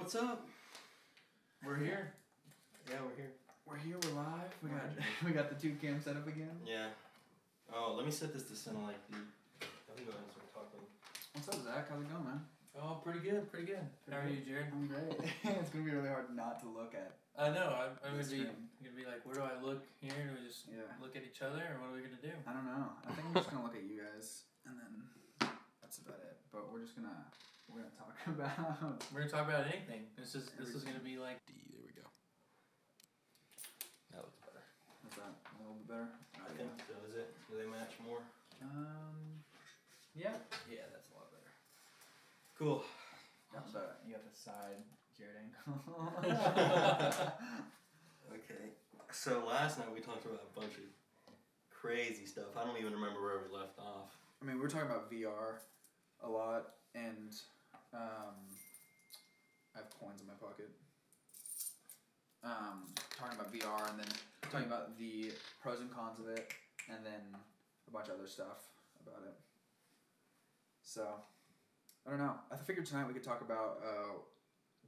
What's up? We're here. Yeah, we're here. We're here. We're live. We got the 2 cam set up again. Yeah. Oh, let me set this to center like the. Let me go ahead and start talking. What's up, Zach? How's it going, man? Oh, pretty good, pretty good. How are you, Jared? I'm great. It's gonna be really hard not to look at. I know. I'm Screen. gonna be like, where do I look here? Do we just look at each other, or what are we gonna do? I don't know. I think I'm just gonna look at you guys, and then that's about it. But we're gonna talk about. We're gonna talk about anything. This is gonna be like. There we go. That looks better. What's that? A little bit better. I think so. Is it? Do they match more? Yeah. Yeah, that's a lot better. Cool. You got the side Jared angle. Okay. So last night we talked about a bunch of crazy stuff. I don't even remember where we left off. I mean, we were talking about VR a lot, and I have coins in my pocket. Talking about VR, and then talking about the pros and cons of it, and then a bunch of other stuff about it. So, I don't know. I figured tonight we could talk about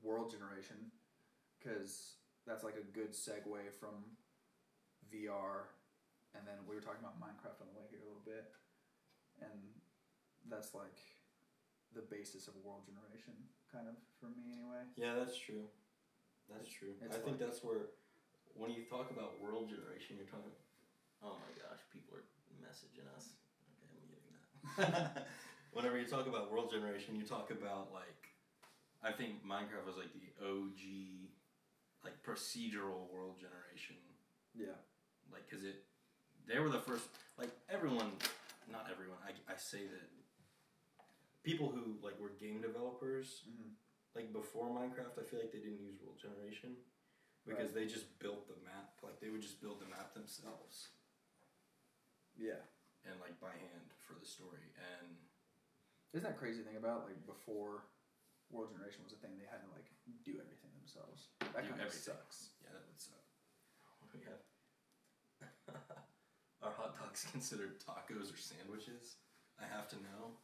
world generation, because that's like a good segue from VR, and then we were talking about Minecraft on the way here a little bit, and that's like the basis of world generation, kind of, for me anyway. Yeah, that's true. That's true. I think that's where, when you talk about world generation, you're talking, oh my gosh, people are messaging us. Okay, I'm getting that. Whenever you talk about world generation, you talk about, like, I think Minecraft was like the OG, like, procedural world generation. Yeah. Like, because they were the first, like, everyone, not everyone, I say that people who, like, were game developers, like, before Minecraft, I feel like they didn't use world generation because they just built the map. Like, they would just build the map themselves. Yeah. And, like, by hand for the story. And isn't that crazy thing about, like, before world generation was a thing, they had to, like, do everything themselves. That kind of sucks. Yeah, that would suck. What do we have? Are hot dogs considered tacos or sandwiches? I have to know.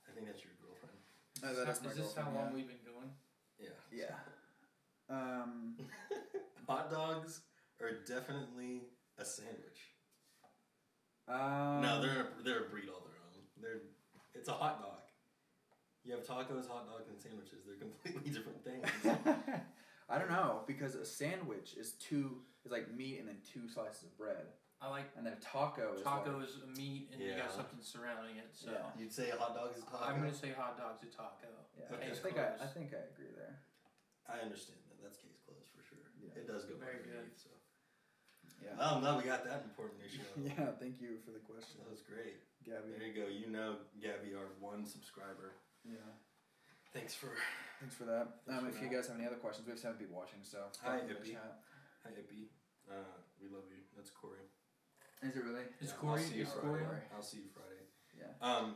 I think that's your girlfriend. Is this how long we've been going? Yeah. Yeah. Hot dogs are definitely a sandwich. No, they're a breed all their own. It's a hot dog. You have tacos, hot dogs, and sandwiches. They're completely different things. I don't know, because a sandwich is like meat and then 2 slices of bread. And then a taco is is meat and you got something surrounding it. So you'd say a hot dog is a taco. I'm gonna say hot dog's a taco. Yeah, okay. I think I agree there. I understand that. That's case closed for sure. Yeah. It does go very good. So. Yeah. Well, I'm glad we got that important issue. Yeah, thank you for the question. That was great. Gabby. There you go. You know Gabby, our 1 subscriber. Yeah. Thanks for that. If you guys have any other questions, we have 7 people watching, so hi Ippy. Hi Ippy. We love you. That's Corey. Is it really? Is Corey? I'll see you Friday. Yeah.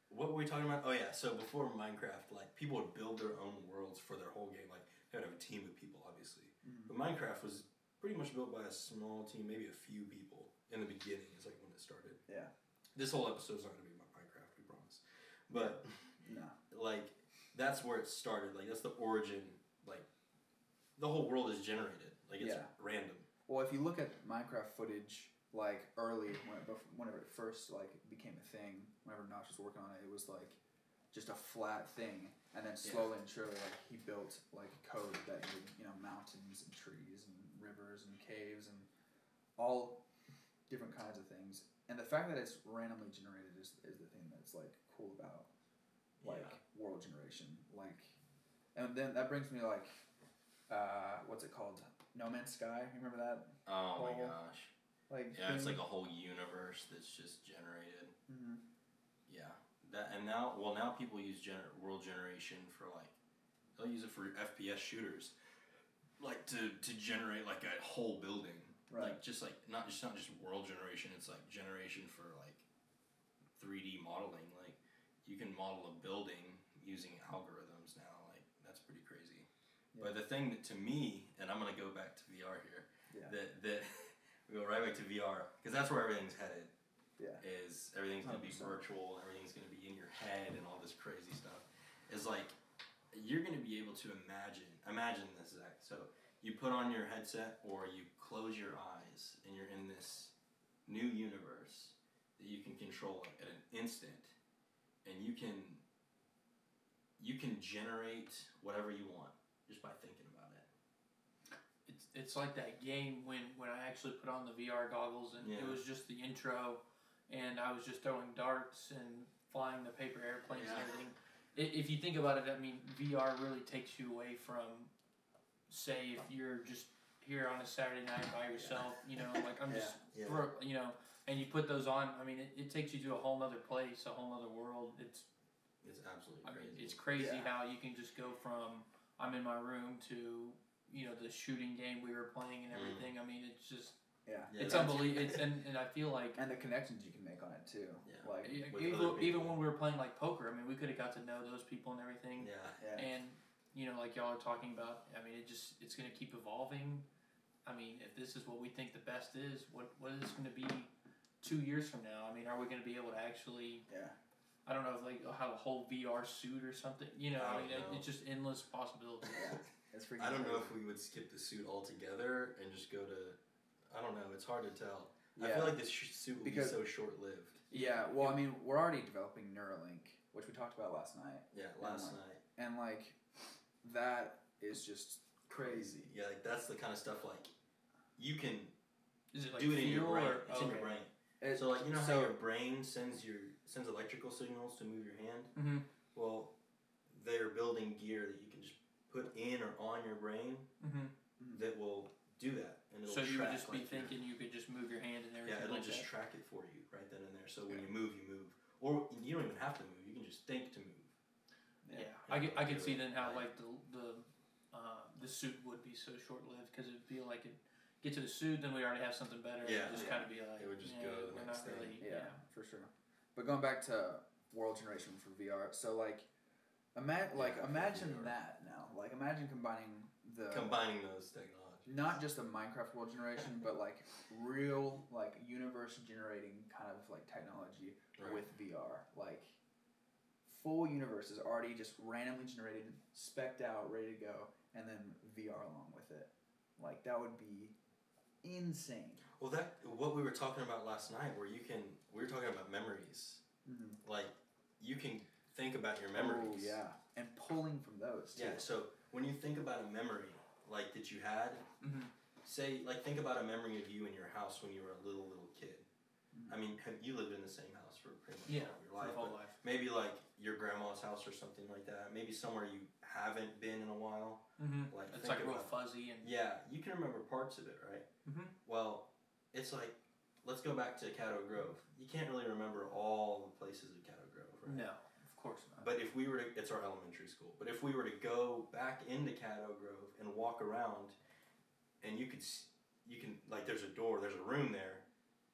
What were we talking about? Oh yeah. So before Minecraft, like, people would build their own worlds for their whole game. Like, they would have a team of people, obviously. But Minecraft was pretty much built by a small team, maybe a few people in the beginning. Is like when it started. Yeah. This whole episode's not going to be about Minecraft, we promise. But no. Like, that's where it started. Like, that's the origin. Like, the whole world is generated. Like, it's random. Well, if you look at Minecraft footage, like, early, whenever it first, like, became a thing, whenever Notch was working on it, it was, like, just a flat thing. And then slowly and surely, like, he built, like, code that needed, mountains and trees and rivers and caves and all different kinds of things. And the fact that it's randomly generated is the thing that's, like, cool about, like, world generation. Like, and then that brings me to, like, what's it called? No Man's Sky. Remember that? Oh my gosh. Like, it's like a whole universe that's just generated. Mm-hmm. Yeah. Now people use world generation for, like, they'll use it for FPS shooters, like, to generate, like, a whole building. Right. Like, just, like, not just world generation, it's, like, generation for, like, 3D modeling. Like, you can model a building using algorithms now. Like, that's pretty crazy. Yeah. But the thing that, to me, and I'm going to go back to VR here, that we go right back to VR, because that's where everything's headed. Yeah. Is everything's going to be 100%. virtual, everything's going to be in your head and all this crazy stuff. Is like, you're going to be able to imagine this, Zach. So you put on your headset or you close your eyes and you're in this new universe that you can control at an instant, and you can generate whatever you want just by thinking about it. It's like that game when I actually put on the VR goggles and it was just the intro, and I was just throwing darts and flying the paper airplanes and everything. If you think about it, I mean, VR really takes you away from, say, if you're just here on a Saturday night by yourself, you know, like I'm just, you know, and you put those on. I mean, it takes you to a whole other place, a whole other world. It's absolutely crazy. I mean, it's crazy how you can just go from I'm in my room to, you know, the shooting game we were playing and everything. I mean, it's just it's unbelievable. And I feel like and the connections you can make on it too. Yeah. Like even when we were playing like poker, I mean, we could have got to know those people and everything. Yeah. And you know, like y'all are talking about, I mean, it's going to keep evolving. I mean, if this is what we think the best is, what is this going to be 2 years from now? I mean, are we going to be able to actually? Yeah. I don't know if like have a whole VR suit or something. You know, I mean, it's just endless possibilities. It's freaking. I don't know if we would skip the suit altogether and just go to. I don't know. It's hard to tell. I feel like this suit will be so short-lived. Yeah. Well, I mean, we're already developing Neuralink, which we talked about last night. Yeah, last night. And like, that is just crazy. Yeah, like that's the kind of stuff like you can Is it like do it in your brain. It's in okay. your brain. So like you know how your brain sends electrical signals to move your hand. Mm-hmm. Well, they're building gear that you can just put in or on your brain that will do that. And it'll so you would track, just be thinking you could just move your hand and everything. Yeah, it'll like just that. track it for you right then and there. So when you move, or you don't even have to move. You can just think to move. Yeah, I could see then how like the suit would be so short lived because it'd feel like it get to the suit, then we already have something better. Yeah, and just kind of be like it would just go to the next thing. really, for sure. But going back to world generation for VR, so like, imagine that now. Like, imagine combining those technologies. Not just the Minecraft world generation, but like real like universe generating kind of like technology with VR. Like full universes already just randomly generated, specced out, ready to go, and then VR along with it. Like that would be insane. Well, what we were talking about last night, where we were talking about memories. Mm-hmm. Like you can think about your memories. Oh yeah, and pulling from those too. Yeah. So when you think about a memory like that you had, say like think about a memory of you in your house when you were a little kid. I mean, you lived in the same house for pretty much all your whole life. Maybe like your grandma's house or something like that. Maybe somewhere you haven't been in a while. Mm-hmm. Like it's like real fuzzy and you can remember parts of it, right? Mm-hmm. Well, it's like let's go back to Caddo Grove. You can't really remember all the places of Caddo Grove, right? No, of course not. But if we were to, it's our elementary school. But if we were to go back into Caddo Grove and walk around, and you can like there's a door, there's a room there.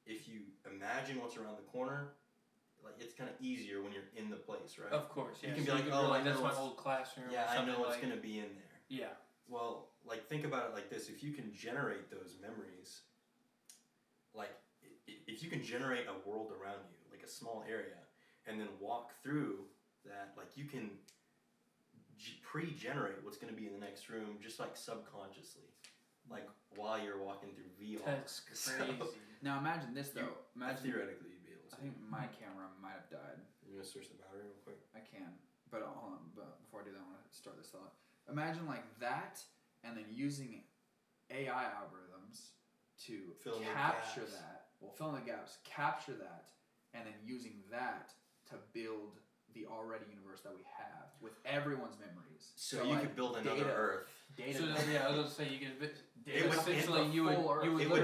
If you imagine what's around the corner, like it's kind of easier when you're in the place, right? Of course, yeah. You can be like, oh, that's my old classroom. Yeah, I know what's gonna be in there. Yeah. Well, like think about it like this: if you can generate those memories, like if you can generate a world around you, like a small area, and then walk through that, like you can pre-generate what's gonna be in the next room, just like subconsciously. Like while you're walking through VR. That's crazy. Now imagine this though. Theoretically, you'd be able to. I think my camera might have died. You gonna switch the battery real quick? I can, but hold on. But before I do that, I want to start this thought. Imagine like that, and then using AI algorithms to capture that. Well, fill in the gaps, capture that, and then using that to build the already universe that we have with everyone's memories. So you could build another Earth. So I was gonna say you could. Essentially, you would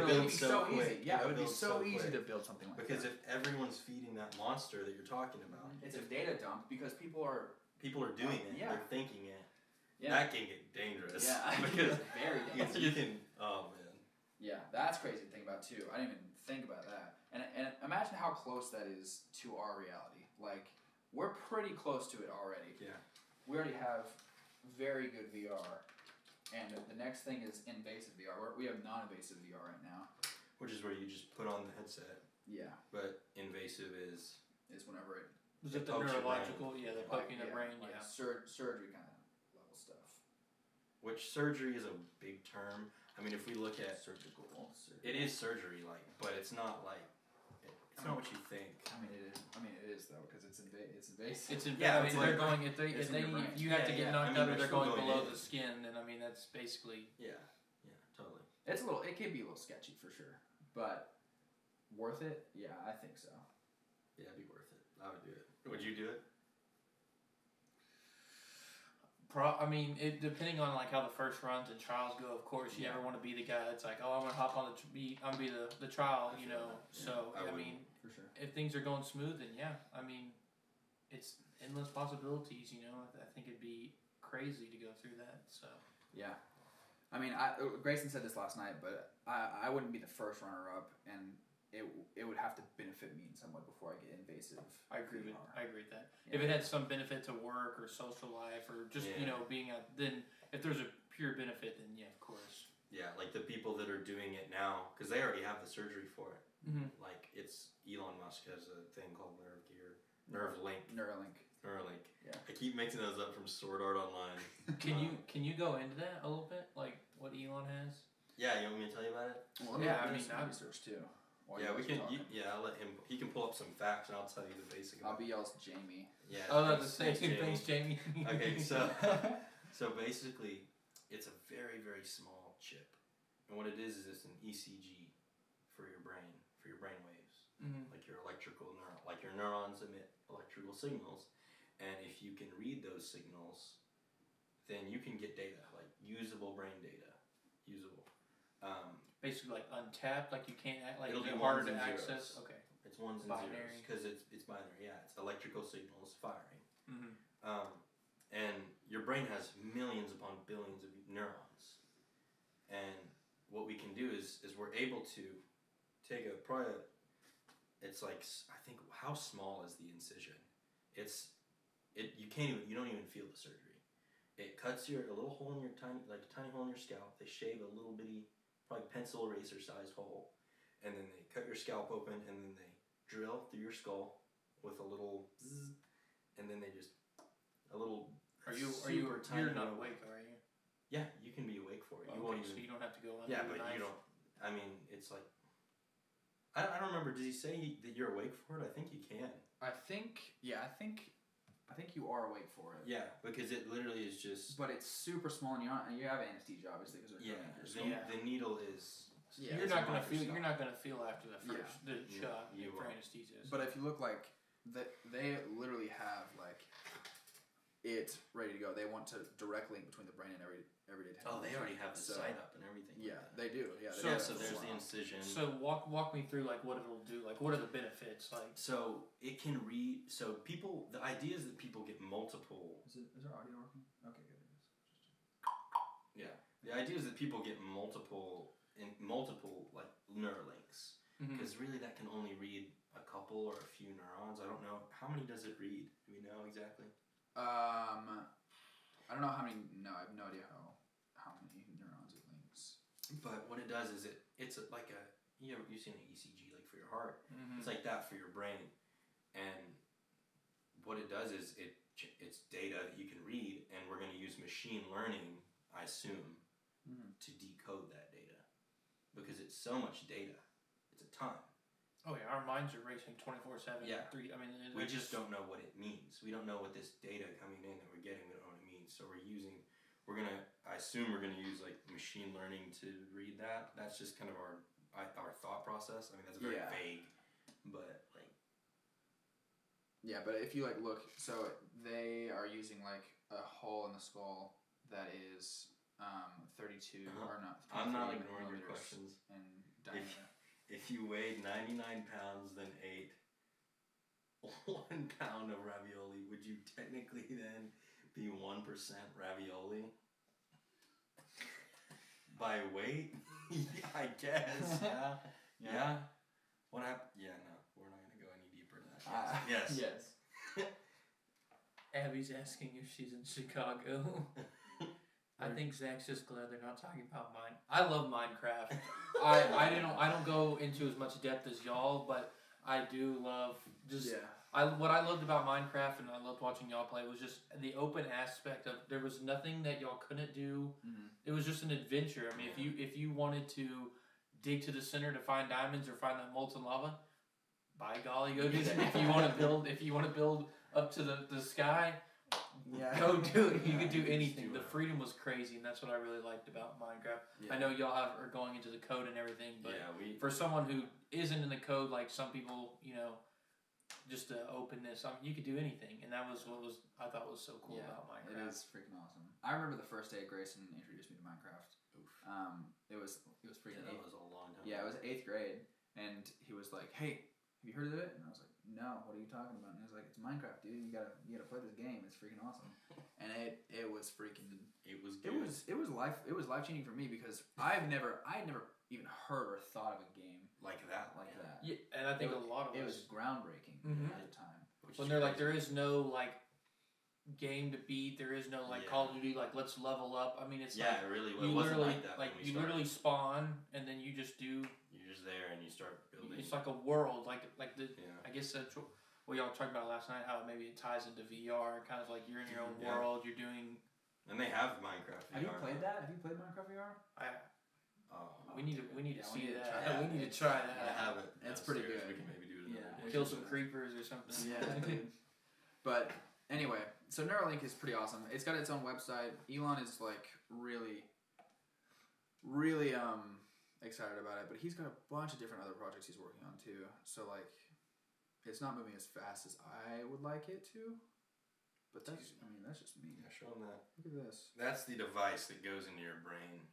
build so quick. Easy. Yeah, it would be so easy to build something like because if everyone's feeding that monster that you're talking about, it's a data dump because people are doing it. Yeah. They're thinking it. Yeah. That can get dangerous. Yeah, because very dangerous. You can. Oh man. Yeah, that's crazy to think about too. I didn't even think about that. And imagine how close that is to our reality. Like we're pretty close to it already. Yeah. We already have very good VR. And the next thing is invasive VR. We have non-invasive VR right now. Which is where you just put on the headset. Yeah. But invasive is whenever it... Was it the neurological? Yeah, they're poking the brain. Like yeah. Surgery kind of. which surgery is a big term. I mean, if we look at surgical surgery. It is surgery, like, but it's not like it's not what you think. I mean, it is. I mean, it is though because it's invasive. It's invasive. Yeah, I mean, they're going if you have to get knocked out or they're going below the skin. Then I mean, that's basically. Yeah, totally. It's a little. It can be a little sketchy for sure, but worth it. Yeah, I think so. Yeah, it'd be worth it. I would do it. Would you do it? I mean, it depending on like how the first runs and trials go. Of course, you never want to be the guy that's like, oh, I'm gonna hop on I'm gonna be the trial, you know. So I mean, for sure. If things are going smooth, then yeah, I mean, it's endless possibilities. You know, I think it'd be crazy to go through that. So yeah, I mean, Grayson said this last night, but I wouldn't be the first runner up, and it would have to benefit me in some way before I get invasive. I agree with that. Yeah. If it had some benefit to work or social life or just you know being then if there's a pure benefit, then yeah, of course. Yeah, like the people that are doing it now, because they already have the surgery for it. Mm-hmm. Like it's Elon Musk has a thing called Neuralink. Yeah. I keep mixing those up from Sword Art Online. Can you go into that a little bit, like what Elon has? Yeah, you want me to tell you about it? Well, yeah, I mean, I research too. Yeah, we can. I'll let him. He can pull up some facts, and I'll tell you the basic. I'll be y'all's Jamie. Yeah. Oh, that's the same. Thanks, Jamie. Okay, so basically, it's a very very small chip, and what it is it's an ECG for your brain waves, like your your neurons emit electrical signals, and if you can read those signals, then you can get data like usable brain data, Basically, like untapped, like you can't act like it'll be harder to zeros. access. Okay. It's ones and zeros because it's binary. Yeah, it's electrical signals firing. And your brain has millions upon billions of neurons. And what we can do is we're able to take it's like I think how small is the incision? You don't even feel the surgery. It cuts a little hole in your tiny hole in your scalp. They shave a little bitty, probably pencil eraser size hole, and then they cut your scalp open, and then they drill through your skull with a little zzz, and then they just a little. You're not awake, are you? Yeah, you can be awake for it. So you don't have to go under. Yeah, but you don't. I mean, it's like. I don't remember. Does he say that you're awake for it? I think you can. I think you are awake for it. Yeah, because it literally is just. But it's super small, and you have anesthesia, obviously, because the needle is. Yeah, you're not gonna feel. You're not gonna feel after the first shot for anesthesia. But if you look like they literally have like it ready to go. They want to direct link between the brain and everyday technology. Oh, they already have the site up and everything. Yeah, they do. Yeah. So there's the incision. So walk me through like what it'll do. Like what are the benefits? Like so it can read. So people, the idea is that people get multiple. Is our audio working? Okay, good. Yeah, the idea is that people get multiple like Neuralinks because really that can only read a couple or a few neurons. I don't know how many does it read. Do we know exactly? I don't know how many. No, I have no idea how many neurons it links. But what it does is it's like you've seen an ECG like for your heart. Mm-hmm. It's like that for your brain, and what it does is it's data that you can read, and we're going to use machine learning, I assume, to decode that data because it's so much data. It's a ton. Oh yeah, our minds are racing 24/7. Yeah. We just don't know what it means. We don't know what this data coming in that we're getting. We don't know what it means. So I assume we're gonna use like machine learning to read that. That's just kind of our thought process. I mean, that's very vague, but like. Yeah, but if you like look, so they are using like a hole in the skull that is 32 or not. I'm not ignoring your questions. And diameter. If you weighed 99 pounds, then ate 1 pound of ravioli, would you technically then be 1% ravioli? By weight? Yeah, I guess. Yeah. What happened? Yeah, no. We're not going to go any deeper than that. Yes. Abby's asking if she's in Chicago. I think Zach's just glad they're not talking about mine. I love Minecraft. I don't go into as much depth as y'all, but I do love what I loved about Minecraft, and I loved watching y'all play, was just the open aspect of there was nothing that y'all couldn't do. Mm-hmm. It was just an adventure. I mean, if you wanted to dig to the center to find diamonds or find that molten lava, by golly, go do that. If you want to build up to the sky, go do it. You could do anything. The freedom was crazy, and that's what I really liked about Minecraft. Yeah. I know y'all are going into the code and everything, but for someone who isn't in the code, like some people, just the openness. I mean, you could do anything, and that was what I thought was so cool about Minecraft. It is freaking awesome. I remember the first day Grayson introduced me to Minecraft. Oof. It was freaking. That was a long time. Yeah, it was 8th grade, and he was like, "Hey, have you heard of it?" And I was like, "No, what are you talking about?" And he was like, "It's Minecraft, dude. You gotta play this game. It's freaking awesome." And it was freaking. It was good. It was life changing for me because I had never even heard or thought of a game like that. Yeah, and I think a lot of it was groundbreaking at the time. When they're like, there is no like game to beat. There is no like Call of Duty like let's level up. I mean, it's it really was. You literally you literally spawn and then you just do. You're just there and you start building. It's like a world, like the. I guess that's what y'all talked about last night. How maybe it ties into VR, kind of like you're in your own world. You're doing. And they have Minecraft VR. Have you played that? Have you played Minecraft VR? We need to see that. We need to try that. I have it. It's pretty good. We can maybe do it. Kill some creepers or something. Yeah. But anyway, so Neuralink is pretty awesome. It's got its own website. Elon is like really excited about it, but he's got a bunch of different other projects he's working on too. So like, it's not moving as fast as I would like it to. But that's just me. Yeah, show him that. Look at this. That's the device that goes into your brain.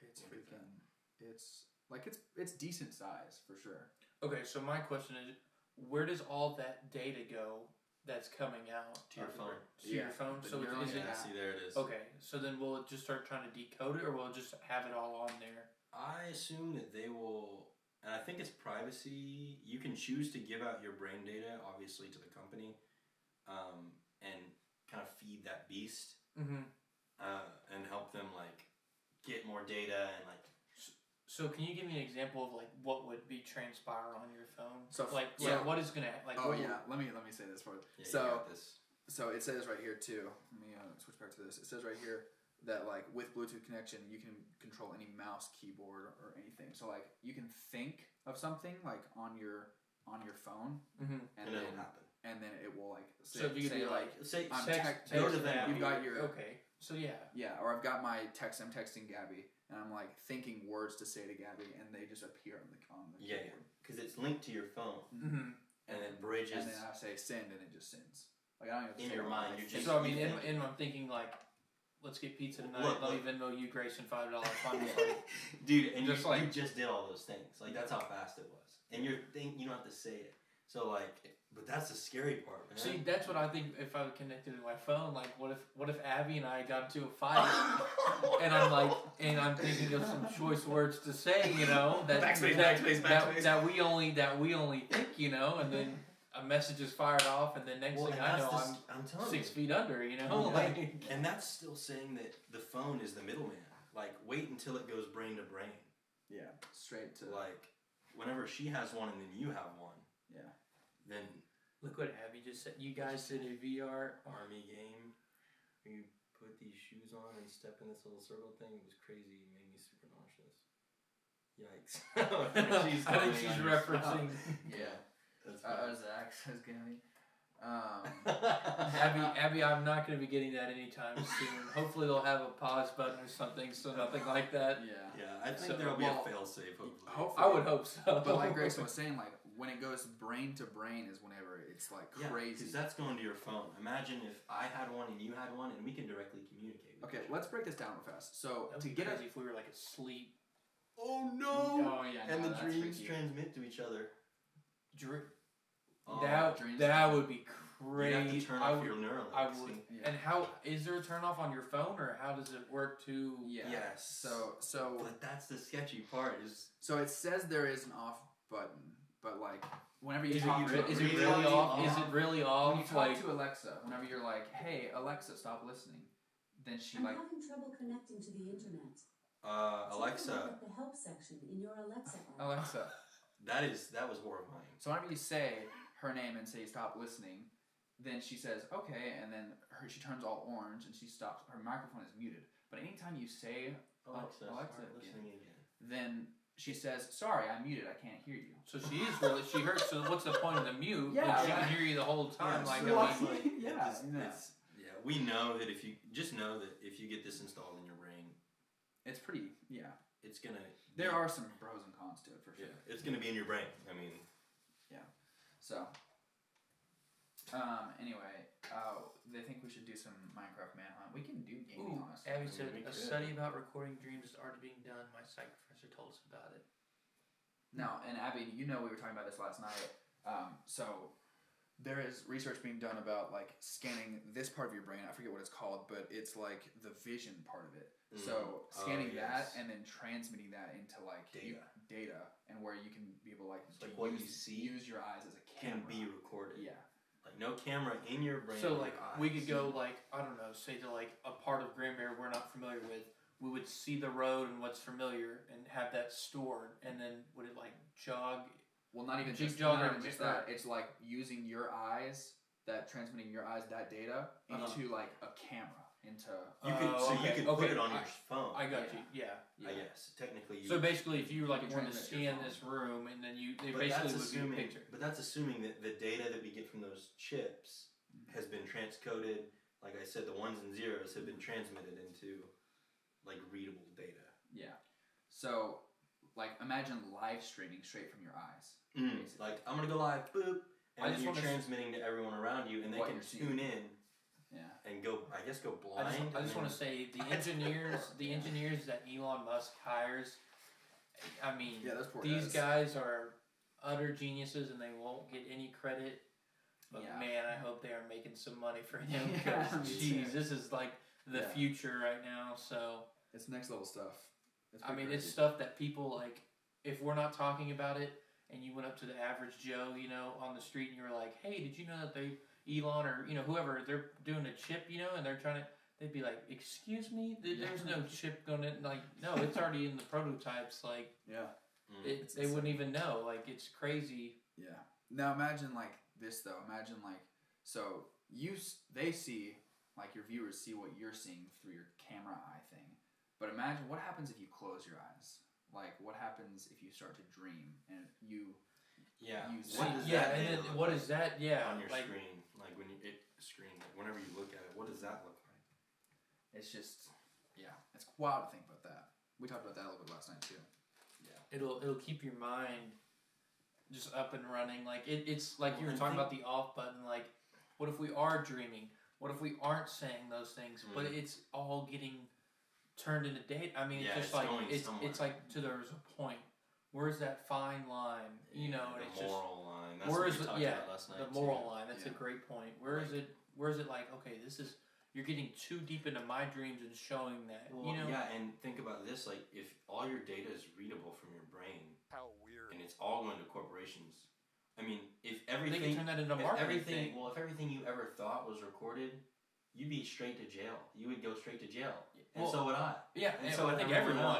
It's freaking. It's decent size for sure. Okay, so my question is, where does all that data go that's coming out to your phone? Your phone. So is it? See, there it is. Okay, so then will it just start trying to decode it, or will it just have it all on there? I assume that they will, and I think it's privacy. You can choose to give out your brain data, obviously, to the company, and kind of feed that beast, and help them like get more data and like. So can you give me an example of like what would be transpire on your phone? So what is gonna like? Let me say this for you. Yeah, So it says right here too. Let me switch back to this. It says right here that like with Bluetooth connection you can control any mouse, keyboard, or anything. So like you can think of something like on your phone, and then it'll happen. And then it will like say, so if you say like I'm text go to them. You've got your So or I've got my text. I'm texting Gabby. And I'm like thinking words to say to Gabby, and they just appear on the keyboard. Because it's linked to your phone, and it bridges. And then I say send, and it just sends. Like I don't even. In your mind, you're just. So I mean, I'm thinking like, let's get pizza tonight. Let me Venmo you, Grayson, $5. Dude, and you just did all those things. Like that's how fast it was, and you don't have to say it. So like, but that's the scary part, man. See, that's what I think. If I connected to my phone, like, what if Abby and I got into a fight, and I'm thinking of some choice words to say, that backspace. that we only think, and then a message is fired off, and then next thing I know, I'm 6 feet under, and that's still saying that the phone is the middleman. Like, wait until it goes brain to brain. Yeah, straight to like, whenever she has one and then you have one. Yeah. Then look what Abby just said. You guys did a VR army game where you put these shoes on and step in this little circle thing. It was crazy. It made me super nauseous. Yikes. I think she's referencing. Zach says Gabby. Abby, I'm not going to be getting that anytime soon. Hopefully they'll have a pause button or something, so nothing like that. Yeah, I think there'll be a fail-safe, hopefully. I would hope so. But like Grayson was saying, like, when it goes brain to brain is whenever it's like crazy. Because that's going to your phone. Imagine if I had one and you had one and we can directly communicate with each other. Let's break this down real fast. So to get crazy if we were like asleep. Oh no! Oh yeah, and the dreams transmit to each other. That would be crazy. You have to turn off your Neuralink. I would. Yeah. And how is there a turn off on your phone, or how does it work to? Yes. So. But that's the sketchy part. So it says there is an off button, but like whenever you is talk it really off? Is it really off? When you talk to Alexa, whenever you're like, "Hey Alexa, stop listening," then I'm having trouble connecting to the internet. Alexa. Take a look at the help section in your Alexa app. Alexa, that was horrifying. So whenever you say her name and say stop listening, then she says okay, and then she turns all orange and she stops. Her microphone is muted. But anytime you say Alexa listening again, then she says sorry, I'm muted. I can't hear you. So she is really she heard. So what's the point of the mute? Yeah, she can hear you the whole time. We know that if you get this installed in your brain, it's pretty. Yeah, it's gonna. There are some pros and cons to it for sure. Yeah, it's gonna be in your brain. I mean. Yeah. So. Anyway, they think we should do some Minecraft Manhunt. We can do gaming, honestly. Abby said a study about recording dreams is already being done. My psych professor told us about it. Now, and Abby, we were talking about this last night. So there is research being done about like scanning this part of your brain. I forget what it's called, but it's like the vision part of it. So scanning that and then transmitting that into like data, and where you can be able like what you see, use your eyes as a camera. Can be recorded. Yeah. Like no camera in your brain. So like we could go like I don't know, say to like a part of Granbury we're not familiar with. We would see the road and what's familiar and have that stored, and then would it like jog? Well, not even just that. It's like using your eyes, transmitting your eyes that data into like a camera. You could put it on your phone. I got you. Yeah. I guess technically. So basically, if you like wanted to scan this room, and then they basically would be a picture. But that's assuming that the data that we get from those chips has been transcoded. Like I said, the ones and zeros have been transmitted into like readable data. Yeah. So, like, imagine live streaming straight from your eyes. Like I'm gonna go live, boop, and then you're transmitting to everyone around you, and they can tune in. Yeah. And go blind. I just want to say the engineers that Elon Musk hires. I mean, these guys are utter geniuses, and they won't get any credit. But man, I hope they are making some money for him. Jeez, this is like the future right now. So it's next level stuff. It's stuff that people like. If we're not talking about it, and you went up to the average Joe, on the street, and you were like, "Hey, did you know that Elon or whoever, they're doing a chip, and they're trying to," they'd be like, "Excuse me, there's no chip going in." Like, no, it's already in the prototypes. Like, they wouldn't even know. Like, it's crazy. Yeah. Now imagine like this though. Imagine like they see like your viewers see what you're seeing through your camera eye thing. But imagine what happens if you close your eyes. Like, what happens if you start to dream and you. Yeah. What is that? Yeah. On your screen, like when whenever you look at it, what does that look like? It's just, it's wild to think about that. We talked about that a little bit last night too. Yeah. It'll keep your mind just up and running. Like it's like you were talking about the off button. Like, what if we are dreaming? What if we aren't saying those things? But it's all getting turned into data. I mean, it's just like it's like there's a point. Where's that fine line? The moral line. That's what we talked about last night. The moral line. That's a great point. Where is it like, okay, you're getting too deep into my dreams and showing that. Well, yeah, and think about this, like if all your data is readable from your brain, how weird, and it's all going to corporations. I mean, if everything, they can turn that into marketing thing. Well, if everything you ever thought was recorded, you'd be straight to jail. You would go straight to jail. And so would I. Yeah, and so I think everyone.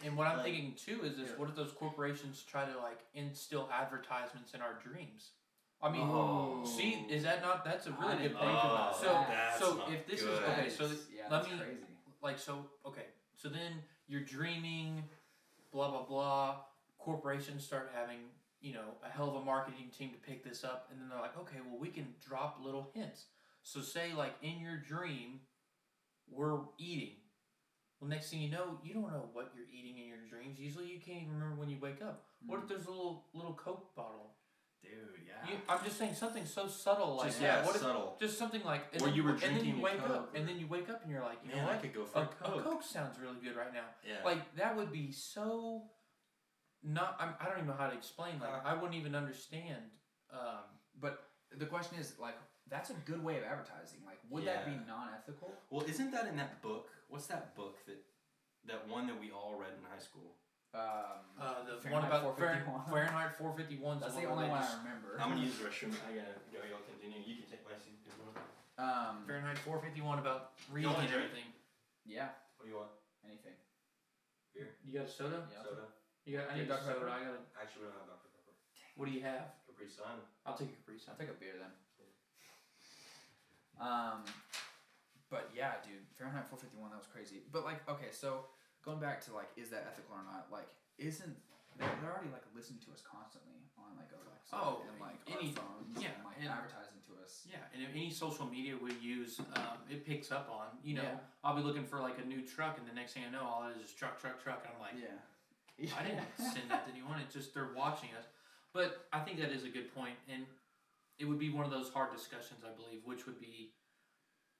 And what I'm thinking too is what if those corporations try to like instill advertisements in our dreams? I mean, see, is that not? That's a really good point. So if this is okay, so let me crazy. So then you're dreaming, blah blah blah. Corporations start having a hell of a marketing team to pick this up, and then they're like, okay, well we can drop little hints. So say like in your dream, we're eating. Well, next thing you know, you don't know what you're eating in your dreams. Usually, you can't even remember when you wake up. What if there's a little Coke bottle? Dude, yeah. I'm just saying something so subtle like subtle. Just something like. Or you were drinking and then you wake Coke up, and then you wake up, and you're like, you know what? I could go for a Coke. A Coke sounds really good right now. Yeah. Like that would be so. I don't even know how to explain. Like I wouldn't even understand. But the question is like. That's a good way of advertising. Like, would that be non-ethical? Well, isn't that in that book? What's that book that one that we all read in high school? The one about Fahrenheit 451. That's the only one I remember. I'm gonna use the restroom. I gotta go. Y'all continue. You can take my seat. Fahrenheit 451 about reading and everything. Yeah. What do you want? Anything. Beer. You got a soda? Yeah. Soda. I need Dr. Pepper. I got. Actually, we don't have Dr. Pepper. What do you have? Capri Sun. I'll take a Capri Sun. I'll take a beer then. But yeah, dude, Fahrenheit 451, that was crazy. But like, okay, so going back to like, is that ethical or not? Like, isn't they're already like listening to us constantly on like Alexa and like our phones and like advertising to us. Yeah, and if any social media we use, it picks up on. You know, I'll be looking for like a new truck, and the next thing I know, all it is truck, and I'm like, I didn't send that to anyone. It's just they're watching us. But I think that is a good point, and it would be one of those hard discussions, I believe, which would be,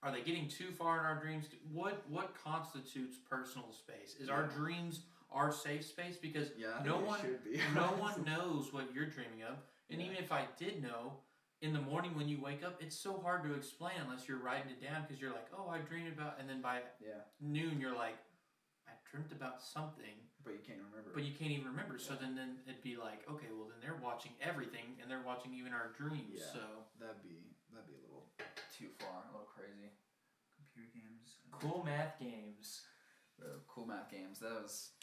are they getting too far in our dreams? What constitutes personal space? Is our dreams our safe space? Because no one knows what you're dreaming of. And even if I did know, in the morning when you wake up, it's so hard to explain unless you're writing it down, because you're like, oh, I dreamed about, and then by noon you're like, I dreamt about something. But you can't remember. But you can't even remember. So then it'd be like, okay, well then they're watching everything, and they're watching even our dreams. Yeah. So that'd be a little too far, a little crazy. Computer games. Cool math games. Cool math games. That was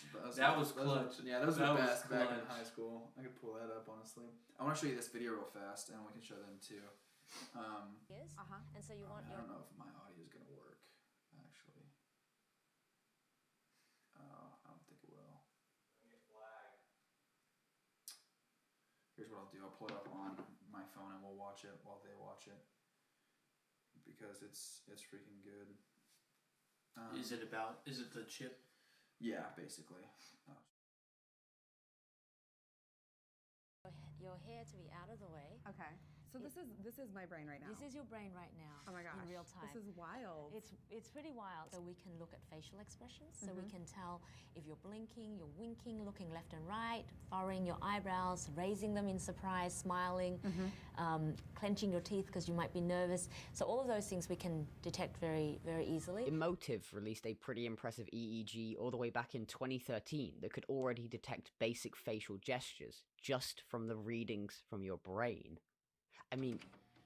clutch. That was the best back in high school. I could pull that up, honestly. I want to show you this video real fast, and we can show them too. And so you want. I don't know if my audio is gonna work. Actually, I don't think it will. Here's what I'll do. I'll pull it up on my phone, and we'll watch it while they watch it, because it's freaking good. Is it the chip? Yeah, basically. Your hair to be out of the way. Okay. So this is my brain right now. This is your brain right now. Oh my gosh. In real time. This is wild. It's pretty wild. So we can look at facial expressions. So we can tell if you're blinking, you're winking, looking left and right, furrowing your eyebrows, raising them in surprise, smiling, clenching your teeth because you might be nervous. So all of those things we can detect very, very easily. Emotive released a pretty impressive EEG all the way back in 2013 that could already detect basic facial gestures just from the readings from your brain. I mean,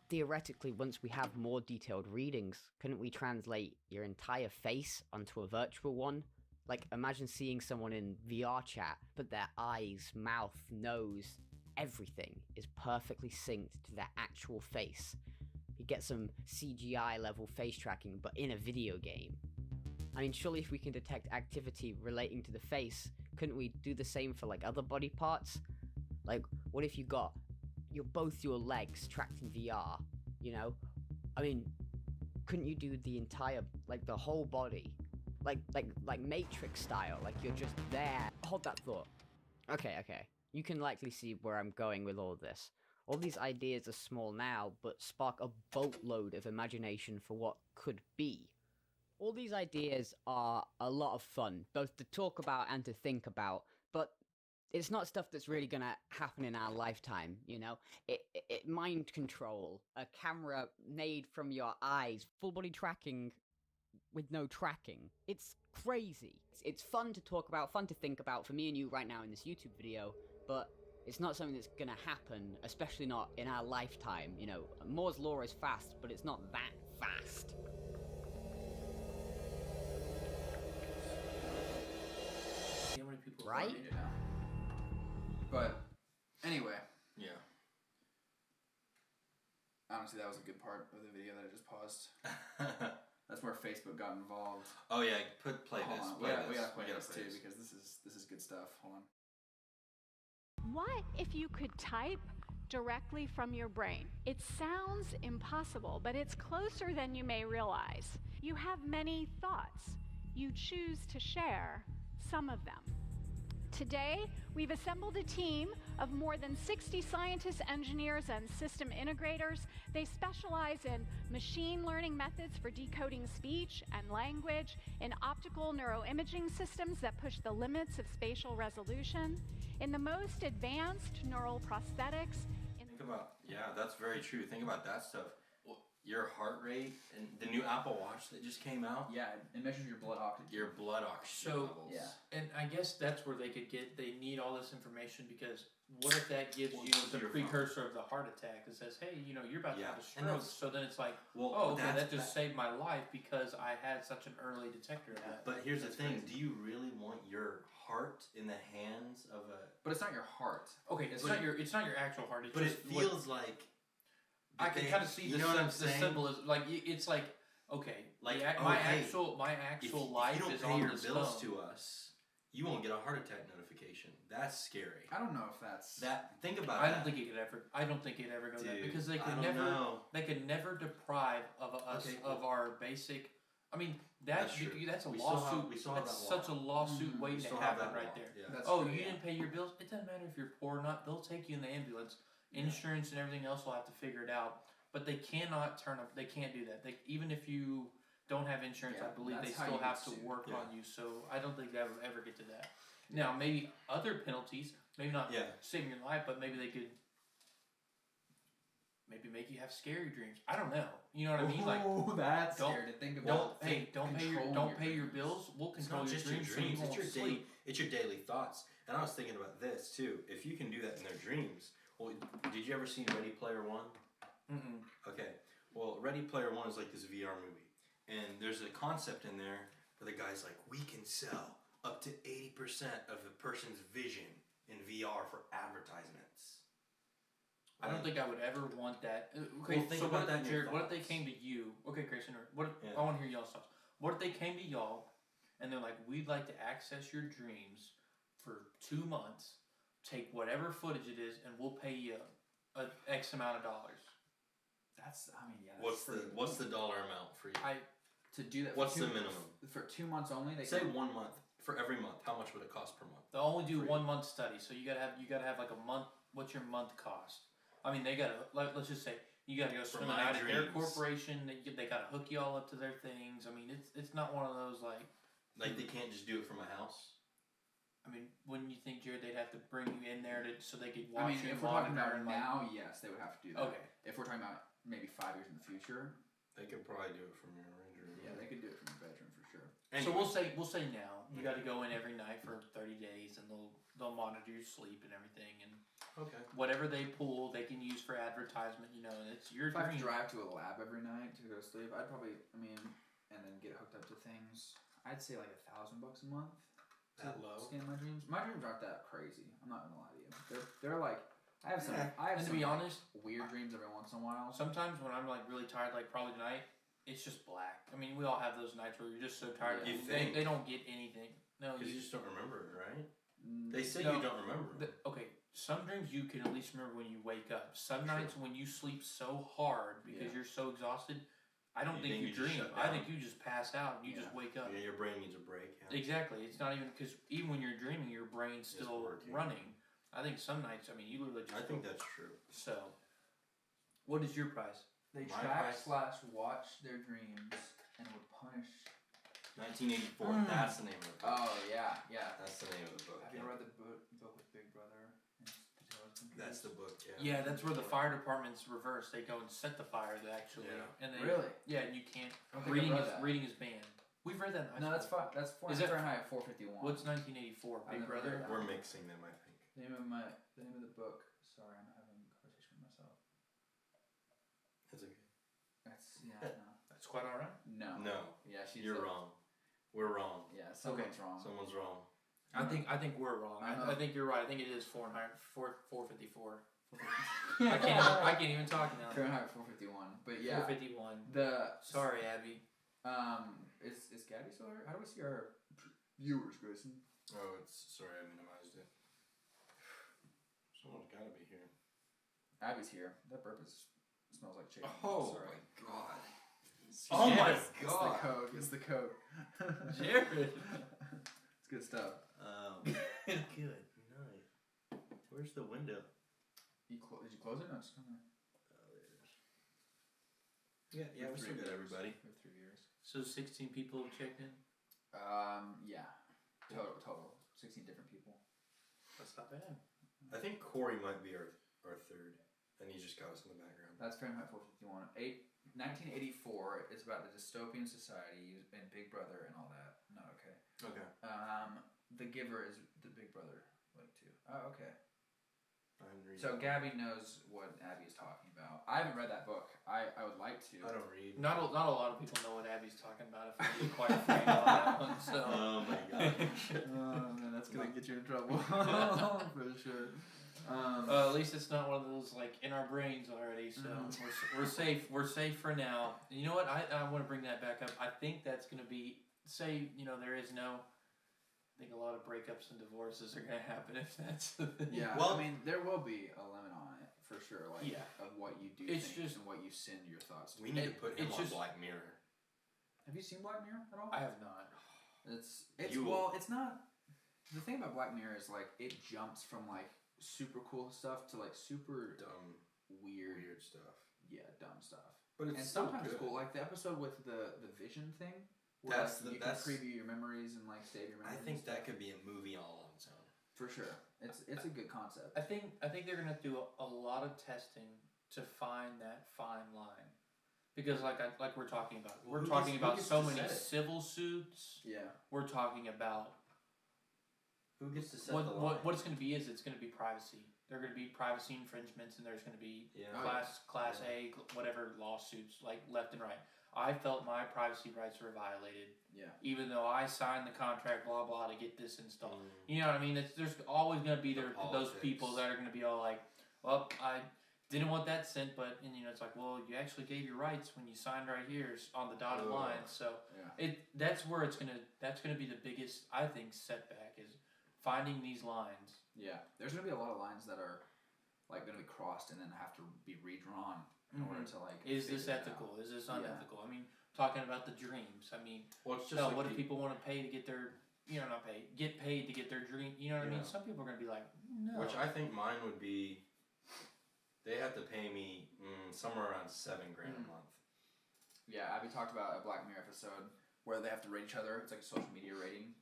theoretically, once we have more detailed readings, couldn't we translate your entire face onto a virtual one? Like, imagine seeing someone in VR chat, but their eyes, mouth, nose, everything is perfectly synced to their actual face. You get some CGI level face tracking, but in a video game. I mean, surely if we can detect activity relating to the face, couldn't we do the same for, like, other body parts? Like, what if you got both your legs tracked in VR, you know? I mean, couldn't you do the entire, like, the whole body? Like Matrix style, like you're just there. Hold that thought. Okay. You can likely see where I'm going with all this. All these ideas are small now, but spark a boatload of imagination for what could be. All these ideas are a lot of fun, both to talk about and to think about, but it's not stuff that's really gonna happen in our lifetime, you know? It mind control, a camera made from your eyes, full body tracking with no tracking. It's crazy. It's fun to talk about, fun to think about for me and you right now in this YouTube video, but it's not something that's gonna happen, especially not in our lifetime, you know? Moore's Law is fast, but it's not that fast. How many people right? But anyway. Yeah. Honestly, that was a good part of the video that I just paused. That's where Facebook got involved. Oh yeah, play this. We gotta play this too, because this is good stuff. Hold on. What if you could type directly from your brain? It sounds impossible, but it's closer than you may realize. You have many thoughts. You choose to share some of them. Today, we've assembled a team of more than 60 scientists, engineers, and system integrators. They specialize in machine learning methods for decoding speech and language, in optical neuroimaging systems that push the limits of spatial resolution, in the most advanced neural prosthetics. Think about, that's very true. Think about that stuff. your heart rate and the new Apple Watch that just came out. Yeah, it measures your blood oxygen. Your blood oxygen levels. Yeah. And I guess that's where they need all this information, because what if that gives you the precursor of the heart attack that says, hey, you're about to have a stroke. So then it's like, that just saved my life because I had such an early detector of that. But here's the thing. Crazy. Do you really want your heart in the hands of a... But it's not your heart. Okay, it's not your actual heart. It's but just it feels like... I can kind of see the symbolism. Like, it's like, okay, like my actual life is on the stone. If you don't pay your bills to us, you won't get a heart attack notification. That's scary. I don't know if that's Think about I don't think it could ever go that, because they could never deprive us of our basic. I mean, that's a lawsuit. That's such a lawsuit waiting to happen right there. Yeah. You didn't pay your bills. It doesn't matter if you're poor or not. They'll take you in the ambulance. Insurance and everything else will have to figure it out. But they cannot they can't do that. Even if you don't have insurance, I believe they still have to work on you. So I don't think that would ever get to that. Now, maybe other penalties, maybe not saving your life, but maybe they could make you have scary dreams. I don't know. You know what I mean? Like, that's scary to think about. Don't pay your bills. We'll control your dreams. So you won't sleep. It's your daily thoughts. And I was thinking about this too. If you can do that in their dreams, well, did you ever see Ready Player One? Mm-mm. Okay. Well, Ready Player One is like this VR movie. And there's a concept in there where the guy's like, we can sell up to 80% of the person's vision in VR for advertisements. I don't think I would ever want that. Okay, well, think about that, Jared. What if they came to you? Okay, Grayson. I want to hear y'all's thoughts. What if they came to y'all and they're like, we'd like to access your dreams for 2 months, take whatever footage it is, and we'll pay you a X amount of dollars. What's the dollar amount for you? To do that. What's the minimum for 2 months only? They say 1 month for every month. How much would it cost per month? They'll only do 1 month study, so you gotta have like a month. What's your month cost? I mean, they gotta let's just say you gotta go spend the night at their corporation. They gotta hook you all up to their things. I mean, it's not one of those like they can't just do it from a house. I mean, wouldn't you think, Jared, they'd have to bring you in there so they could watch you? If we're talking about now, yes, they would have to do that. Okay. If we're talking about maybe 5 years in the future, they could probably do it from your bedroom. Yeah, they could do it from your bedroom for sure. Anyway. So we'll say now you got to go in every night for 30 days, and they'll monitor your sleep and everything, and whatever they pull, they can use for advertisement. And it's your dream. If I could drive to a lab every night to go to sleep, I'd probably, and then get hooked up to things. I'd say like $1,000 a month. That low? Scan my dreams. My dreams aren't that crazy. I'm not gonna lie to you. They're like I have some. To be honest, weird dreams every once in a while. Sometimes when I'm like really tired, like probably tonight, it's just black. I mean, we all have those nights where you're just so tired. Yeah. They don't get anything. No, because you just don't remember it, right? They say you don't remember. Okay, some dreams you can at least remember when you wake up. Some nights when you sleep so hard because you're so exhausted. I don't think you dream. I think you just pass out and you just wake up. Yeah, your brain needs a break. Yeah. Exactly. It's not even because even when you're dreaming, your brain's still running. I think some nights, you literally just... I think that's true. So, what is your price? They track/watch their dreams and would punish... 1984. That's the name of the book. Oh, yeah. That's the name of the book. Have you read the book with Big Brother? That's the book, yeah. Yeah, that's where the fire department's reversed. They go and set the fire, actually. Yeah. And really? Yeah, and you can't... Reading is banned. We've read that in high school. No, that's Fahrenheit 451. What's 1984? Big Brother? We're mixing them, I think. The name of the book. Sorry, I'm having a conversation with myself. That's okay. No. That's quite all right. No. Yeah, You're wrong. We're wrong. Yeah, someone's wrong. Someone's wrong. I think we're wrong. I think you're right. I think it is Fahrenheit 454. I can't even talk now. Fahrenheit 451. But yeah. 451. Sorry, Abby. Is Gabby still here? How do we see our viewers, Grayson? Oh, sorry, I minimized it. Someone's got to be here. Abby's here. That burp smells like chicken. Oh my god. Oh my god. It's the code. Jared. It's good stuff. Good night. Where's the window? Did you close it? No, it's coming. Oh, there it is. Yeah, we're still good, everybody. We have 3 years. So 16 people have checked in? Yeah. Total. 16 different people. That's not bad. I think Corey might be our third, and he just got us in the background. That's Fahrenheit 451. 1984. It's about the dystopian society and Big Brother and all that. Not okay. Okay. The Giver is the Big Brother like too. Oh, okay. So Gabby knows what Abby's talking about. I haven't read that book. I would like to. I don't read. Not a lot of people know what Abby's talking about. If I'm being quite frank on that one. So. Oh my gosh. Oh man, that's gonna get you in trouble for sure. At least it's not one of those like in our brains already. So we're safe. We're safe for now. You know what? I want to bring that back up. I think that's gonna be there is no. I think a lot of breakups and divorces are going to happen if that's the thing. Yeah, well, I mean, there will be a limit on it, for sure, of what you do think and what you send your thoughts to. We need to put him on Black Mirror. Have you seen Black Mirror at all? I have not. It's not... The thing about Black Mirror is, like, it jumps from, like, super cool stuff to, like, super... Dumb. Weird stuff. Yeah, dumb stuff. But it's sometimes cool. Like, the episode with the vision thing... Where you can preview your memories and like save your memories. I think that could be a movie all on its own. For sure, it's a good concept. I think they're gonna do a lot of testing to find that fine line, because like we're talking about, we're talking about so many civil suits. Yeah, we're talking about who gets to set the line. What it's gonna be is it's gonna be privacy. There are gonna be privacy infringements, and there's gonna be class A whatever lawsuits like left and right. I felt my privacy rights were violated. Yeah. Even though I signed the contract, blah blah, to get this installed. You know what I mean? There's always going to be those people that are going to be all like, "Well, I didn't want that sent," but it's like, well, you actually gave your rights when you signed right here on the dotted line. So that's where that's gonna be the biggest, I think, setback is finding these lines. Yeah. There's going to be a lot of lines that are like going to be crossed and then have to be redrawn. In order to like, is this ethical? Is this unethical? I mean, talking about the dreams. I mean, it's just what if people want to pay to get their, get paid to get their dream? You know what I mean? Some people are gonna be like, no. Which I think mine would be, they have to pay me somewhere around $7,000 a month. Yeah, Abby talked about a Black Mirror episode where they have to rate each other. It's like a social media rating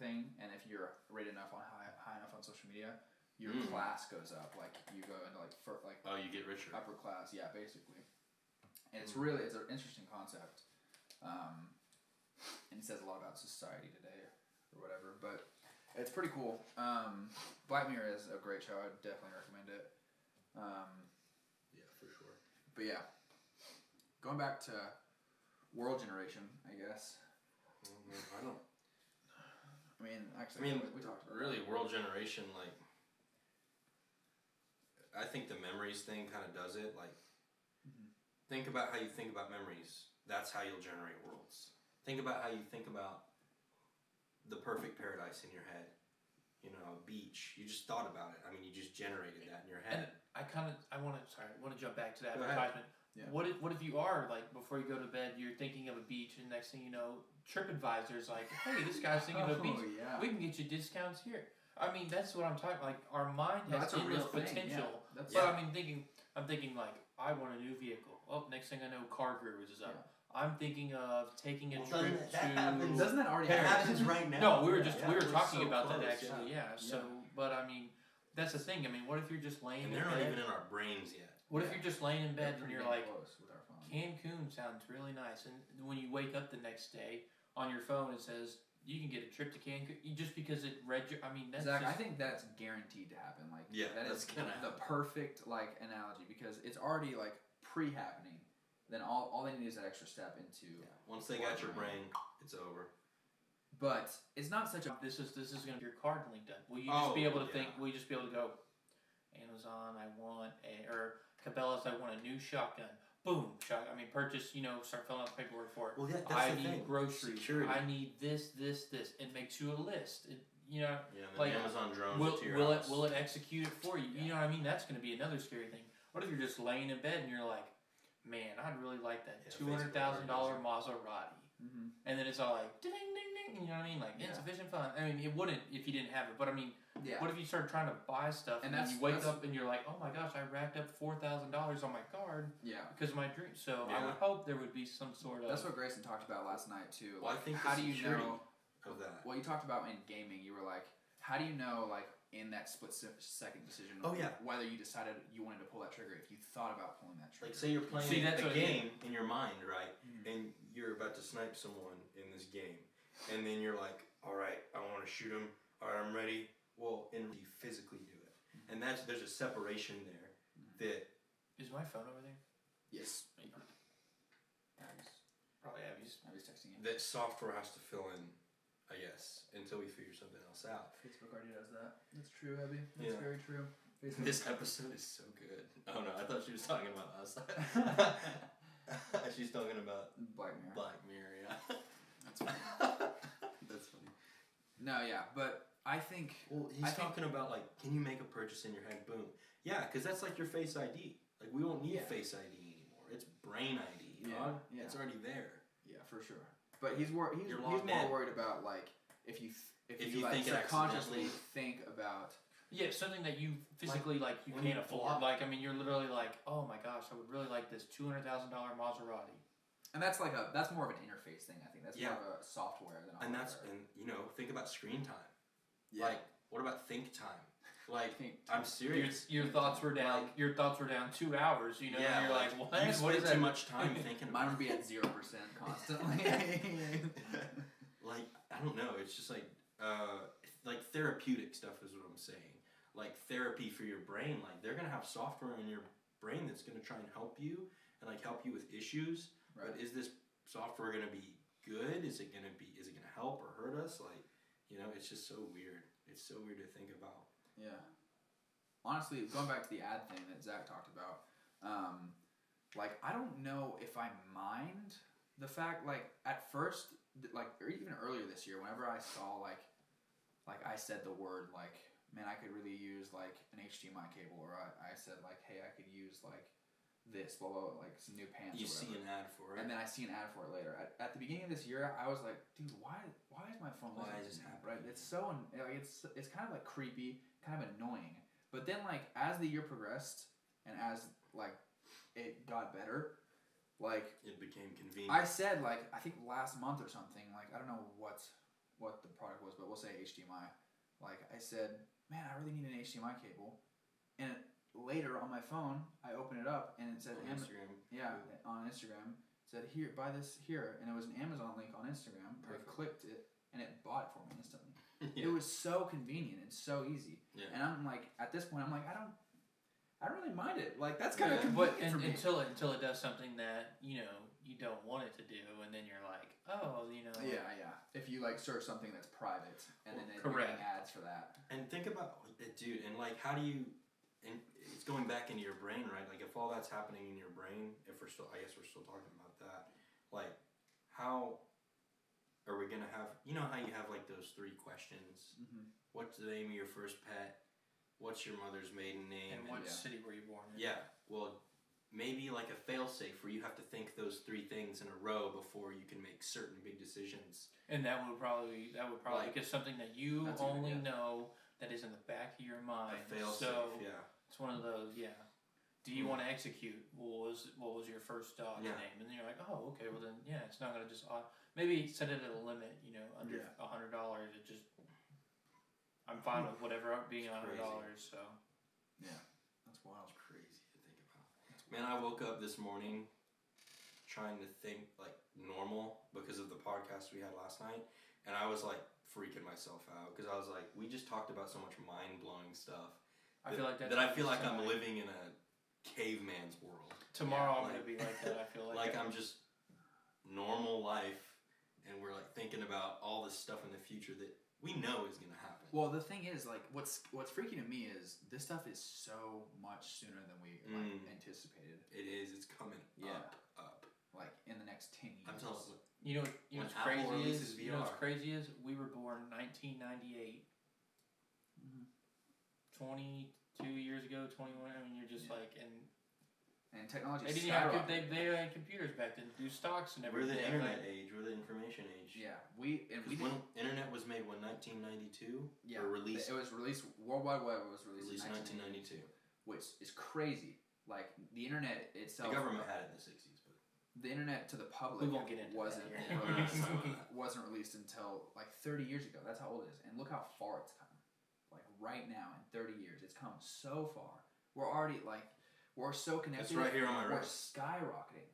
thing, and if you're rated enough on high enough on social media. Your class goes up, like you go into like you get richer, upper class, yeah, basically. And it's an interesting concept, and it says a lot about society today or whatever. But it's pretty cool. Black Mirror is a great show. I'd definitely recommend it. Yeah, for sure. But yeah, going back to World Generation, I guess. I don't. I mean, actually, we talked about really World Generation, like. I think the memories thing kind of does it. Like, think about how you think about memories. That's how you'll generate worlds. Think about how you think about the perfect paradise in your head. A beach. You just thought about it. I mean, you just generated that in your head. And I want to jump back to that advertisement. Yeah. What if you are like before you go to bed, you're thinking of a beach, and next thing you know, TripAdvisor's like, hey, this guy's thinking of a beach. Yeah. We can get you discounts here. I mean, that's what I'm talking. Like, our mind has endless potential. Yeah. But I'm thinking like, I want a new vehicle. Well, next thing I know, Car Gurus is up. Yeah. I'm thinking of taking a trip to. Doesn't that already happen right now? No, we were talking about that actually. Yeah. So, but I mean, that's the thing. I mean, what if you're just laying? And they're not even in our brains yet. What if you're just laying in bed and you're like, Cancun sounds really nice, and when you wake up the next day on your phone, it says. You can get a trip to Cancun just because it read your. I mean, that's Zach, I think that's guaranteed to happen. Like, that's the perfect like analogy because it's already like pre-happening. Then all they need is that extra step into. Yeah. Once they got your brain, it's over. But it's not such a. This is going to be your card linked up. Will you just be able to think? Will you just be able to go? Amazon, I want or Cabela's, I want a new shotgun. Boom, purchase, start filling out the paperwork for it. Well, that's I the need thing. Groceries. Security. I need this. It makes you a list. Yeah, like Amazon drones will it execute it for you? Yeah. You know what I mean? That's going to be another scary thing. What if you're just laying in bed and you're like, man, I'd really like that $200,000 Maserati. Mm-hmm. And then it's all like, ding, ding, ding. You know what I mean? Like, insufficient funds. I mean, it wouldn't if you didn't have it. But I mean, what if you start trying to buy stuff and then you wake up and you're like, oh my gosh, I racked up $4,000 on my card because of my dream. So I would hope there would be some sort of. That's what Grayson talked about last night too. Well, like, I think how do you know of that? Well, you talked about in gaming. You were like, how do you know like in that split-second decision. Oh yeah. Whether you decided you wanted to pull that trigger, if you thought about pulling that trigger. Like say you're playing a game in your mind, right? And you're about to snipe someone in this game, and then you're like, all right, I want to shoot him. All right, I'm ready. Well, and you physically do it, and there's a separation there. That is my phone over there? Yes. Probably Abby's texting you. That software has to fill in, I guess, until we figure something else out. Facebook already does that. That's true, Abby. That's very true. Facebook. This episode is so good. Oh no, I thought she was talking about us. She's talking about Black Mirror. Black Mirror, yeah. That's funny. That's funny. No, yeah, but I think... Well, he's talking about, like, can you make a purchase in your head? Boom. Yeah, because that's like your Face ID. Like, we won't need Face ID anymore. It's Brain ID. Yeah. It's already there. Yeah, for sure. But he's more worried about, like, if you like, think subconsciously think about... Yeah, something that you physically, like, you can't afford. Like, I mean, you're literally like, oh my gosh, I would really like this $200,000 Maserati. And that's more of an interface thing, I think. That's more of a software than hardware. And think about screen time. Yeah. Like, what about think time? Like, I'm serious. Your thoughts were down. Your thoughts were down 2 hours. You know, and you're like, what? You spend too much time thinking. Mine would be at 0% constantly. Like, I don't know. It's just like therapeutic stuff is what I'm saying. Like therapy for your brain. Like they're gonna have software in your brain that's gonna try and help you and like help you with issues. Right. But is this software gonna be good? Is it gonna help or hurt us? Like, it's just so weird. It's so weird to think about. Yeah. Honestly, going back to the ad thing that Zach talked about, like, I don't know if I mind the fact, like, at first, like, or even earlier this year, whenever I saw, like I said the word, like, man, I could really use, like, an HDMI cable, or I said, like, hey, I could use, like, this, blah, blah, blah, like, some new pants You see an ad for it. And then I see an ad for it later. At the beginning of this year, I was like, dude, why is my phone Why is this happening? Right? It's so, like, it's kind of, like, creepy, kind of annoying. But then, like, as the year progressed, and as, like, it got better, like... It became convenient. I said, like, I think last month or something, like, I don't know what the product was, but we'll say HDMI. Like, I said, man, I really need an HDMI cable. And later on my phone, I open it up, and it said... On Instagram. Yeah, on Instagram. It said, here, buy this here. And it was an Amazon link on Instagram. Perfect. I clicked it, and it bought it for me instantly. Yeah. It was so convenient and so easy. Yeah. And I'm like, at this point, I'm like, I don't really mind it. Like, that's kind of convenient for me. Until it does something that, you don't want it to do, and then you're like, oh, Yeah. If you, like, search something that's private, and then you're getting ads for that. And think about it, dude, and, like, how do you... And it's going back into your brain, right? Like, if all that's happening in your brain, I guess we're still talking about that, like, how are we going to have... You know how you have, like, those 3 questions? Mm-hmm. What's the name of your first pet? What's your mother's maiden name? And what city were you born in? Yeah. Well, maybe like a fail-safe where you have to think those 3 things in a row before you can make certain big decisions. And that would probably like, get something that you only know that is in the back of your mind. A fail-safe, yeah. It's one of those, yeah. Do you want to execute? What was your first dog's name? And then you're like, oh, okay, well then, yeah, it's not going to just... maybe set it at a limit, under $100. It just... I'm fine with whatever being $100, so... Yeah, that's wild. It's crazy to think about. Man, I woke up this morning trying to think, like, normal because of the podcast we had last night, and I was, like, freaking myself out because I was like, we just talked about so much mind-blowing stuff I feel like I'm living in a caveman's world. Tomorrow I'm going to be like that, I feel like. Like I'm just normal life, and we're, like, thinking about all this stuff in the future that we know is going to happen. Well, the thing is, like, what's freaky to me is this stuff is so much sooner than we anticipated. It is. It's coming up. Like, in the next 10 years. I'm telling you. You know what's crazy is? You know what's crazy is? We were born 1998. 22 years ago, 21. I mean, you're just like, and technology. They had computers back then to do stocks and everything. We're the internet age. We're the information age. Yeah, when internet was made, 1992. Yeah, or released. It was released. World Wide Web was released in 1992, which is crazy. Like the internet itself. The government had it in the 60s, but the internet to the public wasn't released until like 30 years ago. That's how old it is, and look how far it's come. Like right now in 30 years. It's come so far. We're already we're so connected. It's right here on my We're right. skyrocketing.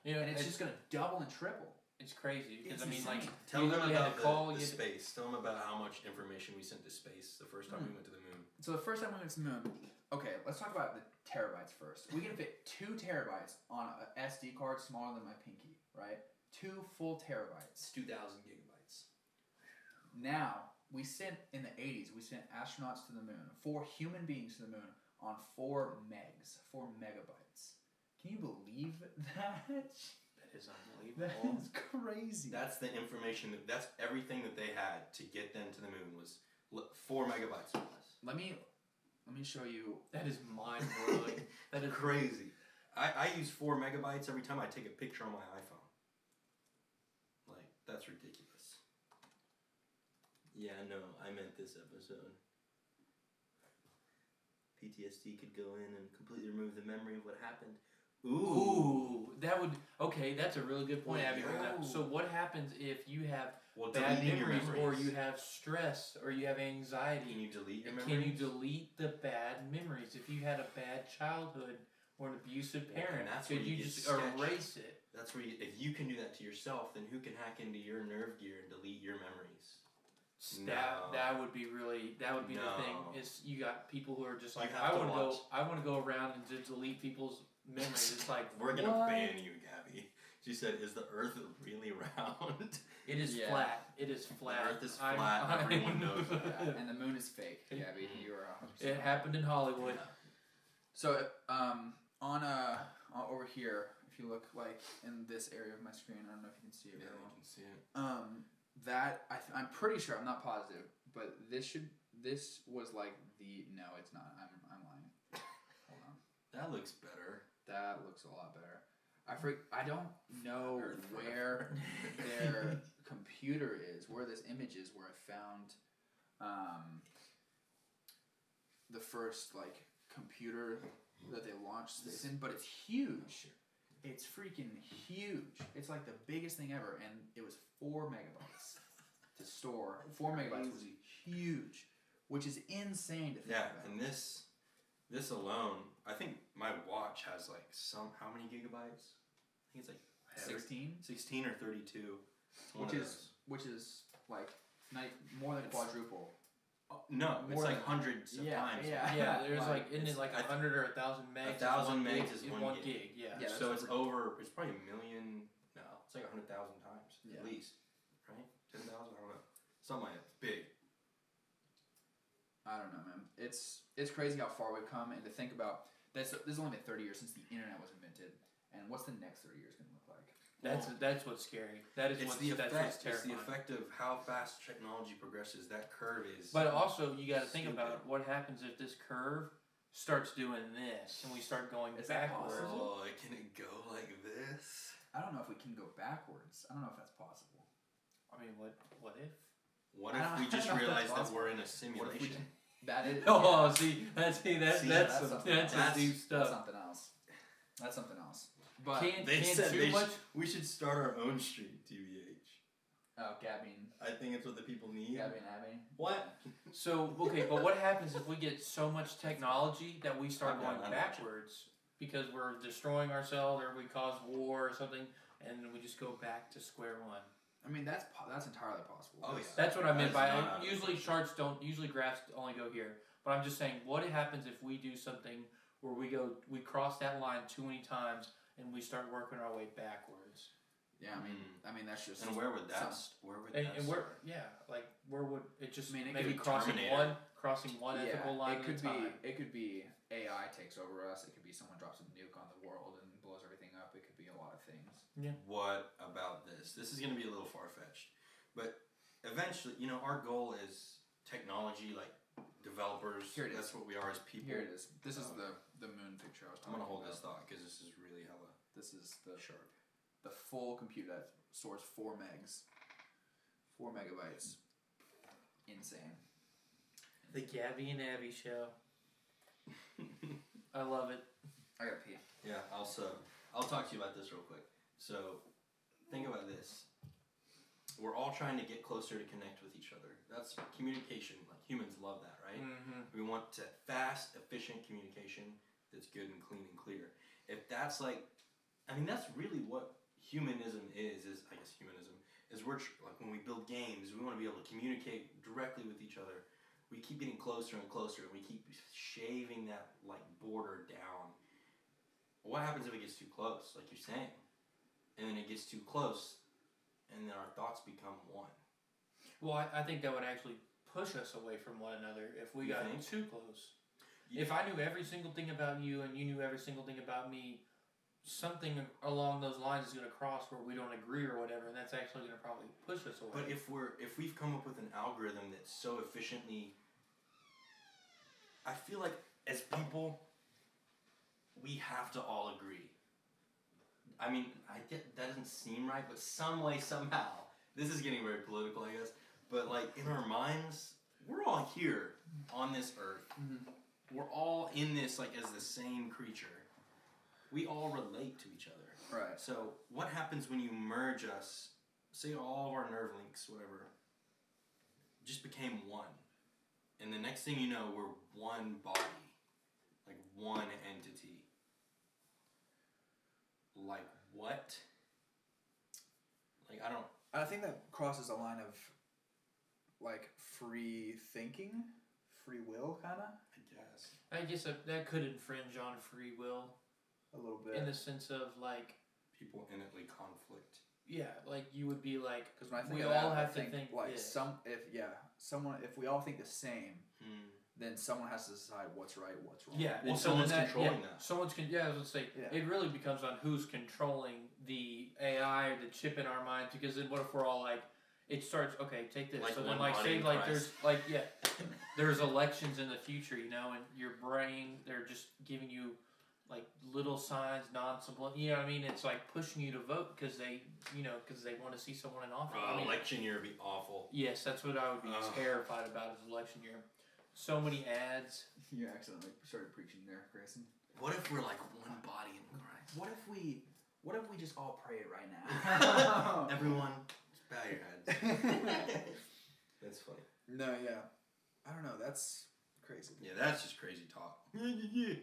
Yeah. And it's just going to double and triple. It's crazy because It's insane. Tell them about the you space. Tell them about how much information we sent to space the first time we went to the moon. So the first time we went to the moon, okay, let's talk about the terabytes first. We can fit 2 terabytes on an SD card smaller than my pinky, right? 2 full terabytes. It's 2,000 gigabytes. Now, we sent, in the 80s, we sent astronauts to the moon, 4 human beings to the moon on 4 megabytes. Can you believe that? That is unbelievable. That's crazy. That's the information, that's everything that they had to get them to the moon was 4 megabytes or less. Let me show you. That is mind-blowing. That is crazy. I use 4 megabytes every time I take a picture on my iPhone. Like, that's ridiculous. Yeah, no, I meant this episode. PTSD could go in and completely remove the memory of what happened. Ooh, that would... Okay, that's a really good point, Abby. So what happens if you have bad memories or you have stress or you have anxiety? Can you delete your memories? Can you delete the bad memories? If you had a bad childhood or an abusive parent, could you just erase it? That's where if you can do that to yourself, then who can hack into your nerve gear and delete your memories? That would be really the thing is you got people who are just like I want to go around and just delete people's memories. It's like we're gonna ban you, Gabby. She said, "Is the Earth really round?" It is flat. It is flat. The Earth is flat. Everyone knows that. And the moon is fake, Gabby. You are 100%. It happened in Hollywood. So on over here, if you look like in this area of my screen, I don't know if you can see it. Yeah, you can see it. That I'm pretty sure, I'm not positive, but this was like no, it's not. I'm lying. Hold on. That looks better. That looks a lot better. I don't know where their computer is, where this image is, where I found the first computer that they launched this in, but it's huge. It's freaking huge. It's like the biggest thing ever, and it was 4 megabytes to store. 4 megabytes was huge, which is insane to think about. Yeah, and this alone, I think my watch has how many gigabytes? I think it's 16? 16 or 32. Which is more than quadruple. No, it's hundreds of times. Yeah, there's isn't it 100 or 1,000 megs? 1,000 megs is 1 gig. Yeah. So it's probably a million. No, it's 100,000 times at least, right? 10,000. I don't know. Something like that. It's big. I don't know, man. It's crazy how far we've come, and to think about this has only been 30 years since the internet was invented, and what's the next 30 years going to look like? That's what's scary. That's what's terrifying. It's the effect of how fast technology progresses. That curve is. But also, you got to think about what happens if this curve starts doing this, and we start going backwards. Oh, can it go like this? I don't know if we can go backwards. I don't know if that's possible. I mean, what if? What if we just realize that we're in a simulation? That is. Oh, see, that's deep stuff. That's something else. That's something else. But they said we should start our own stream, TBH. Oh, Gabby. I think it's what the people need. Gabby and Abby. What? So, okay, but what happens if we get so much technology that we start going backwards because we're destroying ourselves or we cause war or something, and we just go back to square one? I mean, that's entirely possible. Oh, yeah. That's what I meant by usually graphs only go here. But I'm just saying, what happens if we do something where we cross that line too many times and we start working our way backwards? Yeah, I mean that's just. And where would that where would it just maybe could crossing one ethical line it at a time? It could be AI takes over us. It could be someone drops a nuke on the world and blows everything up. It could be a lot of things. Yeah. What about this? This is going to be a little far-fetched, but eventually, our goal is technology, developers. Here it is. That's what we are as people. Here it is. This is the moon picture I was talking about. I'm gonna hold this thought because this is really hella. This is the full computer that stores 4 megs, 4 megabytes. Insane. The Gabby and Abby show. I love it. I gotta pee. Yeah. Also, I'll talk to you about this real quick. So, think about this. we're all trying to get closer to connect with each other. That's communication. Like humans love that, right? Mm-hmm. We want fast, efficient communication that's good and clean and clear. If that's like, I mean, that's really what humanism is I guess humanism is like when we build games, we want to be able to communicate directly with each other. We keep getting closer and closer, and we keep shaving that like border down. What happens if it gets too close, like you're saying? And then it gets too close, and then our thoughts become one. Well, I think that would actually push us away from one another if we got too close. Yeah. If I knew every single thing about you and you knew every single thing about me, something along those lines is going to cross where we don't agree or whatever, and that's actually going to probably push us away. But if we've come up with an algorithm that so efficiently, I feel like as people, we have to all agree. I mean, I get that doesn't seem right, but some way, somehow, this is getting very political, I guess, but like in our minds, we're all here on this earth. Mm-hmm. We're all in this like as the same creature. We all relate to each other. Right. So what happens when you merge us, say all of our nerve links, whatever, just became one. And the next thing you know, we're one body. Like one entity. Like what? Like I think that crosses a line of like free thinking, free will kinda. I guess that could infringe on free will. A little bit. In the sense of like people innately conflict. Yeah, like you would be like, because when I think we of all that, have to think like this. if we all think the same, then someone has to decide what's right, what's wrong. Yeah, well, someone's controlling that. Someone's I was gonna say it really becomes on who's controlling the AI or the chip in our minds, because then what if we're all like, it starts take this. Like so then say there's there's elections in the future, and your brain, they're just giving you like little signs, non-subliminal. You know what I mean? It's like pushing you to vote because they want to see someone in office. Election year would be awful. Yes, that's what I would be terrified about is election year. So many ads. You accidentally started preaching there, Grayson. What if we're like one body in Christ? What if we just all pray right now? Everyone, just bow your heads. That's funny. No, yeah. I don't know. That's crazy. Yeah, that's just crazy talk. Yeah.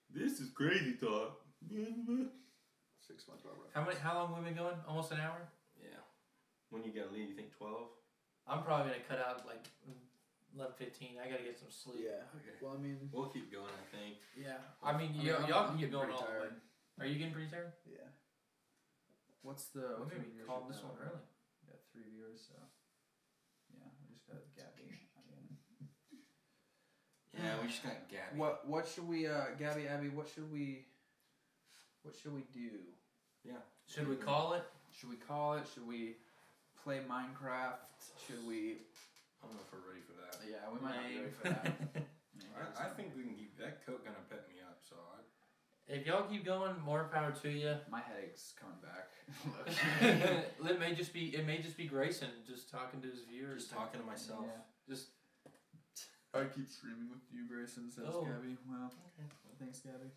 This is crazy talk. 6 months about How long have we been going? Almost an hour? Yeah. When you gotta leave, you think 12? I'm probably gonna cut out like 11:15. I gotta get some sleep. Yeah. Okay. Well, I mean, we'll keep going, I think. Yeah. I mean, y'all can keep going all the way. Are you getting pretty tired? Yeah. What's the? We're gonna be calling this one early. We got 3 viewers, so yeah, we just got Gabby. Yeah, we just got Gabby. What should we, Gabby, Abby? What should we do? Yeah. Should we call it? Should we call it? Should we play Minecraft? Should we? I don't know if we're ready for that. Yeah, we might not be ready for that. I think we can keep that Coke gonna pep me up. So if y'all keep going, more power to you. My headache's coming back. It may just be Grayson just talking to his viewers. Just talking to myself. Yeah. Just. I keep streaming with you, Grayson, says Gabby. Well, thanks, Gabby.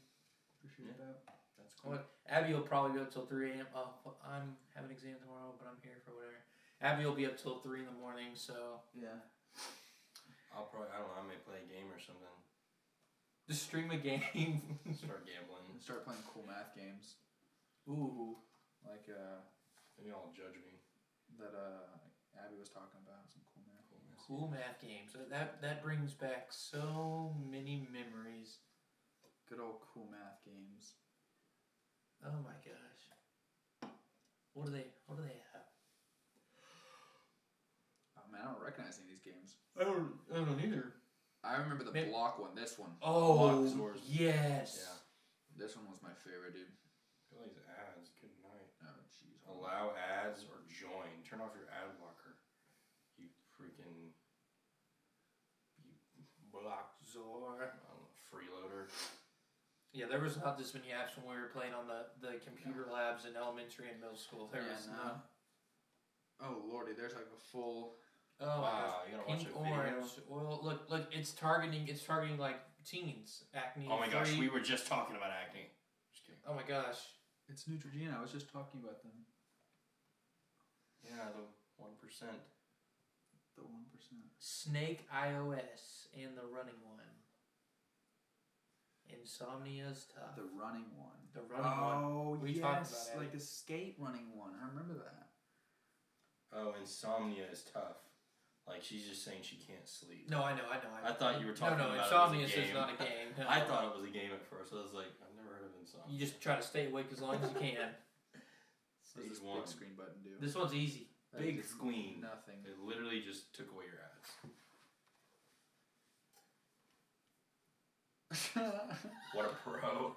Appreciate that. That's cool. Well, Abby will probably be up till 3 a.m. Oh, I'm having an exam tomorrow, but I'm here for whatever. Abby will be up till 3 in the morning, so. Yeah. I don't know, I may play a game or something. Just stream a game. Start gambling. Start playing cool math games. Ooh. Like, and y'all judge me. That, Abby was talking about. Some cool math. Cool math games. That brings back so many memories. Good old cool math games. Oh my gosh. What do they have? Oh man, I don't recognize any of these games. I don't either. I remember the block one. This one. Oh, yes. Yeah. This one was my favorite, dude. All these ads. Good night. Oh jeez. Allow ads or join. Turn off your ad blocker. You freaking. Blockzor. Freeloader. Yeah, there was not this many apps when we were playing on the computer labs in elementary and middle school. There was no. Oh lordy, there's like a full. Oh wow, you gotta watch pink, a video. orange. Well, look, it's targeting like teens, acne. Oh my gosh, we were just talking about acne. Just kidding. Oh my gosh. It's Neutrogena. I was just talking about them. Yeah, 1%. The 1%. Snake iOS and the running one. Insomnia's tough. The running one. The running one. Oh, We yes. talked about it. Like the skate running one. I remember that. Oh, insomnia is tough. Like, she's just saying she can't sleep. No, I know. I thought you were talking about Insomnia it as a game. is not a game. No. I thought it was a game at first. I was like, I've never heard of insomnia. You just try to stay awake as long as you can. What does this big screen button do? This one's easy. Big screen. Nothing. It literally just took away your ads. What a pro.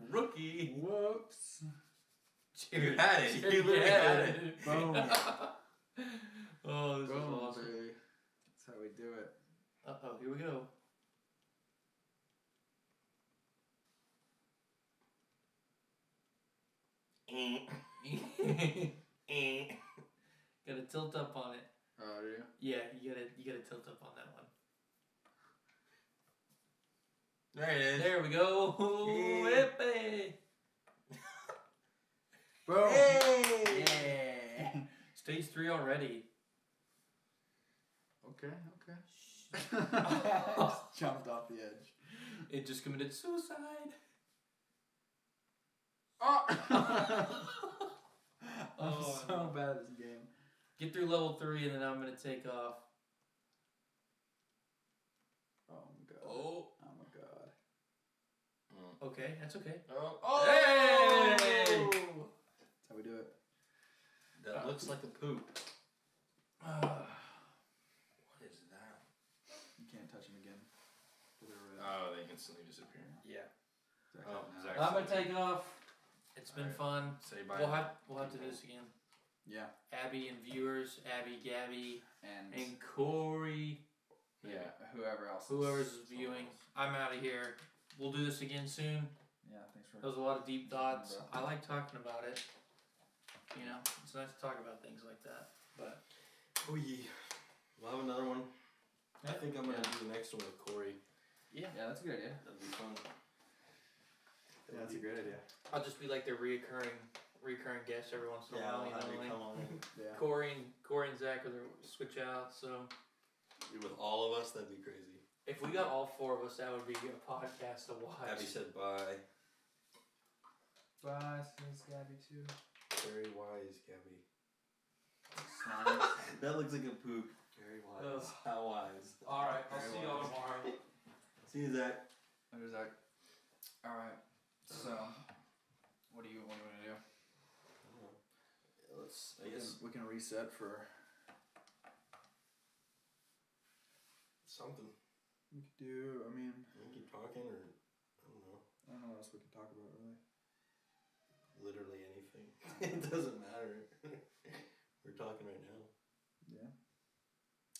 Rookie. Whoops. You had it. You literally had it. Boom. Oh, this is Boom, awesome. baby. That's how we do it. Uh-oh, here we go. Gotta tilt up on it. Oh, do you? Yeah, you gotta tilt up on that one. There it is. There we go. Yippee. Boom. Hey! Yeah. Stage 3 already. Okay. Just jumped off the edge. It just committed suicide. Oh! I'm Oh, so bad at this game. Get through level 3 and then I'm gonna take off. Oh my god. Oh. Oh my god. Okay, that's okay. Oh. Hey! That's how we do it. That looks like a poop. Uh, What is that? You can't touch them again. Oh, they instantly disappear. yeah. Oh, Zac I'm gonna Tupica. take off. It's been fun. Say bye. We'll have to do this again. Yeah. Abby and viewers, Abby, Gabby, And Corey, yeah, whoever else. whoever's viewing. I'm out of here. We'll do this again soon. Yeah, thanks for. That was a lot of deep thoughts. Bro. I like talking about it. You know, it's nice to talk about things like that. But Oh yeah. We'll have another one. I think I'm gonna do the next one with Corey. yeah, Yeah, that's a good idea. That'd be fun. Yeah, that's a great idea. I'll just be like their reoccurring guest every once in a while. You know, like come on. Yeah. Corey and Zach are the switch out. So With all of us, that'd be crazy. if we got all 4 of us, that would be a podcast to watch. Abby said bye. Bye, says Gabby too. Very wise, Gabby. Sonic. That looks like a poop. Very wise. Ugh. How wise. All right, I'll Very see y'all wise. tomorrow. See you, Zach. There's that. All right. So, what do you want to do? I don't know. I guess We can reset for something. we could do. I mean, We can keep talking, or I don't know. I don't know what else we can talk about really. Literally anything. It doesn't matter. We're talking right now. Yeah.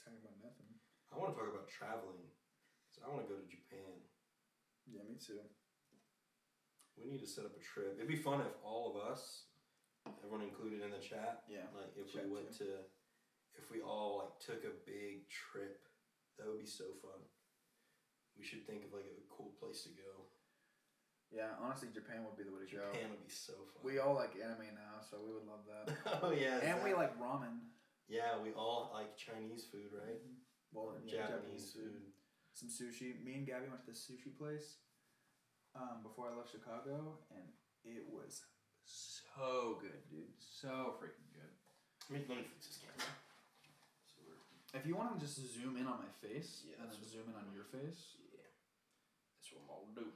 Talking about nothing. I want to talk about traveling. So I want to go to Japan. Yeah, me too. We need to set up a trip. It'd be fun if all of us, everyone included in the chat, Yeah. like if Chat we went to, if we all like took a big trip, that would be so fun. We should think of like a cool place to go. Yeah, honestly, Japan would be the way to go. Japan would be so fun. We all like anime now, so we would love that. Oh yeah. And we like ramen. Yeah, we all like Chinese food, right? Well, Or yeah, Japanese food. Some sushi. Me and Gabby went to this sushi place before I left Chicago, and it was so good, dude. So freaking good. Let me fix this camera. So If you want to just zoom in on my face, Yeah, and then that's what- zoom in on your face, yeah, that's what I'm all do.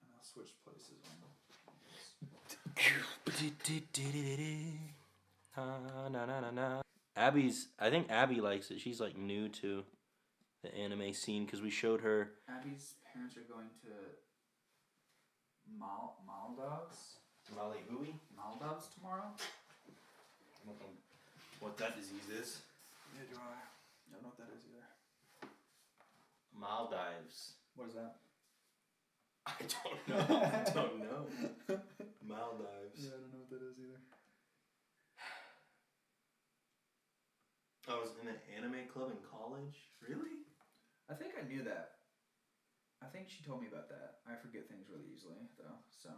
and I'll switch places on them. I think Abby likes it. She's like new to the anime scene because we showed her. Abby's parents are going to Maldives Maldives tomorrow. I don't know what that disease is. Yeah, do I? I don't know what that is either. Maldives. What is that? I don't know. I don't know. Maldives. Yeah, I don't know what that is either. I was in an anime club in college. Really? I think I knew that. I think she told me about that. I forget things really easily, though. So.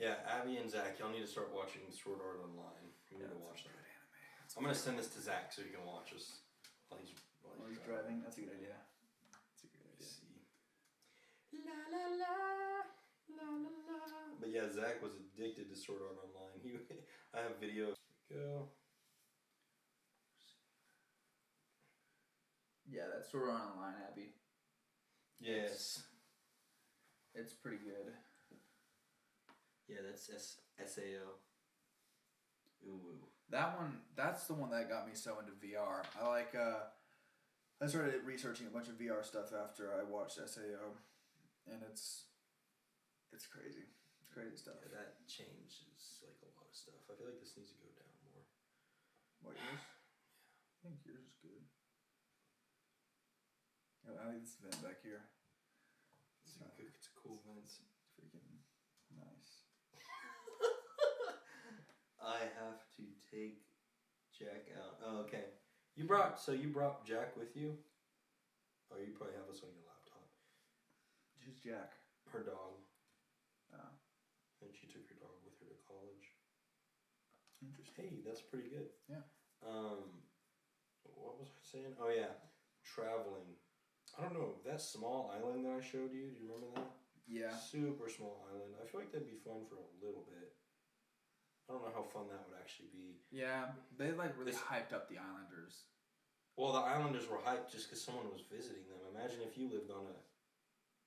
Yeah, Abby and Zach, y'all need to start watching Sword Art Online. You need to watch that. I'm gonna send this to Zach so he can watch us while he's driving. That's a good idea. That's a good idea. See. La la la la la la. But yeah, Zach was addicted to Sword Art Online. I have videos. Go. Yeah, that's Sword Art Online, Abby. Yes. It's pretty good. Yeah, that's SAO. Ooh. That one, that's the one that got me so into VR. I started researching a bunch of VR stuff after I watched SAO, and it's crazy. It's crazy stuff. Yeah, that changes like a lot of stuff. I feel like this needs to go down more. What, yours? Yeah. I think yours is good. I like this vent back here. It's a cool vent. Freaking nice. I have to take Jack out. Oh, okay. You brought Jack with you? Oh, you probably have us on your laptop. Who's Jack? Her dog. Oh. And she took her dog with her to college. Interesting. Hey, that's pretty good. Yeah. What was I saying? Oh yeah, traveling. I don't know, that small island that I showed you, do you remember that? Yeah. Super small island. I feel like that'd be fun for a little bit. I don't know how fun that would actually be. Yeah, they really hyped up the Islanders. Well, the Islanders were hyped just because someone was visiting them. Imagine if you lived on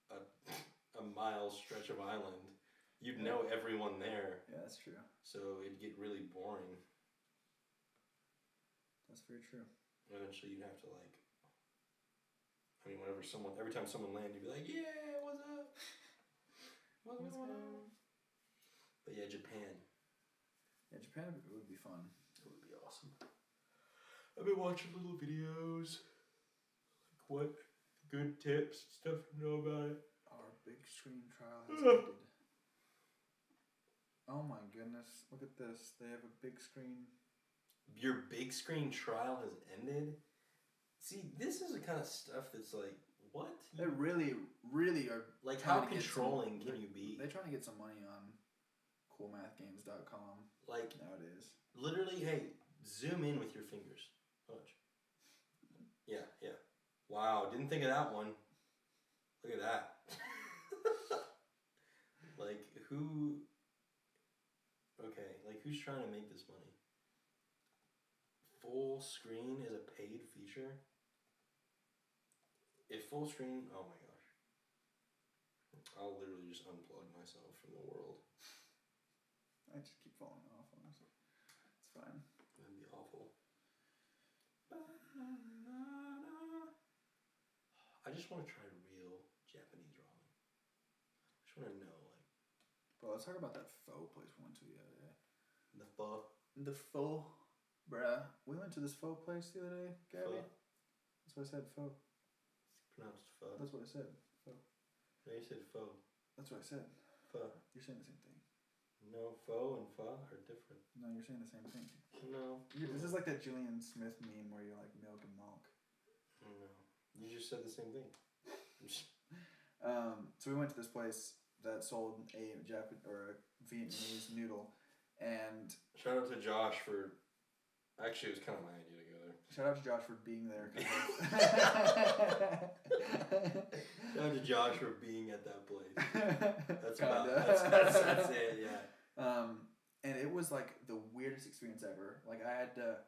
a mile stretch of island. You'd know everyone there. Yeah, that's true. So it'd get really boring. That's very true. Eventually you'd have to every time someone landed, you'd be like, yeah, what's up? What's going on? But yeah, Japan. Yeah, Japan would be fun. It would be awesome. I've been watching little videos. Like what good tips, stuff to know about it. Our big screen trial has ended. Oh my goodness. Look at this. They have a big screen. Your big screen trial has ended? See, this is the kind of stuff that's like, what? They really, really are. Like, how controlling can you be? They're trying to get some money on coolmathgames.com. Like, nowadays. Literally, hey, zoom in with your fingers. Watch. Yeah. Wow, didn't think of that one. Look at that. Like, who's trying to make this money? Full screen is a paid feature? If full screen, oh my gosh. I'll literally just unplug myself from the world. I just keep falling off, honestly. It's fine. That'd be awful. I just want to try real Japanese ramen. I just want to know, Bro, let's talk about that pho place we went to the other day. The pho? The pho. Bruh, we went to this pho place the other day, Gabby. Pho? That's what I said, pho. It's pronounced pho. That's what I said, pho. No, you said pho. That's what I said. Pho. You're saying the same thing. No, pho and pho are different. No, you're saying the same thing. No. This is like that Julian Smith meme where you're like milk and milk. No. You just said the same thing. So we went to this place that sold a Vietnamese noodle, and shout out to Josh for. Actually, it was kind of my idea to go there. Shout out to Josh for being there. Shout out to Josh for being at that place. That's that's it. Yeah. And it was like the weirdest experience ever. Like I had to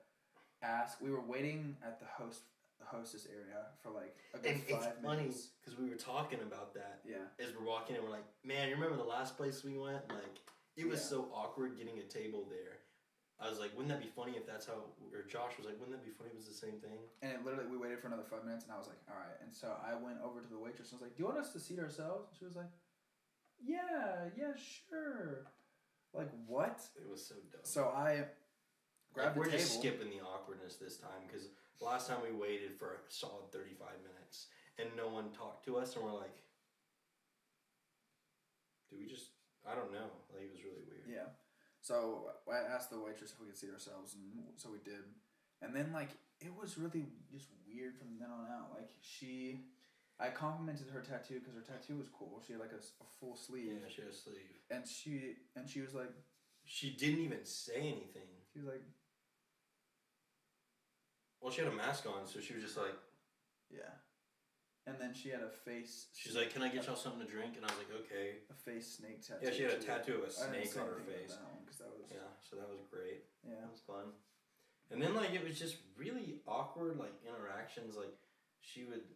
ask. We were waiting at the hostess area for like a good 5 minutes. It's funny because we were talking about that. Yeah. As we're walking in, we're like, man, you remember the last place we went? Like, it was so awkward getting a table there. I was like, wouldn't that be funny if that's how? Or Josh was like, wouldn't that be funny if it was the same thing? And it literally, we waited for another 5 minutes, and I was like, all right. And so I went over to the waitress and I was like, do you want us to seat ourselves? And she was like, yeah, sure. Like, what? It was so dumb. So I grabbed the table. We're just skipping the awkwardness this time because last time we waited for a solid 35 minutes and no one talked to us and we're like, do we just, I don't know. Like, it was really weird. Yeah. So I asked the waitress if we could seat ourselves, and so we did. And then, like, it was really just weird from then on out. Like, she I complimented her tattoo because her tattoo was cool. She had like a full sleeve. Yeah, she had a sleeve. And she was like... She didn't even say anything. She was like... Well, she had a mask on, so she was just like... Yeah. And then she had a face... She's like, can I get y'all something to drink? And I was like, okay. A face snake tattoo. Yeah, she had a tattoo of a snake on her face. That one, that was... Yeah, so that was great. Yeah. That was fun. And then, like, it was just really awkward, like, interactions. Like, she would...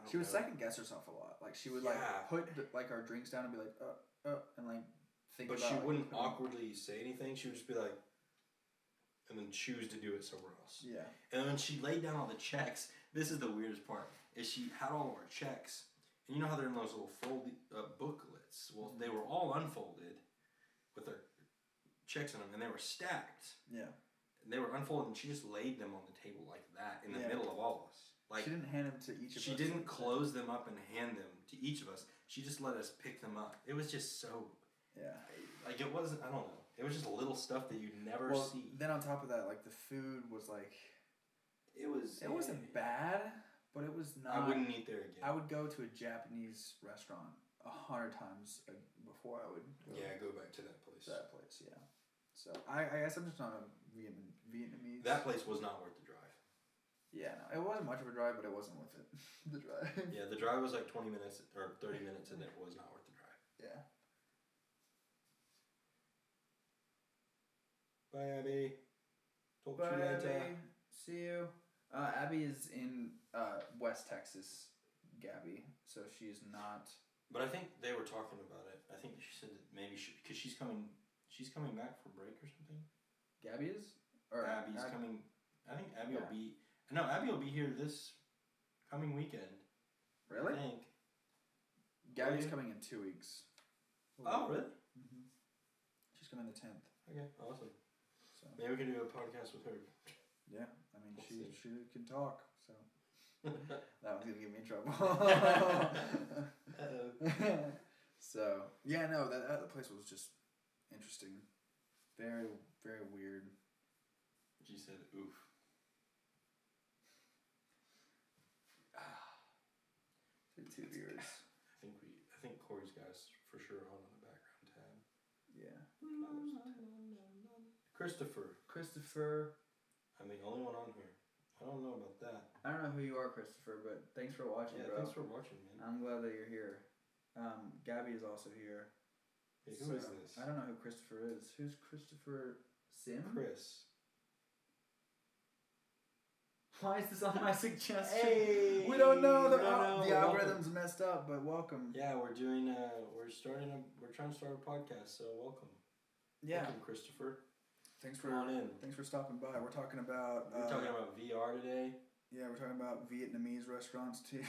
She would second guess herself a lot. Like, she would, like, put, like, our drinks down and be like, and, like, think about... But she wouldn't awkwardly say anything. She would just be like... And then choose to do it somewhere else. Yeah. And when she laid down all the checks, this is the weirdest part, is she had all of our checks. And you know how they're in those little folded booklets? Well, they were all unfolded with their checks in them, and they were stacked. Yeah. And they were unfolded, and she just laid them on the table like that in the middle of all of us. Like, she didn't hand them to each of us. She didn't close them up and hand them to each of us. She just let us pick them up. It was just so... Yeah. Like, it wasn't... I don't know. It was just little stuff that you'd never see. Then on top of that, like, the food was like... It wasn't bad, but it was not... I wouldn't eat there again. I would go to a Japanese restaurant 100 times before I would go... Yeah, go back to that place. That place, yeah. So, I guess I'm just not a Vietnamese... That place was not worth the drive. Yeah, no, it wasn't much of a drive, but it wasn't worth it. The drive. Yeah, the drive was like 20 minutes or 30 minutes, and it was not worth the drive. Yeah. Bye, Abby. Talk Bye, to you later. Abby. See you. Abby is in West Texas, Gabby, so she's not... But I think they were talking about it. I think she said that maybe because she's coming back for break or something. Gabby is? Or Abby's coming... I think Abby will be... No, Abby will be here this coming weekend. Really? I think. Gabby's coming in 2 weeks. Oh, really? Mm-hmm. She's coming the 10th. Okay, awesome. So maybe we can do a podcast with her. Yeah, I mean, she can talk, so... That one's gonna get me in trouble. So, yeah, no, that place was just interesting. Very, very weird. She said, oof. Two viewers. I think Corey's got us for sure on the background tab. Yeah. Christopher. I'm the only one on here. I don't know about that. I don't know who you are, Christopher, but thanks for watching, bro. Thanks for watching, man. I'm glad that you're here. Gabby is also here. Hey, who is this? I don't know who Christopher is. Who's Christopher Sim? Chris. Why is this on my suggestion? Hey, we don't know. The algorithm's messed up, but welcome. Yeah, we're trying to start a podcast, so welcome. Yeah. Welcome, Christopher. Thanks for stopping by. We're talking about VR today. Yeah, we're talking about Vietnamese restaurants too.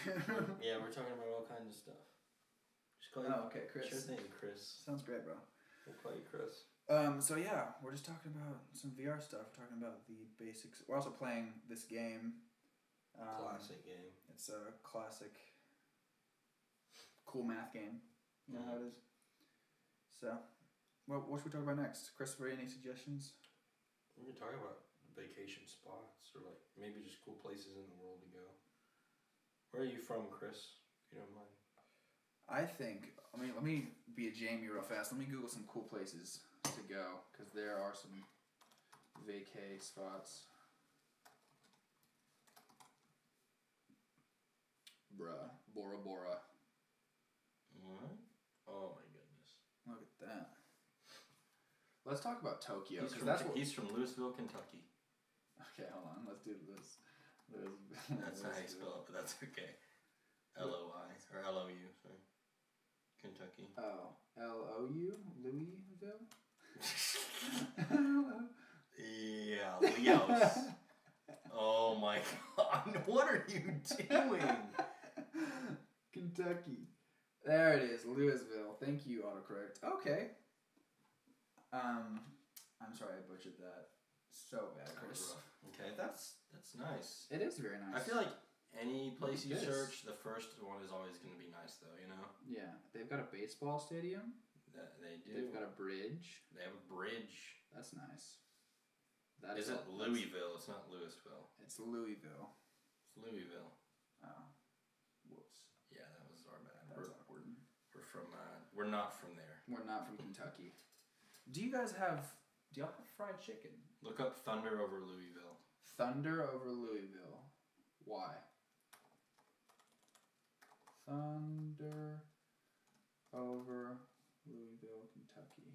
Yeah, we're talking about all kinds of stuff. Just call you. Oh, okay, Chris. Sure thing, Chris. Sounds great, bro. We'll call you Chris. So yeah, we're just talking about some VR stuff. We're talking about the basics. We're also playing this game. Classic game. It's a classic, cool math game. You know how it is. So, what should we talk about next? Christopher, any suggestions? We can talk about vacation spots or like maybe just cool places in the world to go. Where are you from, Chris? If you don't mind. Let me be a Jamie real fast. Let me Google some cool places to go, because there are some vacay spots. Bruh. Bora Bora. What? Oh my goodness. Look at that. Let's talk about Tokyo. He's from Louisville, Kentucky. Okay, hold on. Let's do this. That's not how you spell it, but that's okay. L-O-I, or L-O-U, sorry. Kentucky. Oh. L-O-U? Louisville? Yeah, Leos. Oh my god, what are you doing? Kentucky. There it is, Louisville. Thank you, autocorrect. Okay. I'm sorry I butchered that so bad, Chris. Okay, that's nice. It is very nice. I feel like any place you search, the first one is always going to be nice, though, you know? Yeah. They've got a baseball stadium. They do. They've got a bridge. They have a bridge. That's nice. Is it Louisville? It's not Louisville. It's Louisville. It's Louisville. Oh. Whoops. we're not from there. We're not from Kentucky. Do y'all have fried chicken? Look up Thunder over Louisville. Thunder over Louisville. Why? Thunder over Louisville, Kentucky.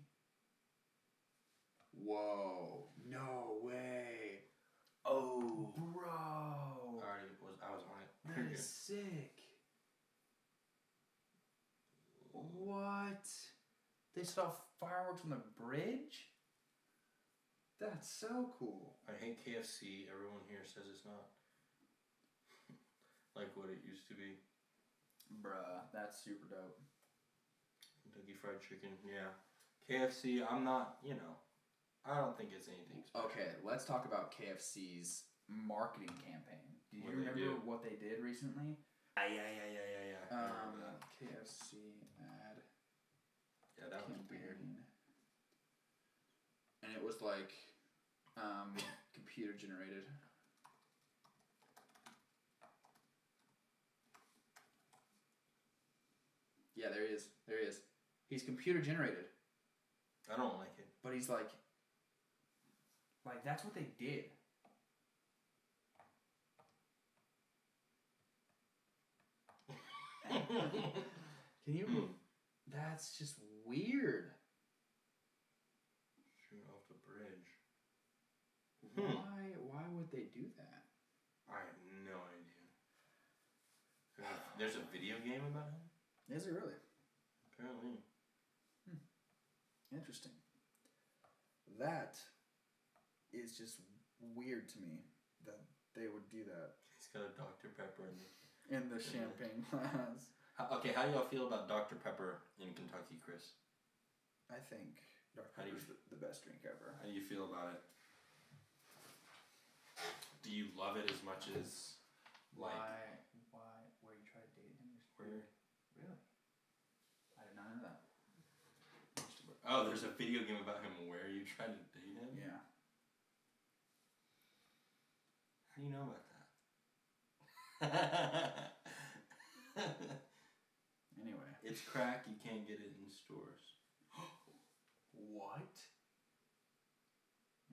Whoa. No way. Oh. Bro. I was on it. That is sick. What? They set off fireworks on the bridge? That's so cool. I hate KFC. Everyone here says it's not like what it used to be. Bruh, that's super dope. Kentucky Fried Chicken, yeah. KFC, I'm not, I don't think it's anything special. Okay, let's talk about KFC's marketing campaign. Do you remember what they did recently? Yeah. KFC ad. Yeah, that was weird. And it was like computer generated. Yeah, there he is. There he is. He's computer generated. I don't like it. But he's like that's what they did. Can you? That's just weird. Shoot off the bridge. Why would they do that? I have no idea. There's a video game about him? Is it really? Apparently. Interesting. That is just weird to me that they would do that. He's got a Dr. Pepper in the champagne glass. How do y'all feel about Dr. Pepper in Kentucky, Chris? I think Dr. Pepper is the best drink ever. How do you feel about it? Do you love it as much as why where you try to date him? Where? Really? I did not know that. Oh, there's a video game about him where you try to date him? Yeah. How do you know about that? Anyway. It's crack, you can't get it in stores. What?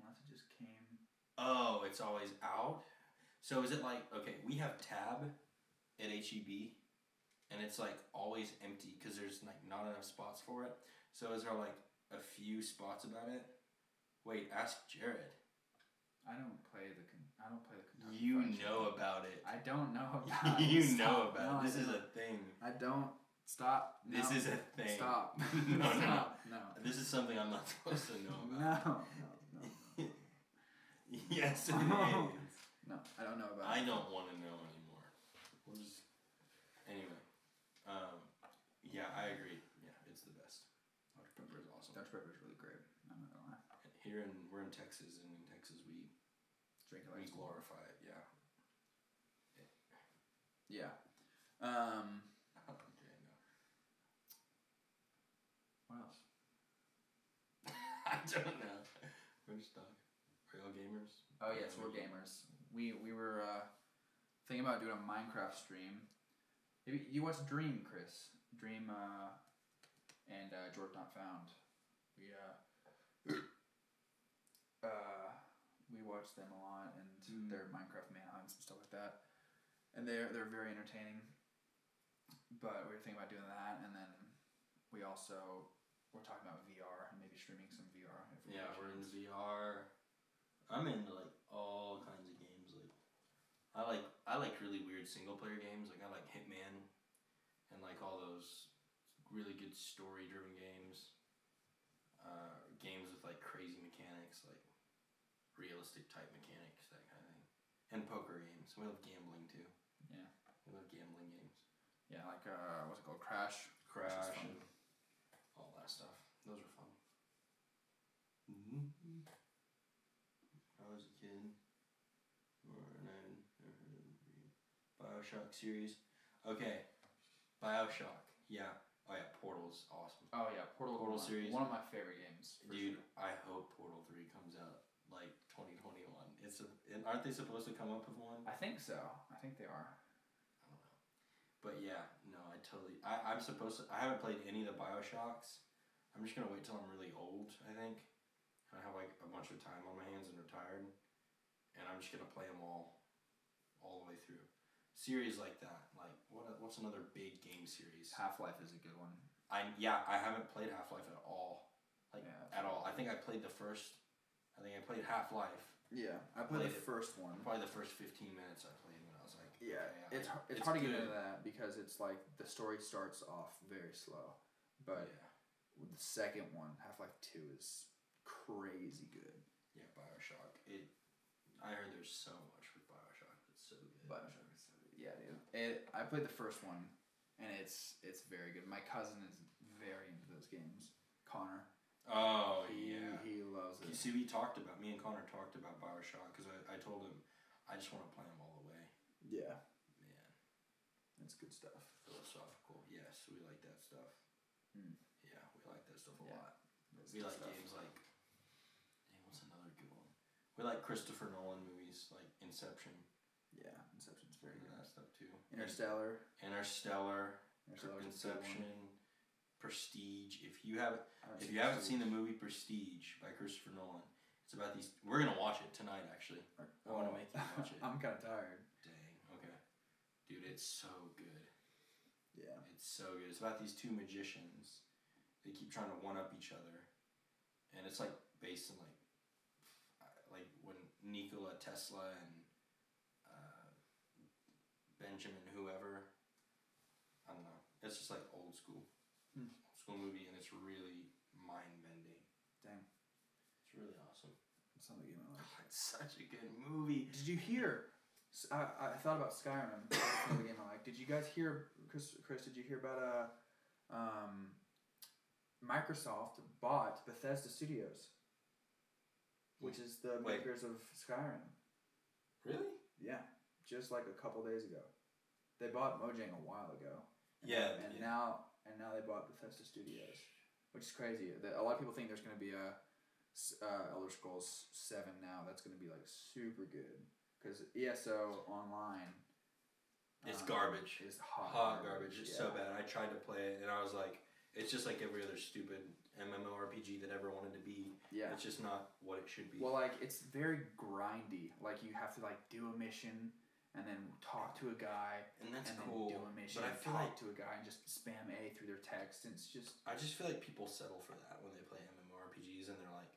Unless it just came... Oh, it's always out? So is it like, okay, we have Tab at HEB, and it's like always empty because there's like not enough spots for it. So is there like a few spots about it? Wait, ask Jared. I don't play the Kentucky You Fried know Chicken. about it. I don't know about it. You Stop. know about No, it. This is a thing. I don't. Stop. No. This is a thing. Stop. No. Stop. No. This is something I'm not supposed to know about. No. Yes, it is. No, I don't know about I it. don't want to know anymore. We'll just... Anyway. Yeah, I agree. Yeah, it's the best. Dr. Pepper is awesome. Dr. Pepper is really great. I'm not gonna lie. We're in Texas, and in Texas we Drink it we like glorify it. Yeah. Yeah. Okay, no. What else? I don't know. We're just talking. Are y'all gamers? Oh yes, we're gamers. We were thinking about doing a Minecraft stream. Maybe you watched Dream, Chris. Dream and George Not Found. We watched them a lot and their Minecraft manhunts and stuff like that. And they're very entertaining. But we were thinking about doing that, and then we're talking about VR and maybe streaming some VR. Yeah, we're in VR. I'm into like all kinds of games. Like I like really weird single player games. Like I like Hitman and like all those really good story driven games. Games with like crazy mechanics, like realistic type mechanics, that kind of thing. And poker games. We love gambling too. Yeah. We love gambling games. Yeah, like what's it called? Crash. Crash and all that stuff. Those are fun. Mm-hmm. I was a kid. Bioshock series. Okay. Bioshock. Yeah. Oh yeah, Portal's awesome. Oh yeah, Portal series. One of my favorite games. Dude, sure. I hope Portal 3 comes out like 2021. Aren't they supposed to come up with one? I think so. I think they are. I don't know. But yeah, no, I I'm supposed to. I haven't played any of the Bioshocks. I'm just gonna wait till I'm really old. I think. I have like a bunch of time on my hands and retired, and I'm just gonna play them all the way through. Series like that, like what's another big game series? Half-Life is a good one. I haven't played Half-Life at all, at all. I think I played I played Half-Life. Yeah, I played the first one. Probably the first 15 minutes I played, and I was like, yeah, okay, it's hard to get into that because it's like the story starts off very slow, but with the second one, Half-Life 2 is crazy good. Yeah, Bioshock. I heard there's so much with Bioshock. It's so good. Bioshock is so good. Yeah, dude. I played the first one, and it's very good. My cousin is very into those games. Connor. Oh, he loves it. You see, me and Connor talked about Bioshock because I told him I just want to play them all the way. Yeah. Man. That's good stuff. Philosophical. Yes, we like that stuff. Mm. Yeah, we like that stuff a lot. That's We like stuff. games like... what's another good one? We like Christopher Nolan movies, like Inception. Yeah, Inception's very good. That stuff too. Interstellar. Inception. Prestige. If you haven't seen the movie Prestige by Christopher Nolan, it's about these. We're gonna watch it tonight. Actually, I want to make you watch it. I'm kind of tired. Dang. Okay, dude, it's so good. Yeah, it's so good. It's about these two magicians. They keep trying to one up each other, and it's like based in like when Nikola Tesla and Benjamin whoever. I don't know. It's just like old school. Old school movie, and it's really mind-bending. Dang. It's really awesome. It's not a game I like. Oh, it's such a good movie. Did you hear? I thought about Skyrim. That's another game I like. Did you guys hear, Chris, did you hear about Microsoft bought Bethesda Studios, which is the makers of Skyrim. Really? Yeah. Just like a couple days ago. They bought Mojang a while ago. And now they bought Bethesda Studios, which is crazy. A lot of people think there's going to be a Elder Scrolls 7 now. That's going to be like super good because ESO Online. It's garbage. It's hot garbage. It's so bad. I tried to play it and I was like, it's just like every other stupid MMORPG that ever wanted to be. Yeah. It's just not what it should be. Well, like it's very grindy. Like you have to like do a mission. And then talk to a guy, and that's cool. Then do a mission, but I feel talk to a guy, and just spam A through their text. And it's just. I just feel like people settle for that when they play MMORPGs, and they're like,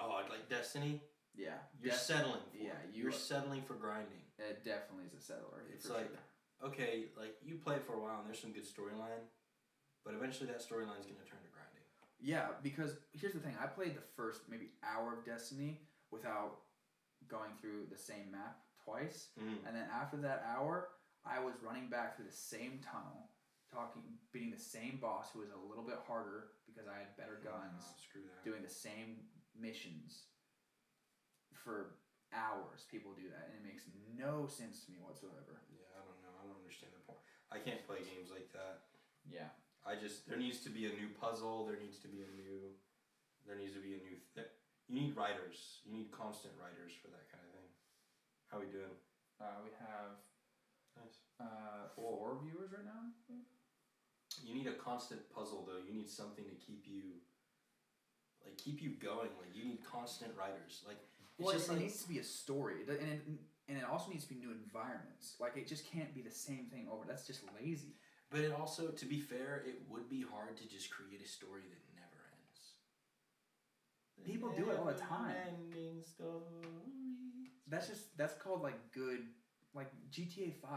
oh, like Destiny. Yeah, you're settling for. Yeah, you're settling for grinding. It definitely is a settler. It's like, okay, like you play for a while, and there's some good storyline, but eventually that storyline is going to turn to grinding. Yeah, because here's the thing: I played the first maybe hour of Destiny without going through the same map twice, and then after that hour, I was running back through the same tunnel, beating the same boss who was a little bit harder because I had better guns, doing the same missions for hours. People do that, and it makes no sense to me whatsoever. Yeah, I don't know. I don't understand the point. I can't play games like that. Yeah. There needs to be a new puzzle. There needs to be a new. You need writers. You need constant writers for that kind of thing. How we doing? We have 4 viewers right now. You need a constant puzzle, though. You need something to keep you going. Like you need constant writers. Like it needs to be a story, and it also needs to be new environments. Like it just can't be the same thing over. That's just lazy. But it also, to be fair, it would be hard to just create a story that never ends. People do it all the time. Ending story. That's called like good, like GTA 5.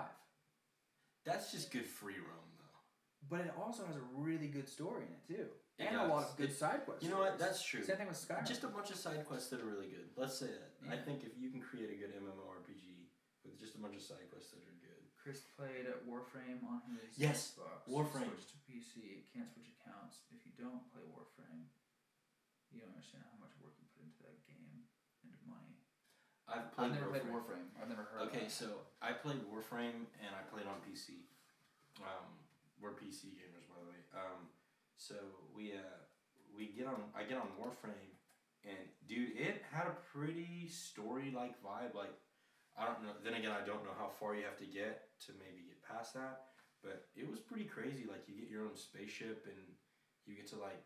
That's just good free roam though. But it also has a really good story in it too, and a lot of good side quests. You know what? That's true. Same thing with Skyrim. Just a bunch of side quests that are really good. Let's say that. Yeah. I think if you can create a good MMORPG with just a bunch of side quests that are good. Chris played Warframe on his Xbox. Warframe. Switched to PC. It can't switch accounts. If you don't play Warframe, you don't understand how much work you put into that game and money. I've never played Warframe. I've never heard of it. Okay, so I played Warframe and I played on PC. We're PC gamers, by the way. So I get on Warframe, and dude, it had a pretty story-like vibe. Like, I don't know. Then again, I don't know how far you have to get to maybe get past that. But it was pretty crazy. Like, you get your own spaceship, and you get to, like,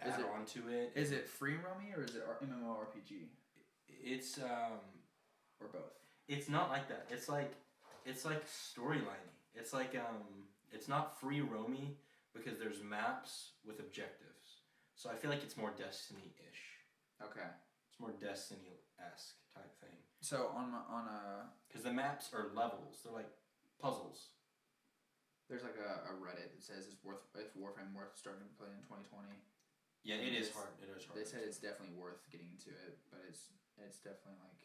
add onto it. Is it free roaming, or is it MMORPG? It's, or both? It's not like that. It's like storyline-y. It's like, it's not free roaming because there's maps with objectives. So I feel like it's more Destiny-ish. Okay. It's more Destiny-esque type thing. So on a... Because the maps are levels. They're like puzzles. There's like a Reddit that says it's Warframe worth starting to play in 2020. Yeah, it is hard. It is hard. They said it's definitely worth getting into it, but it's definitely like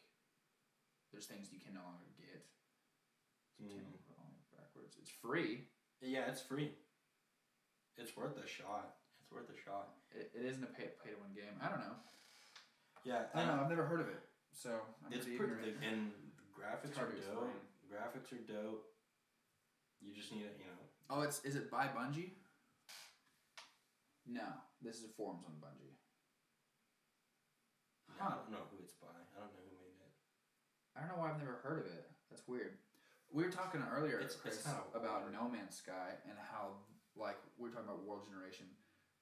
there's things you can no longer get. Backwards. It's free. Yeah, it's free. It's worth a shot. It isn't a pay to win game. I don't know. Yeah, I don't know. I've never heard of it, so it's pretty. And graphics are dope. Graphics are dope. You just need it, you know. Oh, is it by Bungie? No, this is forums on Bungie. I don't know who it's by. I don't know who made it. I don't know why I've never heard of it. That's weird. We were talking earlier, Chris, about No Man's Sky and how, like, we were talking about world generation,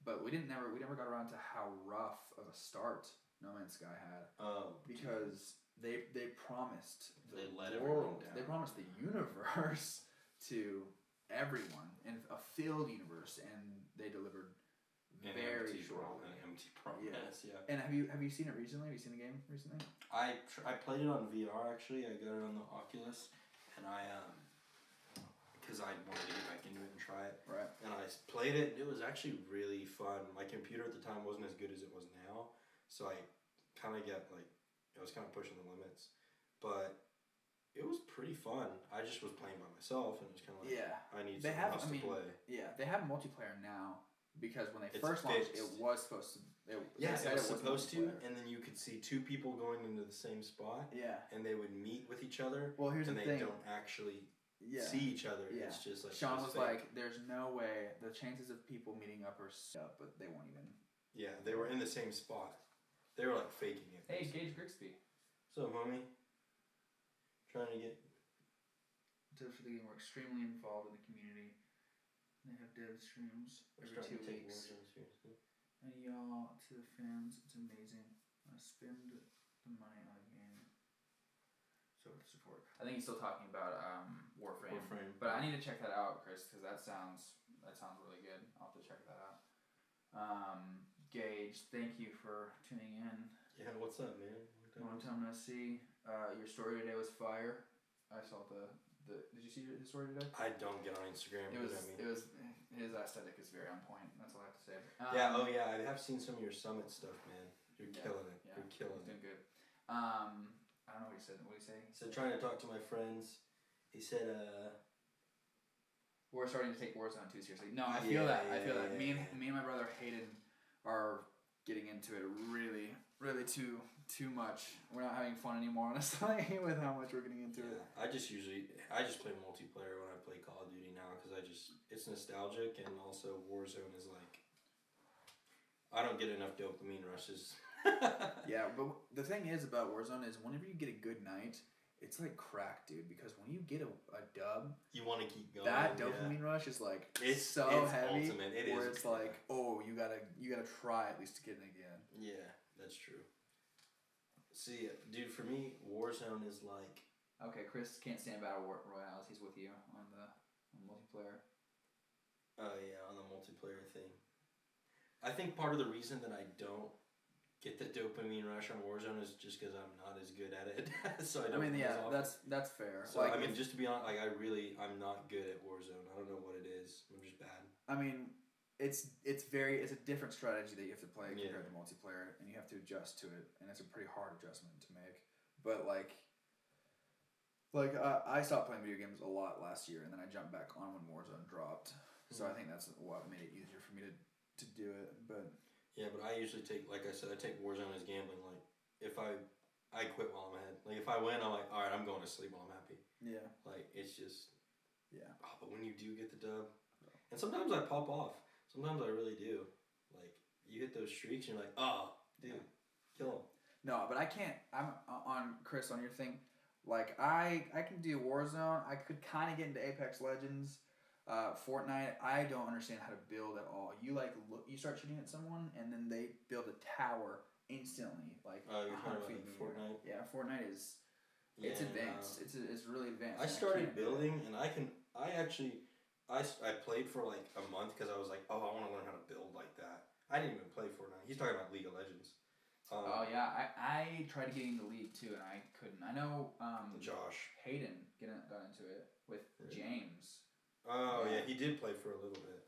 but we never got around to how rough of a start No Man's Sky had. Oh, because they promised they let world, everyone down. They promised the universe to everyone in a filled universe, and they delivered very shortly. An empty promise, yeah. And have you seen it recently? Have you seen the game recently? I played it on VR actually. I got it on the Oculus, and because I wanted to get back into it and try it. Right. And I played it. It was actually really fun. My computer at the time wasn't as good as it was now, so I kind of I was kind of pushing the limits, but it was pretty fun. I just was playing by myself, and it was kind of like, I need someone else to play. Yeah, they have multiplayer now, because when they first launched, it was supposed to. It was supposed to, and then you could see two people going into the same spot. Yeah. And they would meet with each other. Well, here's the thing. And they don't actually see each other. Yeah. It's just like Sean was like, "There's no way the chances of people meeting up are up, but they won't even." Yeah, they were in the same spot. They were like faking it. Hey, Gage Grigsby. What's up, homie? Trying to get. Devs for the game are extremely involved in the community. They have dev streams every 2 weeks. And y'all, to the fans, it's amazing. I spend the money on a game. So with support. I think he's still talking about Warframe. But I need to check that out, Chris, because that sounds really good. I'll have to check that out. Gage, thank you for tuning in. Yeah, what's up, man? Long time no see. Your story today was fire. I saw the. Did you see his story today? I don't get on Instagram. It was his aesthetic is very on point. That's all I have to say. I have seen some of your Summit stuff, man. You're killing it. Yeah, you're killing it. Doing good. I don't know what he said. What did he say? He said trying to talk to my friends. He said, we're starting to take Warzone too seriously. No, I feel that. I feel that. Me and my brother Hayden are getting into it really, really too much. We're not having fun anymore, honestly, with how much we're getting into it. I just play multiplayer when I play Call of Duty now because it's nostalgic, and also Warzone is like, I don't get enough dopamine rushes. Yeah, but the thing is about Warzone is whenever you get a good night, it's like crack, dude, because when you get a dub, you want to keep going. That dopamine rush is like it's heavy. Ultimate. It's like, oh, you gotta try at least to get it again. Yeah, that's true. See, dude, for me, Warzone is like. Okay, Chris can't stand Battle Royales. He's with you on multiplayer. Oh yeah, on the multiplayer thing. I think part of the reason that I don't get the dopamine rush on Warzone is just because I'm not as good at it. So I mean, yeah, that's fair. So like, I mean, just to be honest, like I'm not good at Warzone. I don't know what it is. I'm just bad. I mean, it's a different strategy that you have to play compared to multiplayer, and you have to adjust to it, and it's a pretty hard adjustment to make. But I stopped playing video games a lot last year, and then I jumped back on when Warzone dropped. So I think that's what made it easier for me to do it. But yeah, but I usually take, like I said, I take Warzone as gambling. Like if I quit while I'm ahead. Like if I win, I'm like, all right, I'm going to sleep while I'm happy. Yeah. Like it's just. Yeah. Oh, but when you do get the dub, and sometimes I pop off. Sometimes I really do. Like you hit those streaks, and you're like, oh, dude, kill him. No, but I can't. I'm on Chris on your thing. Like I can do Warzone. I could kind of get into Apex Legends. Fortnite, I don't understand how to build at all. You you start shooting at someone, and then they build a tower instantly, like you're 100 talking feet about in the air. Fortnite? Yeah, Fortnite is. It's advanced. It's really advanced. I started building, and I played for like a month because I was like, oh, I want to learn how to build like that. I didn't even play Fortnite. He's talking about League of Legends. Oh yeah, I tried to get into League too, and I couldn't. I know Josh Hayden got into it with James. Oh yeah, he did play for a little bit.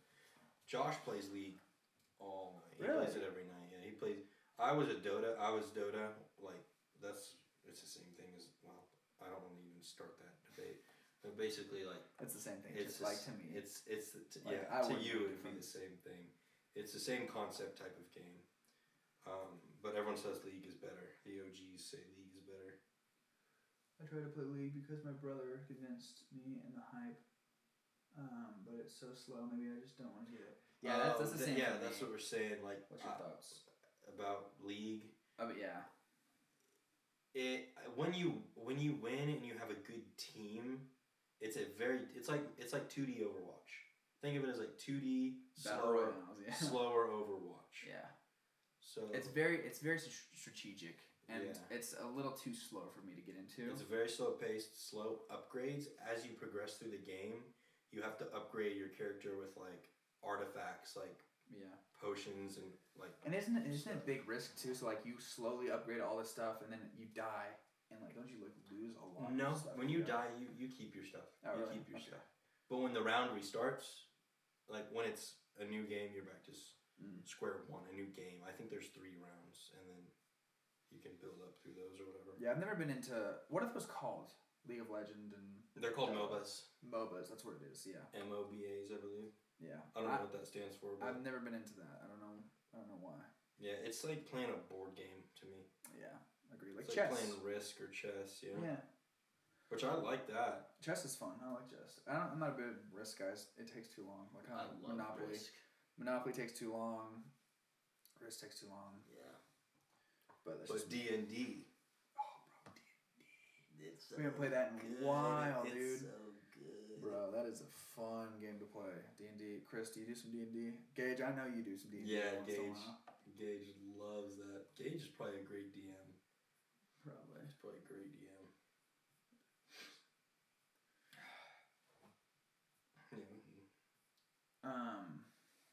Josh plays League all night. He plays it every night. Yeah, he plays. I was Dota. Like it's the same thing as I don't want to even start that debate. But basically, like it's the same thing. It's like to me. To you it'd be the same thing. It's the same concept type of game. But everyone says League is better. The OGs say League is better. I tried to play League because my brother convinced me in the hype. But it's so slow. Maybe I just don't want to do it. Yeah, that's the same. Yeah, that's what we're saying. Like, what's your thoughts about League? But yeah. When you win and you have a good team, it's like 2D Overwatch. Think of it as like 2D slower Overwatch. Yeah. So it's very strategic, and it's a little too slow for me to get into. It's very slow paced, slow upgrades as you progress through the game. You have to upgrade your character with like artifacts, like potions and like. And isn't it a big risk too? So like you slowly upgrade all this stuff, and then you die, and like don't you like lose a lot? No, of stuff when you die, you keep your stuff. Oh, you keep your stuff. But when the round restarts, like when it's a new game, you're back to square one, a new game. I think there's 3 rounds, and then you can build up through those or whatever. Yeah, I've never been into what are those called? League of Legends and. They're called MOBAs. MOBAs, that's what it is. Yeah. MOBAs, I believe. Yeah. I don't know what that stands for. But I've never been into that. I don't know why. Yeah, it's like playing a board game to me. Yeah, agree. Like it's chess. Like playing Risk or chess. Yeah. Yeah. Which I like that. Chess is fun. I like chess. I'm not a big Risk guys. It takes too long. Like I love Monopoly. Risk. Monopoly takes too long. Risk takes too long. Yeah. But D&D. We haven't played that in a while, dude. It's so good. Bro, that is a fun game to play. D&D. Chris, do you do some D&D? Gage, I know you do some D&D. Yeah, Gage. Gage loves that. Gage is probably a great DM. Probably. He's probably a great DM.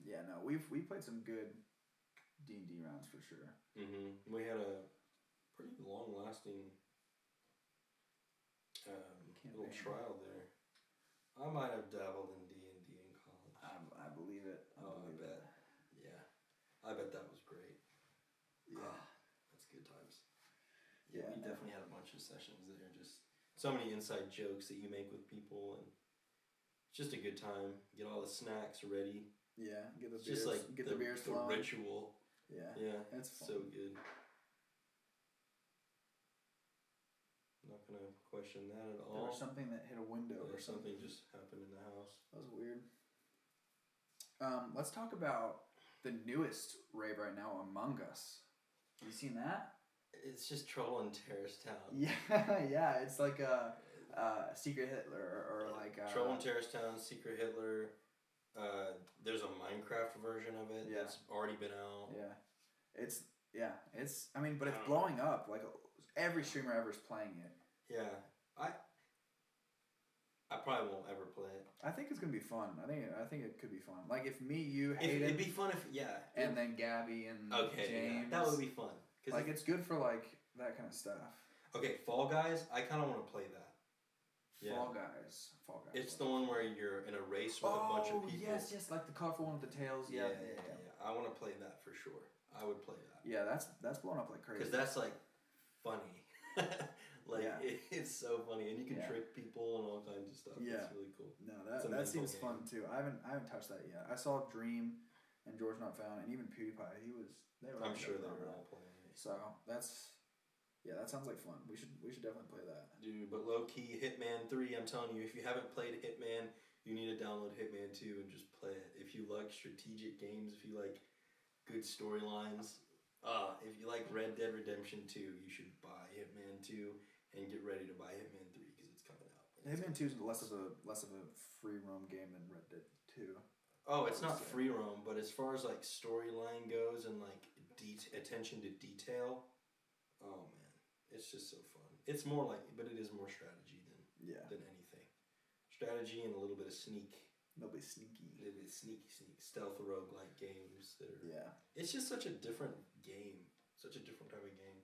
Yeah, no, we played some good D&D rounds for sure. Mm-hmm. We had a pretty long-lasting little trial there. I might have dabbled in D&D in college. I believe it. I bet. Yeah. I bet that was great. Yeah. That's good times. Yeah, we definitely had a bunch of sessions there. Just so many inside jokes that you make with people, and it's just a good time. Get all the snacks ready. Yeah, get the beers. Just like get the beers flowing. Ritual. Yeah. Yeah. That's fun. So good. Not gonna question that at all. There was something that hit a window or something. Just happened in the house. That was weird. Let's talk about the newest rave right now, Among Us. Have you seen that? It's just Troll in Terrace Town. Yeah, it's like a Secret Hitler or like Troll in Terrace Town, Secret Hitler. There's a Minecraft version of it that's already been out. Yeah, it's I mean, but it's blowing up. Like every streamer ever is playing it. Yeah, I probably won't ever play it. I think it's gonna be fun. I think it could be fun. Like if me, you, Hayden, it'd be fun if and then Gabby and James. That would be fun. Like it's good for like that kind of stuff. Okay, Fall Guys. I kind of want to play that. Fall Guys. It's the one where you're in a race with a bunch of people. Yes, like the colorful one with the tails. Yeah. I want to play that for sure. I would play that. Yeah, that's blown up like crazy. Because that's like funny. It's so funny, and you can trick people and all kinds of stuff. Yeah, it's really cool. No, that seems fun too. I haven't touched that yet. I saw Dream and George Not Found, and even PewDiePie. I'm sure they were all playing it. So that sounds like fun. We should definitely play that. Dude, but low key, Hitman 3. I'm telling you, if you haven't played Hitman, you need to download Hitman 2 and just play it. If you like strategic games, if you like good storylines, if you like Red Dead Redemption 2, you should buy Hitman 2 and get ready to buy Hitman 3 because it's coming out. Hitman 2 is less of a free roam game than Red Dead 2. Oh, it's not free roam, but as far as like storyline goes and like attention to detail, oh man, it's just so fun. It's more like, but it is more strategy than anything. Strategy and a little bit of sneak. Nobody's sneaky. It is sneaky stealth roguelike games that are. Yeah. It's just such a different game, such a different type of game.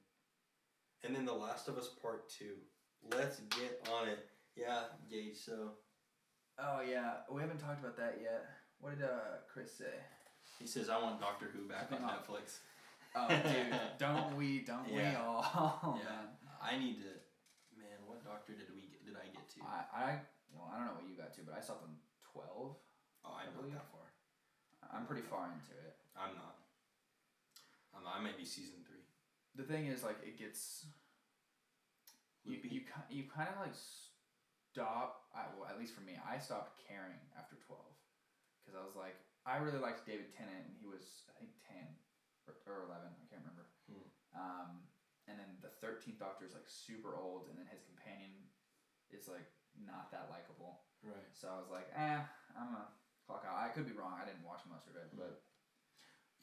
And then The Last of Us Part 2. Let's get on it. Yeah, Gage. So. Oh yeah, we haven't talked about that yet. What did Chris say? He says, "I want Doctor Who back on Netflix." Oh, dude, don't we all? Yeah. Man. I need to. Man, what Doctor did I get to? I don't know what you got to, but I stopped on 12. Oh, I'm not that far. I'm pretty far into it. I'm not. I may be season 3. The thing is, like, it gets. You kind of like stop. Well, at least for me, I stopped caring after 12 because I was like, I really liked David Tennant, and he was, I think, 10 or 11. I can't remember. And then the 13th Doctor is like super old, and then his companion is like not that likable. Right. So I was like, I'm gonna clock out. I could be wrong. I didn't watch most of it, but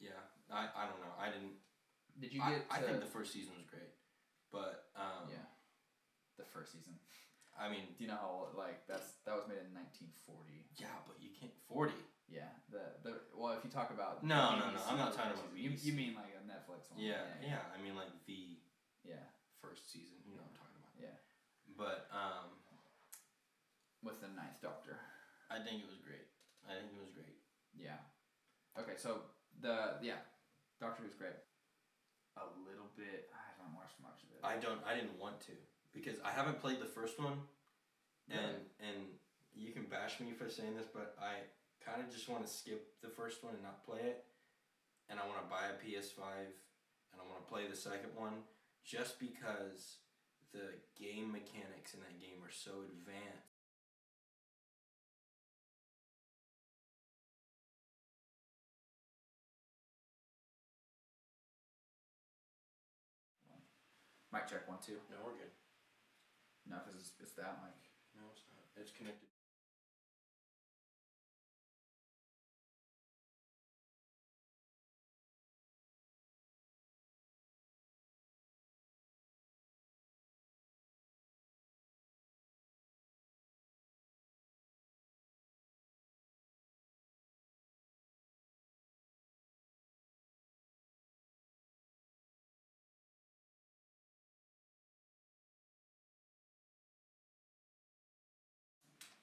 yeah, I don't know. I didn't. Did you get? I think the first season was great, but yeah, the first season. I mean, do you know how like that was made in 1940? Yeah, but you can't 40. Yeah, well, if you talk about no, I'm not talking about you mean like a Netflix one? Yeah. I mean like the first season. You know what I'm talking about? Yeah, but with the 9th Doctor, I think it was great. Yeah. Okay, so Doctor Who's great. A little bit. I haven't watched much of it. I didn't want to because I haven't played the first one, and you can bash me for saying this, but I kind of just want to skip the first one and not play it, and I want to buy a PS5 and I want to play the second one just because the game mechanics in that game are so advanced. Mic check 1 2. No, we're good. No, because it's that mic. No, it's not. It's connected.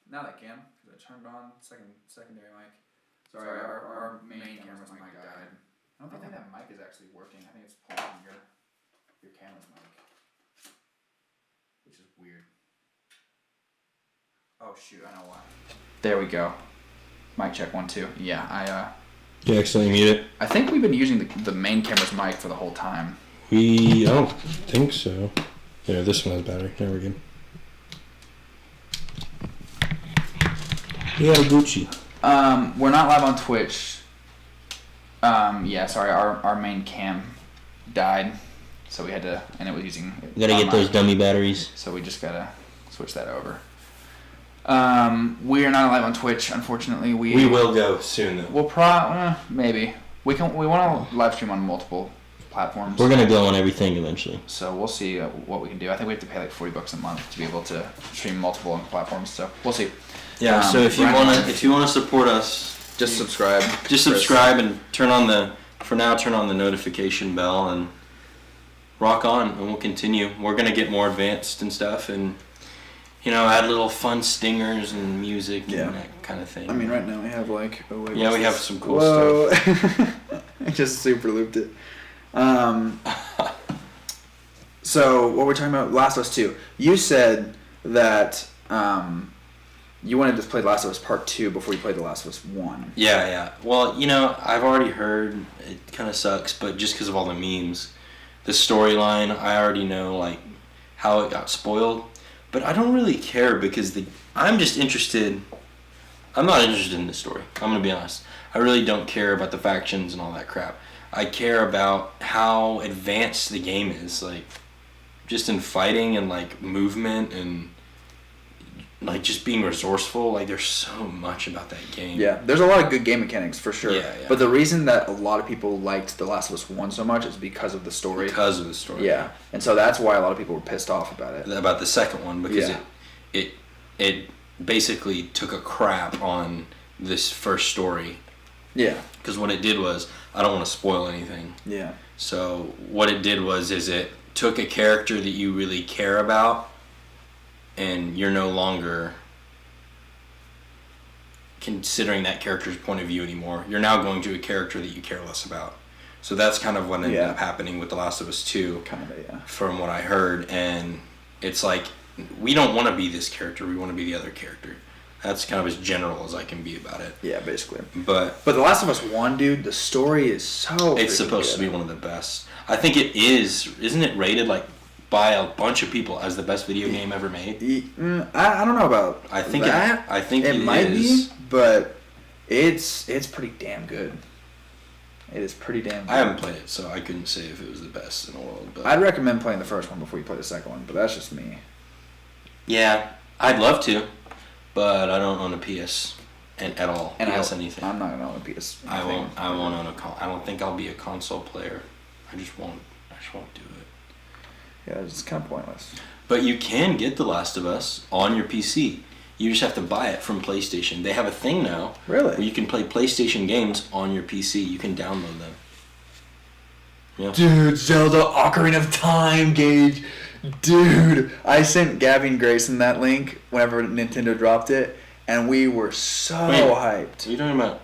Now that cam, because I turned on secondary mic. Sorry, our main camera's mic died. I don't think that mic is actually working. I think it's pulling your camera's mic, which is weird. Oh shoot, I know why. There we go. Mic check 1 2. Yeah, You accidentally mute it. I think we've been using the main camera's mic for the whole time. I don't think so. Yeah, this one has battery. There we go. Yeah, Gucci. We're not live on Twitch. Sorry, our main cam died, so we had to, and it was using. You gotta get those dummy batteries. So we just gotta switch that over. We are not live on Twitch, unfortunately. We will go soon though. We'll maybe we want to live stream on multiple platforms. We're gonna go on everything eventually. So we'll see what we can do. I think we have to pay like $40 a month to be able to stream multiple platforms. So we'll see. Yeah. So if you wanna support us, just subscribe. Just subscribe and turn on the notification bell and rock on, and we'll continue. We're gonna get more advanced and stuff, and add little fun stingers and music and that kind of thing. I mean, right now we have like we have some cool stuff. I just super looped it. So what we're talking about, Last of Us 2. You said that you wanted to play Last of Us Part 2 before you played The Last of Us 1. Yeah. Well, I've already heard it kind of sucks, but just because of all the memes, the storyline, I already know like how it got spoiled. But I don't really care because I'm just interested. I'm not interested in the story. I'm gonna be honest. I really don't care about the factions and all that crap. I care about how advanced the game is, like just in fighting and like movement and like just being resourceful. Like there's so much about that game. Yeah, there's a lot of good game mechanics for sure. Yeah. But the reason that a lot of people liked The Last of Us 1 so much is because of the story. Because of the story. Yeah, and so that's why a lot of people were pissed off about it. About the second one, because it basically took a crap on this first story. Yeah. Because what it did was, I don't want to spoil anything. Yeah. So what it did is it took a character that you really care about, and you're no longer considering that character's point of view anymore. You're now going to a character that you care less about. So that's kind of what ended up happening with The Last of Us 2. Kind of, yeah. From what I heard, and it's like, we don't want to be this character, we want to be the other character. That's kind of as general as I can be about it. Yeah, basically. But The Last of Us 1, dude, the story is so it's supposed to be one of the best. I think it is. Isn't it rated like by a bunch of people as the best video game ever made? I don't know about I think that. I think it might is. be, but it's pretty damn good. It is pretty damn good. I haven't played it, so I couldn't say if it was the best in the world. But I'd recommend playing the first one before you play the second one, but that's just me. Yeah, I'd love to, but I don't own a PS at all. And PS anything. I'm not gonna own a PS. I won't own a. I don't think I'll be a console player. I just won't do it. Yeah, it's kind of pointless. But you can get The Last of Us on your PC. You just have to buy it from PlayStation. They have a thing now. Really? Where you can play PlayStation games on your PC. You can download them. Yeah. Dude, Zelda Ocarina of Time, Gage. Dude, I sent Gabby and Grayson that link whenever Nintendo dropped it, and we were so hyped. What are you talking about?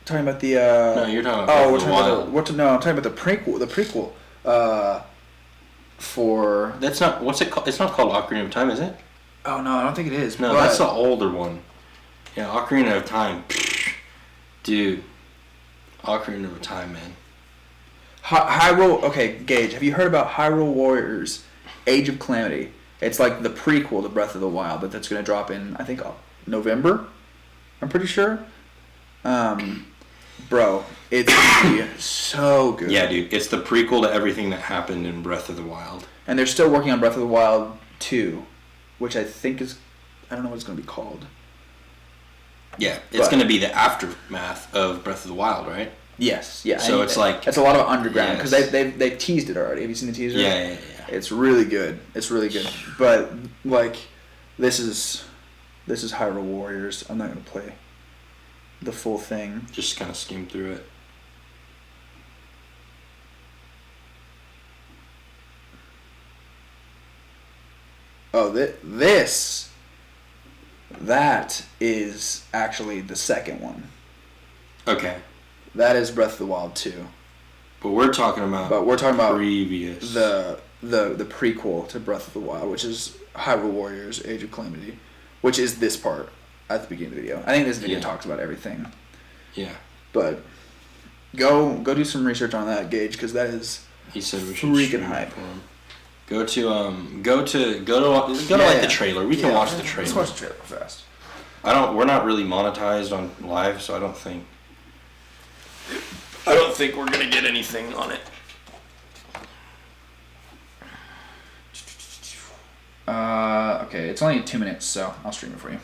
Talking about the No, you're talking about we're talking about no, I'm talking about the prequel. The prequel. For that's not what's it called? It's not called Ocarina of Time, is it? Oh no, I don't think it is. No, that's the older one. Yeah, Ocarina of Time. Dude, Ocarina of Time, man. Hyrule. Okay, Gage, have you heard about Hyrule Warriors: Age of Calamity? It's like the prequel to Breath of the Wild, but that's gonna drop in I think November. I'm pretty sure. Bro, it's gonna be so good. Yeah, dude, it's the prequel to everything that happened in Breath of the Wild. And they're still working on Breath of the Wild 2, which I think is, I don't know what it's gonna be called. Yeah, it's gonna be the aftermath of Breath of the Wild, right? Yes, yeah. So it's like it's a lot of underground because yes. they've teased it already. Have you seen the teaser? Yeah. It's really good. It's really good. But like, this is Hyrule Warriors. I'm not gonna play the full thing. Just kind of skim through it. Oh, that is actually the second one. Okay. That is Breath of the Wild 2. But we're talking about previous. the prequel to Breath of the Wild, which is Hyrule Warriors: Age of Calamity, which is this part at the beginning of the video. I think this video talks about everything. Yeah. But go do some research on that, Gage, because that is he said we should freaking hype. Go to like the trailer. We can watch the trailer. Let's watch the trailer fast. We're not really monetized on live, so I don't think we're gonna get anything on it. Okay, it's only 2 minutes, so I'll stream it for you.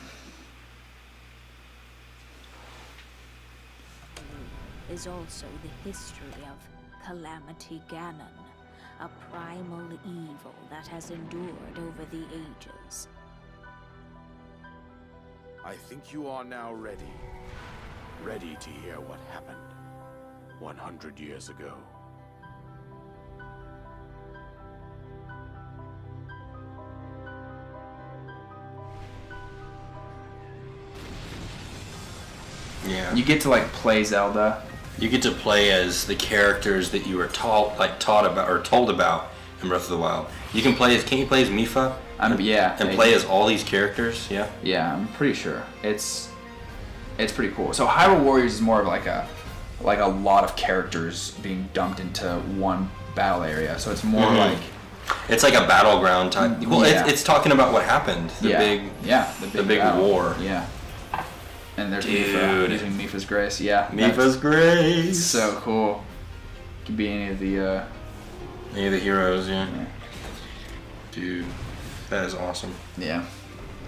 Is also the history of Calamity Ganon, a primal evil that has endured over the ages. I think you are now ready. Ready to hear what happened 100 years ago. Yeah. You get to like play Zelda. You get to play as the characters that you were taught about or told about in Breath of the Wild. You can play as Mipha? Yeah. And play as all these characters, yeah? Yeah, I'm pretty sure. It's pretty cool. So Hyrule Warriors is more of like a lot of characters being dumped into one battle area. So it's more like it's like a battleground type. Well, it's talking about what happened. The big war. Yeah. And there's Mipha using Mipha's Grace. Yeah. Mipha's Grace. So cool. Could be any of the heroes, yeah. Dude, that is awesome. Yeah.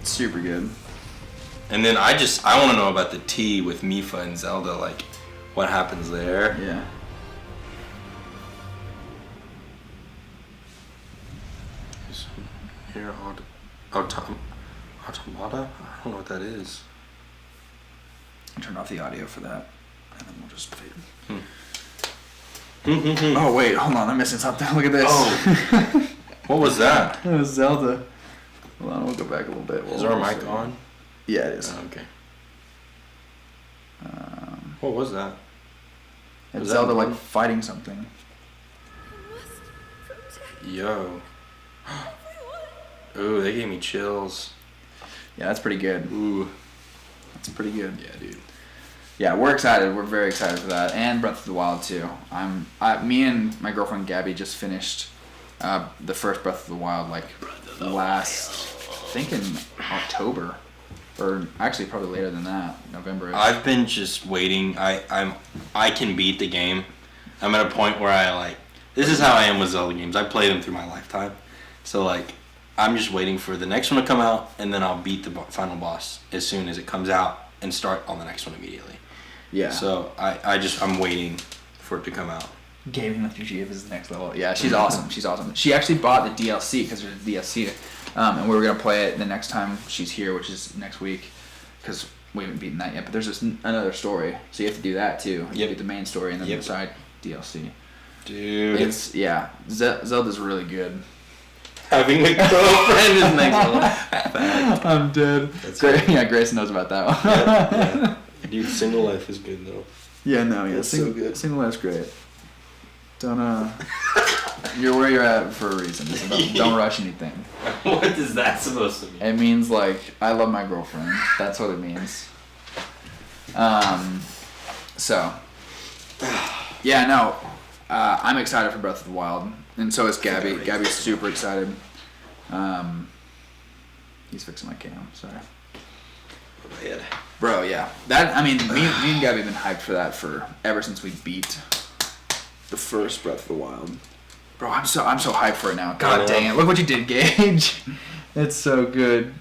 Super good. And then I want to know about the T with Mipha and Zelda, like what happens there. Yeah. Here, automata? I don't know what that is. Turn off the audio for that, and then we'll just fade. Hmm. Oh wait, hold on, I'm missing something. Look at this. Oh. What was that? It was Zelda. Hold on, we'll go back a little bit. Is our mic on? Yeah, it is. Oh, okay. What was that? It's Zelda like fighting something. Yo. Ooh, they gave me chills. Yeah, that's pretty good. Ooh. That's pretty good. Yeah, dude. Yeah, we're excited. We're very excited for that, and Breath of the Wild too. Me and my girlfriend Gabby just finished the first Breath of the Wild like last, I think in October, or actually probably later than that, November. I've been just waiting. I can beat the game. I'm at a point where this is how I am with Zelda games. I play them through my lifetime, so like I'm just waiting for the next one to come out, and then I'll beat the final boss as soon as it comes out and start on the next one immediately. Yeah. So I'm waiting for it to come out. Gaming with Yuji is the next level. Yeah, she's awesome. She's awesome. She actually bought the DLC because there's a DLC, and we were gonna play it the next time she's here, which is next week, because we haven't beaten that yet. But there's another story, so you have to do that too. You beat the main story and then the side DLC. Dude, Zelda's really good. Having a girlfriend is next level. I'm dead. Yeah, Grace knows about that one. Yeah. Dude, Single Life is good though. Yeah, no, yeah, so good. Single Life's great. Don't you're where you're at for a reason. Don't rush anything. What is that supposed to mean? It means like I love my girlfriend. That's what it means. So yeah, no, I'm excited for Breath of the Wild, and so is Gabby. Gabby's super excited. He's fixing my cam. Sorry. Bro, yeah. Me and Gabby have been hyped for that ever since we beat the first Breath of the Wild. Bro, I'm so hyped for it now. God dang it. Look what you did, Gage. It's so good.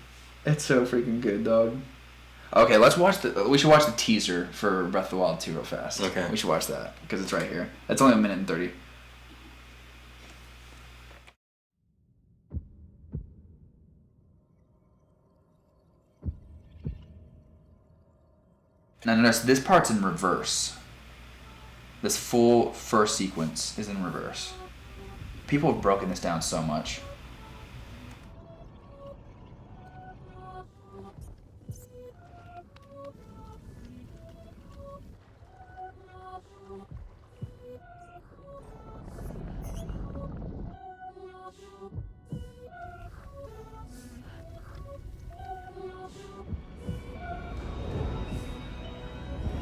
It's so freaking good, dog. Okay, we should watch the teaser for Breath of the Wild 2 real fast. Okay. We should watch that, because it's right here. It's only 1 minute and 30. Now notice this part's in reverse. This full first sequence is in reverse. People have broken this down so much.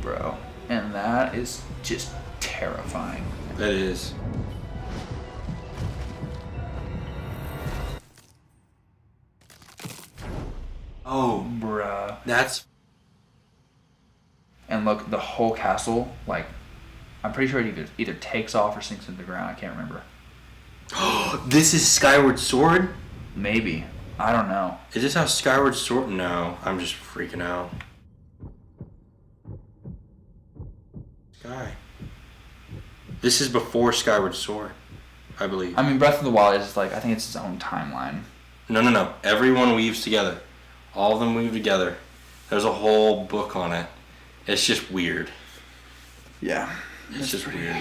Bro, and that is just terrifying. That is. Oh, bruh. That's. And look, the whole castle, like, I'm pretty sure it either takes off or sinks into the ground. I can't remember. This is Skyward Sword? Maybe. I don't know. Is this how Skyward Sword? No, I'm just freaking out. Sky. This is before Skyward Sword, I believe. I mean, Breath of the Wild is like, I think it's its own timeline. No. Everyone weaves together. All of them weave together. There's a whole book on it. It's just weird. Yeah. It's just weird.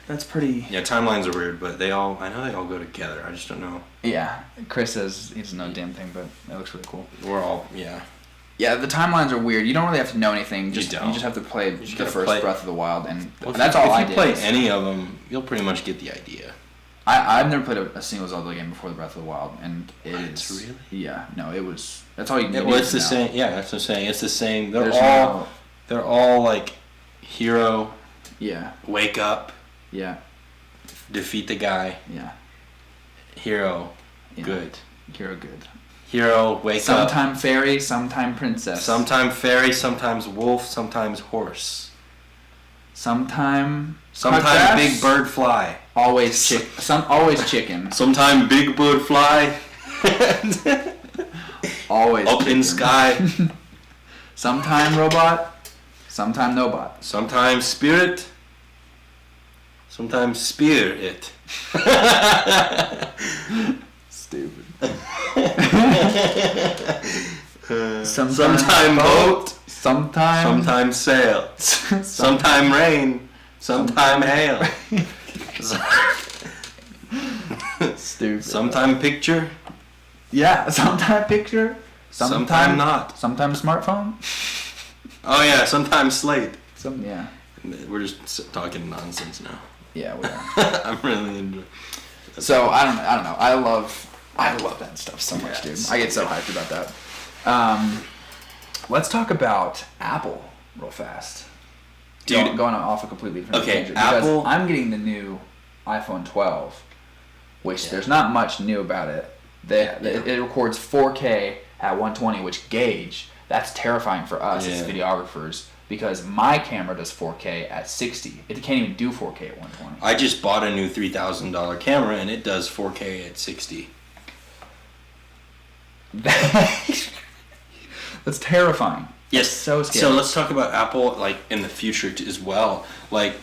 That's pretty... Yeah, timelines are weird, but I know they all go together. I just don't know. Yeah. Chris says he doesn't know a damn thing, but it looks really cool. We're all, yeah. Yeah, the timelines are weird. You don't really have to know anything. You just have to play the first Breath of the Wild, and that's all I did. If you play any of them, you'll pretty much get the idea. I've never played a single Zelda game before the Breath of the Wild, and it's really. Yeah, no, it was. That's all you need. Well, it's the same. Yeah, that's what I'm saying. It's the same. They're all like, hero. Yeah. Wake up. Yeah. Defeat the guy. Yeah. Hero. Yeah. Good. Hero good. Hero, wake up. Sometime fairy, sometime princess. Sometime fairy, sometimes wolf, sometimes horse. Sometime big bird fly. Always always chicken. Sometime big bird fly. Always Open chicken. sky. Sometime robot, sometime no bot. Sometimes spirit. Sometimes spear it. Stupid. Sometime boat. Sometime sail. Sometime rain. Sometime hail. Stupid. Sometime picture. Yeah, sometime picture. Sometime not. Sometime smartphone. Oh yeah, sometimes slate. Yeah. We're just talking nonsense now. Yeah, we are. I'm really into it. So I don't know. I love that stuff so much, dude. I get so hyped about that. Let's talk about Apple real fast. Dude, going off a completely different tangent. Apple. Because I'm getting the new iPhone 12, which there's not much new about it. It records 4K at 120, which gauge. That's terrifying for us as videographers because my camera does 4K at 60. It can't even do 4K at 120. I just bought a new $3,000 camera and it does 4K at 60. That's terrifying. Yes. So scary. So let's talk about Apple like in the future as well. Like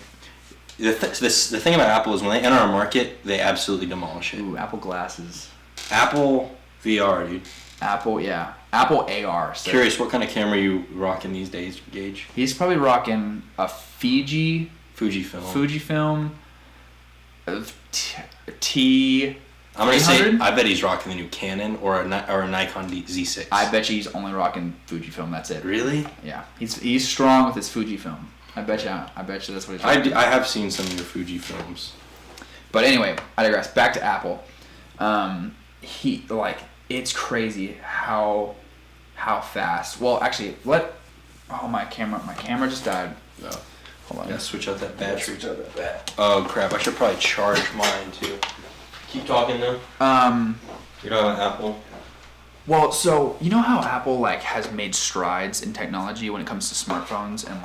the thing about Apple is when they enter our market, they absolutely demolish it. Ooh, Apple glasses. Apple VR, dude. Apple AR. So Curious, what kind of camera are you rocking these days, Gage? He's probably rocking a Fujifilm. T. I'm gonna say I bet he's rocking the new Canon or a Nikon Z6. I bet you he's only rocking Fujifilm. That's it. Really? Yeah. He's strong with his Fujifilm. I bet you that's what he's rocking. I have seen some of your Fujifilms. But anyway, I digress. Back to Apple. It's crazy how fast. Well, actually, my camera just died. Oh. Hold on. Gotta switch out that battery. Oh crap! I should probably charge mine too. Keep talking though. You're talking about Apple. Well, so you know how Apple has made strides in technology when it comes to smartphones and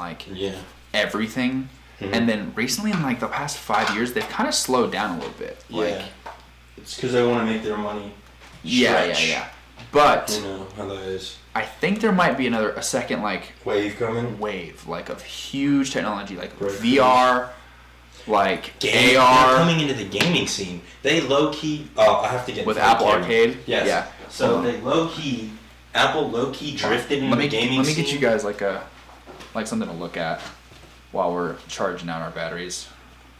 everything, and then recently in the past 5 years they've kind of slowed down a little bit. It's because they want to make their money. Yeah. But you know how that is. I think there might be a second wave coming. Of huge technology VR, AR. They're coming into the gaming scene. They low key. Oh, I have to get with Apple camera. Arcade. Yes. Yeah. So they Apple low key drifted into the gaming scene. Let me get you guys something to look at while we're charging out our batteries.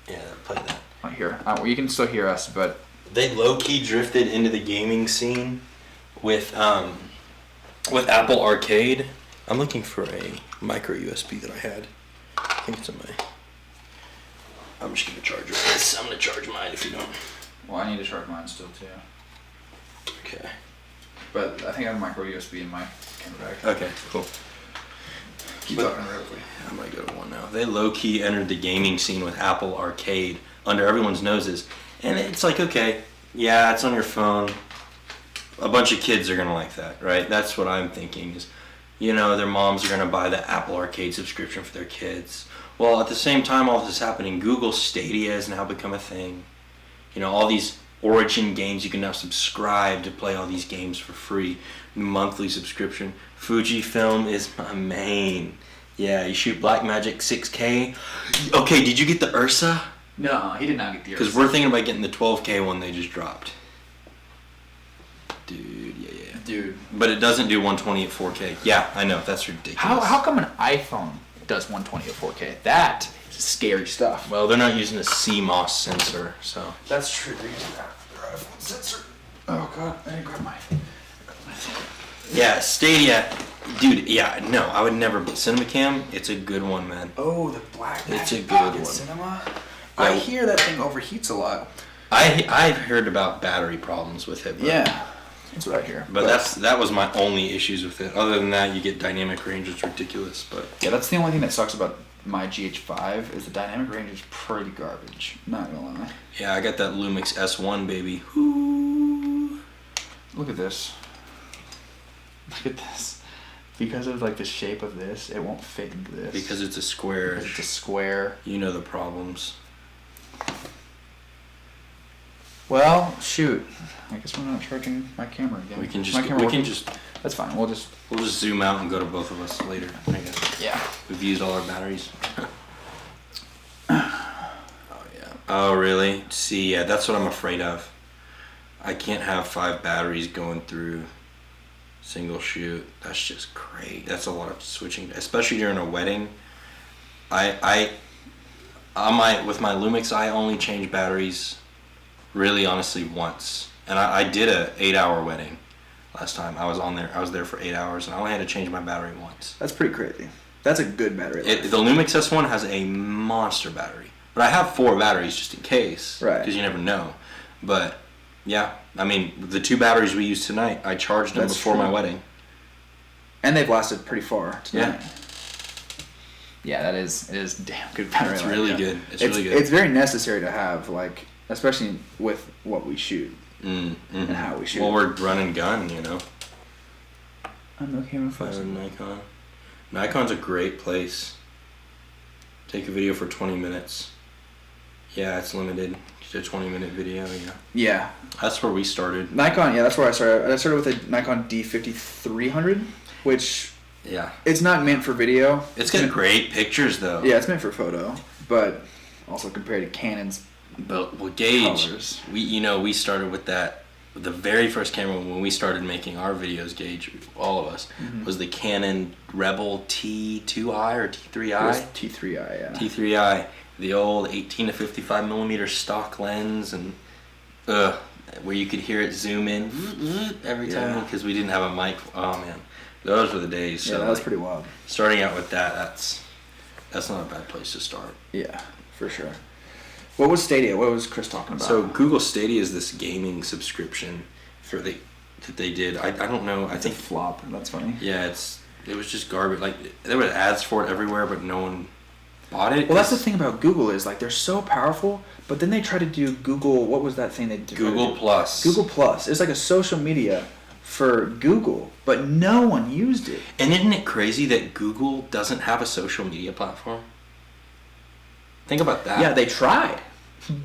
Yeah, play that. Right here. You can still hear us, but they low key drifted into the gaming scene with Apple Arcade. I'm looking for a micro USB that I had. I think it's in my. I'm just gonna charge this. I'm gonna charge mine if you don't. Well, I need to charge mine still too. Okay. But I think I have a micro USB in my camera bag. Okay, cool. Keep talking real quick. I might go to one now. They low key entered the gaming scene with Apple Arcade under everyone's noses, and it's okay, yeah, it's on your phone. A bunch of kids are gonna like that, right? That's what I'm thinking is, their moms are gonna buy the Apple Arcade subscription for their kids. Well, at the same time all this is happening, Google Stadia has now become a thing. All these Origin games, you can now subscribe to play all these games for free. Monthly subscription. Fujifilm is my main. Yeah, you shoot Blackmagic 6K. Okay, did you get the Ursa? No, he did not get the Ursa. Because we're thinking about getting the 12K one they just dropped. Dude, yeah. Dude. But it doesn't do 120 at 4K. Yeah, I know, that's ridiculous. How come an iPhone does 120 at 4K? That is scary stuff. Well, they're not using a CMOS sensor, so. That's true, they're using their iPhone sensor. Oh god, I didn't grab mine. Yeah, Stadia, dude, yeah, no, I would never, but CinemaCam, it's a good one, man. Oh, the black. It's a good one. Cinema. I hear that thing overheats a lot. I've heard about battery problems with it. But, yeah, that's what I hear. But that was my only issues with it. Other than that, you get dynamic range. It's ridiculous. But yeah, that's the only thing that sucks about my GH5 is the dynamic range is pretty garbage. Not gonna lie. Yeah, I got that Lumix S1, baby. Ooh. Look at this. Look at this. Because of the shape of this, it won't fit into this. Because it's a square. It's a square. You know the problems. Well, shoot. I guess we're not charging my camera again. We can just. That's fine. We'll just zoom out and go to both of us later. I guess. Yeah. We've used all our batteries. Oh yeah. Oh really? See, yeah, that's what I'm afraid of. I can't have 5 batteries going through single shoot. That's just great. That's a lot of switching, especially during a wedding. With my Lumix, I only change batteries really honestly once. And I did a 8-hour wedding last time. I was there for 8 hours and I only had to change my battery once. That's pretty crazy. That's a good battery life. The Lumix S1 has a monster battery. But I have 4 batteries just in case. Right. Because you never know. But yeah, I mean, the 2 batteries we used tonight, I charged them before my wedding. And they've lasted pretty far tonight. Yeah. Yeah, it is damn good battery life. It's really good. It's really good. It's very necessary to have, like, especially with what we shoot and how we shoot. Well, we're run and gun, I'm no camera first. Nikon. Nikon's a great place. Take a video for 20 minutes. Yeah, it's limited. Just a 20-minute video, Yeah. That's where we started. Nikon, yeah, that's where I started. I started with a Nikon D5300, which... Yeah. It's not meant for video. It's got great pictures, though. Yeah, it's meant for photo, but also compared to Canon's gauge, colors. We started with that. The very first camera when we started making our videos, Gage, all of us, was the Canon Rebel T2i or T3i? It was T3i, yeah. T3i. The old 18 to 55 millimeter stock lens, and where you could hear it zoom in every time because we didn't have a mic. Oh man, those were the days. Yeah, so that was pretty wild. Starting out with that's not a bad place to start. Yeah, for sure. What was Stadia? What was Chris talking about? So Google Stadia is this gaming subscription that they did. I don't know. I think a flop. That's funny. Yeah, it was just garbage. Like there were ads for it everywhere, but no one bought it. Well, that's the thing about Google is like they're so powerful, but then they try to do Google. What was that thing they did? Google Plus. Google Plus. It's like a social media for Google, but no one used it. And isn't it crazy that Google doesn't have a social media platform? Think about that. Yeah, they tried,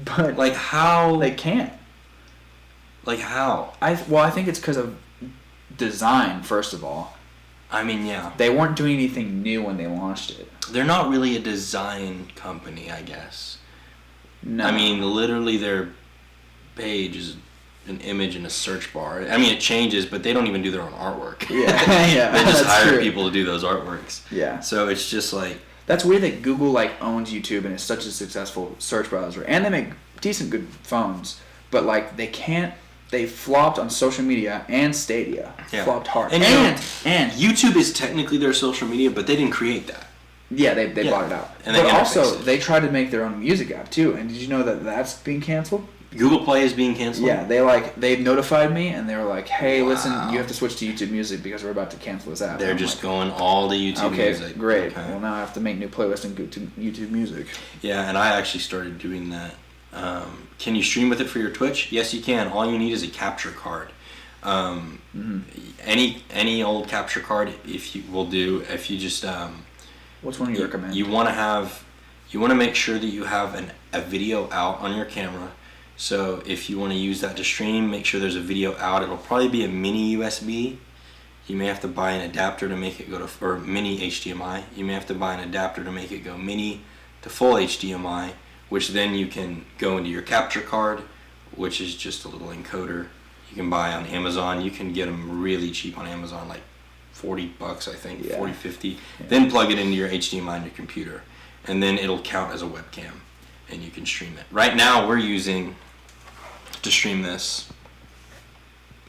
but like how they can't. Like how? I think it's because of design. First of all, I mean, yeah, they weren't doing anything new when they launched it. They're not really a design company, I guess. No. I mean, literally their page is an image in a search bar. I mean, it changes, but they don't even do their own artwork. Yeah, yeah. They just hire people to do those artworks. Yeah. So it's just like... That's weird that Google like owns YouTube and is such a successful search browser, and they make decent good phones, but like they flopped on social media and Stadia. Yeah. Flopped hard. And YouTube is technically their social media, but they didn't create that. Yeah, they bought it out. And but also they tried to make their own music app too. And did you know that that's being canceled? Google Play is being canceled? Yeah, they notified me and they were like, "Hey, listen, you have to switch to YouTube Music because we're about to cancel this app." They're just going all to YouTube Music. Okay, great. Well, now I have to make new playlists and go to YouTube Music. Yeah, and I actually started doing that. Can you stream with it for your Twitch? Yes, you can. All you need is a capture card. Any old capture card if you just which one do you recommend? You want to make sure that you have a video out on your camera. So if you want to use that to stream, make sure there's a video out. It'll probably be a mini USB. You may have to buy an adapter to make it go to, or mini HDMI. You may have to buy an adapter to make it go mini to full HDMI, which then you can go into your capture card, which is just a little encoder. You can buy on Amazon. You can get them really cheap on Amazon, like $40, I think, yeah. 40, 50. Yeah. Then plug it into your HDMI on your computer, and then it'll count as a webcam, and you can stream it. Right now, we're using, to stream this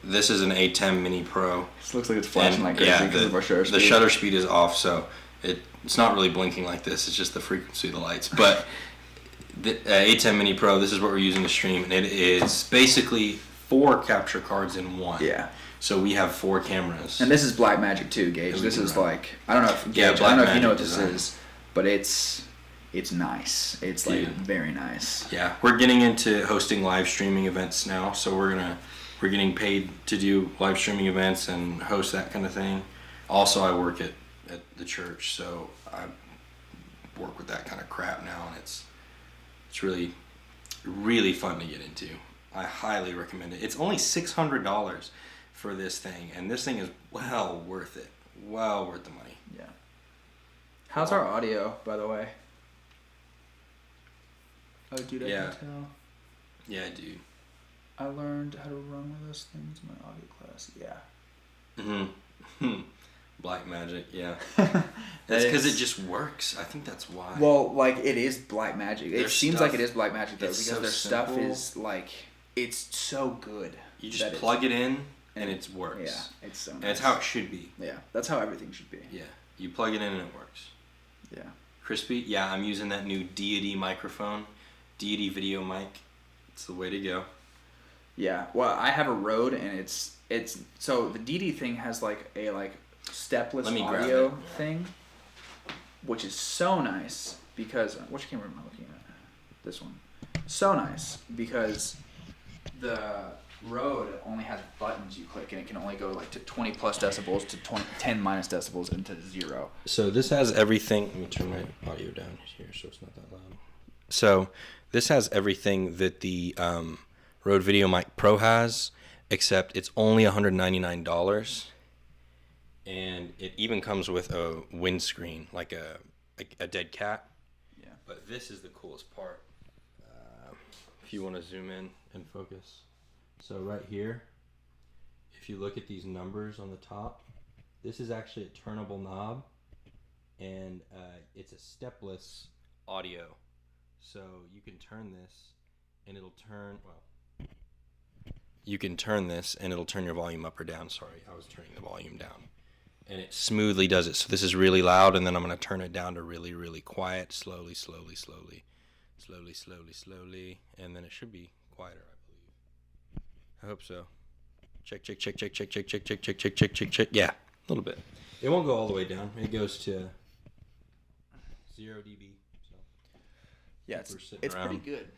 is an A10 Mini Pro. This looks like it's flashing like crazy because of our shutter speed. The shutter speed is off, so it's not really blinking like this. It's just the frequency of the lights. But the A10 Mini Pro, this is what we're using to stream, and it is basically 4 capture cards in one. Yeah. So we have 4 cameras. And this is Blackmagic too, Gage. This is like, I don't know if Gage, I don't know if you know what this is, but it's nice. It's like very nice. Yeah, we're getting into hosting live streaming events now, so we're getting paid to do live streaming events and host that kind of thing. Also, I work at the church, so I work with that kind of crap now, and it's really, really fun to get into. I highly recommend it. It's only $600 for this thing, and this thing is well worth it. Well worth the money. Yeah. How's our audio, by the way? Oh, dude, I can tell. Yeah, dude. I learned how to run with those things in my audio class. Yeah. Mm-hmm. Black magic, yeah. That's because it just works. I think that's why. Well, like, it is black magic. It seems like it is black magic, though, because their stuff is, like, it's so good. You just plug it in, and it works. Yeah, it's so nice. And it's how it should be. Yeah, that's how everything should be. Yeah, you plug it in, and it works. Yeah. Crispy, yeah, I'm using that new Deity microphone. Deity video mic. It's the way to go. Yeah, well, I have a Rode, and it's so the Deity thing has, like, a, stepless audio thing, which is so nice because which camera am I looking at? This one. So nice because the Rode only has buttons you click, and it can only go like to 20 plus decibels to 10 minus decibels and to 0. So this has everything. Let me turn my audio down here so it's not that loud. So this has everything that the Rode Video Mic Pro has, except it's only $199. And it even comes with a windscreen, like a dead cat. Yeah. But this is the coolest part. If you want to zoom in and focus. So right here, if you look at these numbers on the top, this is actually a turnable knob. And it's a stepless audio. So you can turn this and it'll turn, well, you can turn this and it'll turn your volume up or down. Sorry, I was turning the volume down. And it smoothly does it. So this is really loud, and then I'm going to turn it down to really, really quiet, slowly, slowly, slowly, slowly, slowly, slowly, and then it should be quieter, I believe. I hope so. Check, check, check, check, check, check, check, check, check, check, check, check, check. Yeah, a little bit. It won't go all the way down. It goes to 0 dB. So yeah, it's pretty good.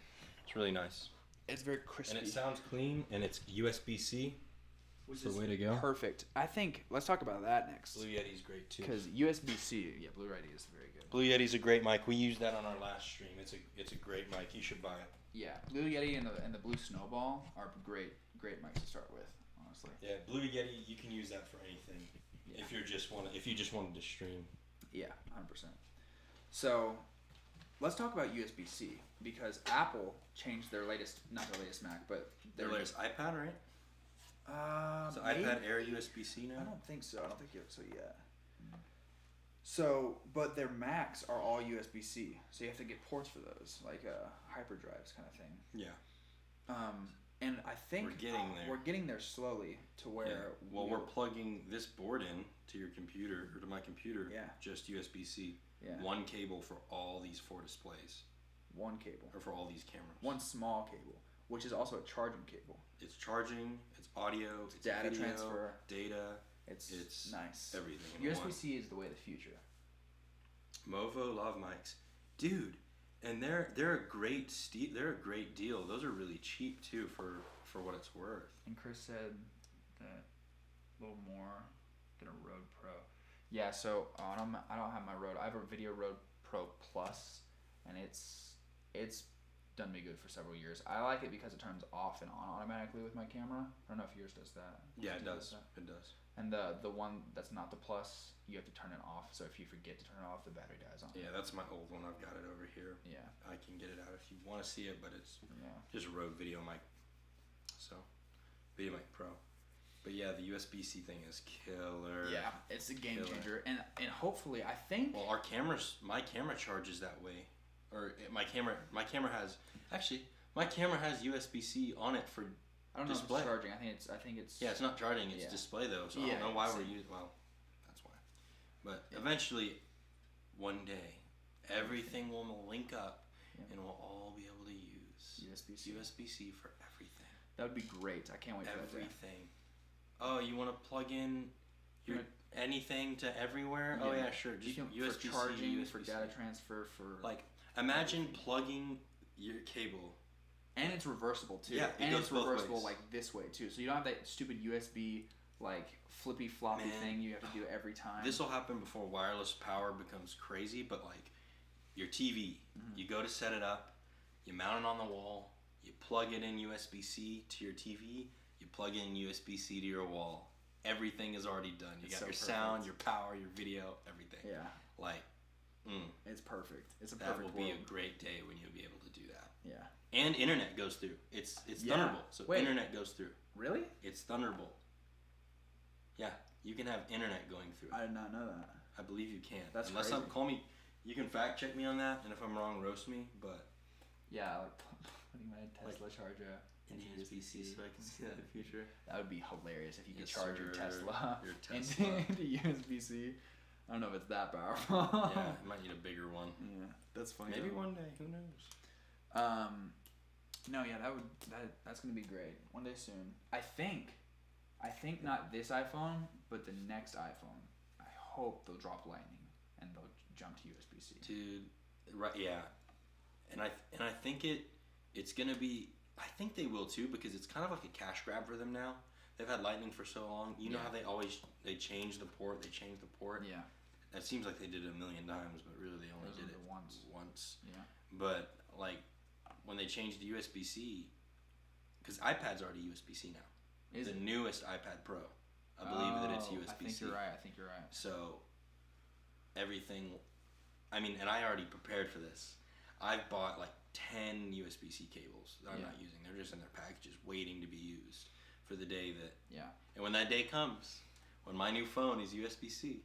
It's really nice. It's very crispy. And it sounds clean, and it's USB-C. Which is the way to go. Perfect. I think let's talk about that next. Blue Yeti's great too. Because USB-C, yeah, Blue Yeti is very good. Blue Yeti's a great mic. We used that on our last stream. It's a great mic. You should buy it. Yeah, Blue Yeti and the Blue Snowball are great mics to start with. Honestly. Yeah, Blue Yeti. You can use that for anything. Yeah. If you just wanted to stream. Yeah, 100%. So, let's talk about USB-C because Apple changed their latest, not their latest Mac, but their latest iPad, right? So iPad Air USB-C now? I don't think so. I don't think so yet. So, but their Macs are all USB-C, so you have to get ports for those, like hyperdrives kind of thing. Yeah. And I think we're getting there slowly to where. Yeah. Well, we're plugging this board in to your computer or to my computer. Yeah. Just USB-C. Yeah. One cable for all these 4 displays. One cable. Or for all these cameras. One small cable, which is also a charging cable. It's charging. It's audio. It's data video, transfer. Data. It's nice. Everything. USB-C is the way of the future. Movo Lav mics, dude, and they're a great deal. Those are really cheap too for what it's worth. And Chris said that a little more than a Rode Pro. Yeah, so I don't have my Rode. I have a Video Rode Pro Plus, and it's done me good for several years. I like it because it turns off and on automatically with my camera. I don't know if yours does that. Yeah, it does. It does. And the one that's not the Plus, you have to turn it off. So if you forget to turn it off, the battery dies on. Yeah, that's my old one. I've got it over here. Yeah. I can get it out if you want to see it, but it's just a Rode Video Mic. So, Video Mic Pro. But yeah, the USB-C thing is killer. Yeah, it's a game changer. And hopefully, I think. Well, my camera charges that way. Or my camera has USB-C on it for I don't display. know if it's charging. I think it's yeah, it's not charging. It's display though. So I don't know why we're using. Well, that's why. But eventually, one day, everything will link up, and we'll all be able to use USB-C for everything. That would be great. I can't wait for everything. Oh, you want to plug in your anything to everywhere? Yeah. Oh yeah, sure. Just USB-C, for charging, USB-C. for data transfer, for like. Imagine plugging your cable. And it's reversible too. Yeah, and it's reversible ways. like this way too. So you don't have that stupid USB like flippy floppy thing you have to do every time. This will happen before wireless power becomes crazy, but like your TV, you go to set it up, you mount it on the wall, You plug it in USB-C to your TV. You plug in USB-C to your wall. Everything is already done. You got your sound, your power, your video, everything. Yeah. Like, it's perfect. It's a that perfect will be world. a great day when you'll be able to do that. Yeah. And internet goes through. It's Thunderbolt, so internet goes through. Really? It's Thunderbolt. Yeah, you can have internet going through. I did not know that. I believe you can. That's Unless crazy. call me. You can fact check me on that, and if I'm wrong, roast me. But yeah, like putting my Tesla charger in USB-C so I can see that in the future. That would be hilarious if you could Yes, charge sir. your Tesla, Your Tesla. into USB-C. I don't know if it's that powerful. Yeah, you might need a bigger one. Yeah, that's funny. Maybe one day. Who knows? No, yeah, that's gonna be great. One day soon. I think not this iPhone, but the next iPhone. I hope they'll drop Lightning and they'll jump to USB-C. Dude, right? Yeah, and I think it's gonna be. I think they will too, because it's kind of like a cash grab for them now. They've had Lightning for so long. You know how they change the port. They change the port. Yeah. It seems like they did it a million times, but really they only did it once. Yeah. But like when they changed the USB-C, because iPad's already USB-C now. Is the it? Newest iPad Pro, I believe that it's USB-C. I think you're right. So everything, I mean, and I already prepared for this. I've bought like 10 USB-C cables that I'm not using. They're just in their packages waiting to be used for the day that. Yeah. And when that day comes, when my new phone is USB-C,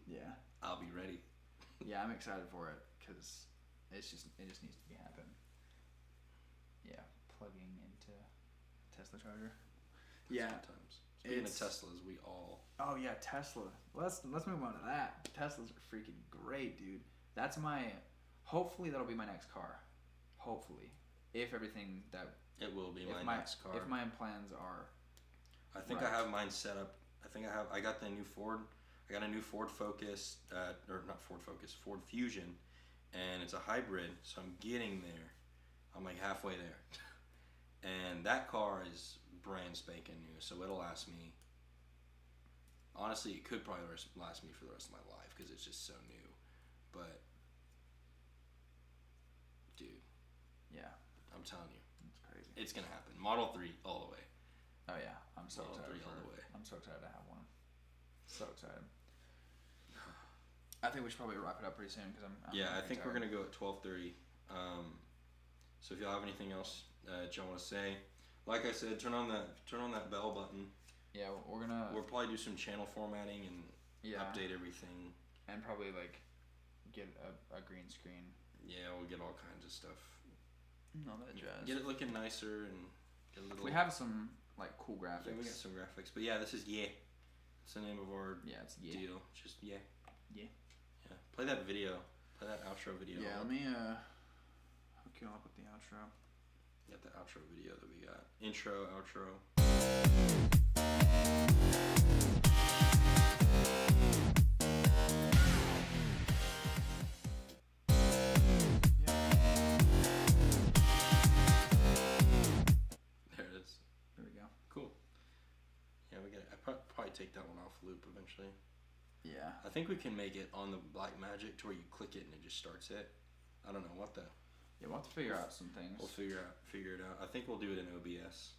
I'll be ready. Yeah, I'm excited for it because it just needs to be happen. Yeah, plugging into Tesla charger. Yeah. Sometimes. Speaking of Teslas, we all. Oh yeah, Tesla. Let's move on to that. Teslas are freaking great, dude. That's my. Hopefully that'll be my next car. Hopefully, if everything that. It will be my next car. If my plans are. I think I have mine set up. I got the new Ford. I got a new Ford Focus, or not Ford Focus, Ford Fusion, and it's a hybrid. So I'm getting there. I'm like halfway there, and that car is brand spanking new. So it'll last me. Honestly, it could probably last me for the rest of my life because it's just so new. But, dude, yeah, I'm telling you, it's crazy. It's gonna happen. Model 3 all the way. Oh yeah, I'm so Model excited 3 all the way. I'm so excited to have one. So excited. I think we should probably wrap it up pretty soon because I'm I think we're gonna go at 12:30. So if y'all have anything else that y'all want to say, like I said, turn on that bell button. Yeah, we'll probably do some channel formatting and update everything. And probably like get a green screen. Yeah, we'll get all kinds of stuff. All that jazz. Get it looking nicer and get a little. We have some like cool graphics. Yeah, we got some graphics, but yeah, this is It's the name of our deal. Just Yeah. Play that video. Play that outro video. Yeah, let me hook you up with the outro. Got the outro video that we got. Intro, outro. There it is. There we go. Cool. Yeah, we got. I probably take that one off loop eventually. Yeah. I think we can make it on the Blackmagic to where you click it and it just starts it. I don't know what the. Yeah, we'll have to figure out some things. We'll figure it out. I think we'll do it in OBS.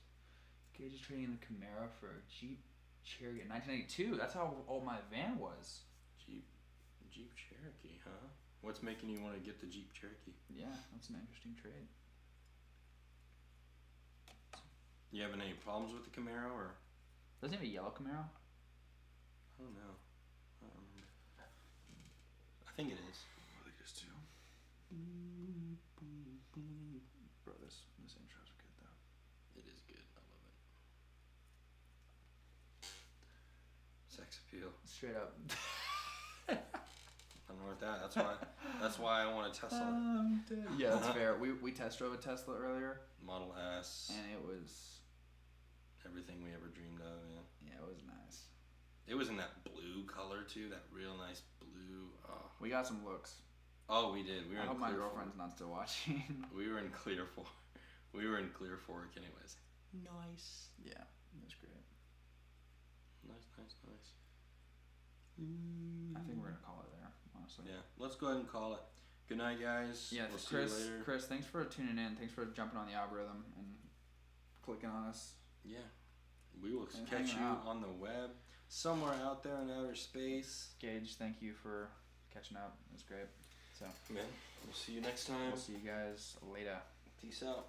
Gage is trading the Camaro for a Jeep Cherokee in 1992. That's how old my van was. Jeep Cherokee, huh? What's making you want to get the Jeep Cherokee? Yeah, that's an interesting trade. You having any problems with the Camaro or? Doesn't it have a yellow Camaro? I don't know. I think it is. I think it is too. Bro, this intro's good though. It is good. I love it. Sex appeal. Straight up. I'm with that. That's why I want a Tesla. Yeah, that's fair. We test drove a Tesla earlier. Model S. And it was everything we ever dreamed of, man. Yeah, it was nice. It was in that blue color too, that real nice blue. Oh. We got some looks. Oh, we did. I hope my girlfriend's not still watching. We were in Clear Fork. Anyways. Nice. Yeah, it was great. Nice. I think we're gonna call it there, honestly. Yeah, let's go ahead and call it. Good night, guys. Yeah, we'll see you later. Chris, thanks for tuning in. Thanks for jumping on the algorithm and clicking on us. Yeah. We will And catch you out. on the web, somewhere out there in outer space. Gage, thank you for catching up. It was great. So, Man, we'll see you next time. we'll see you guys later. Peace out.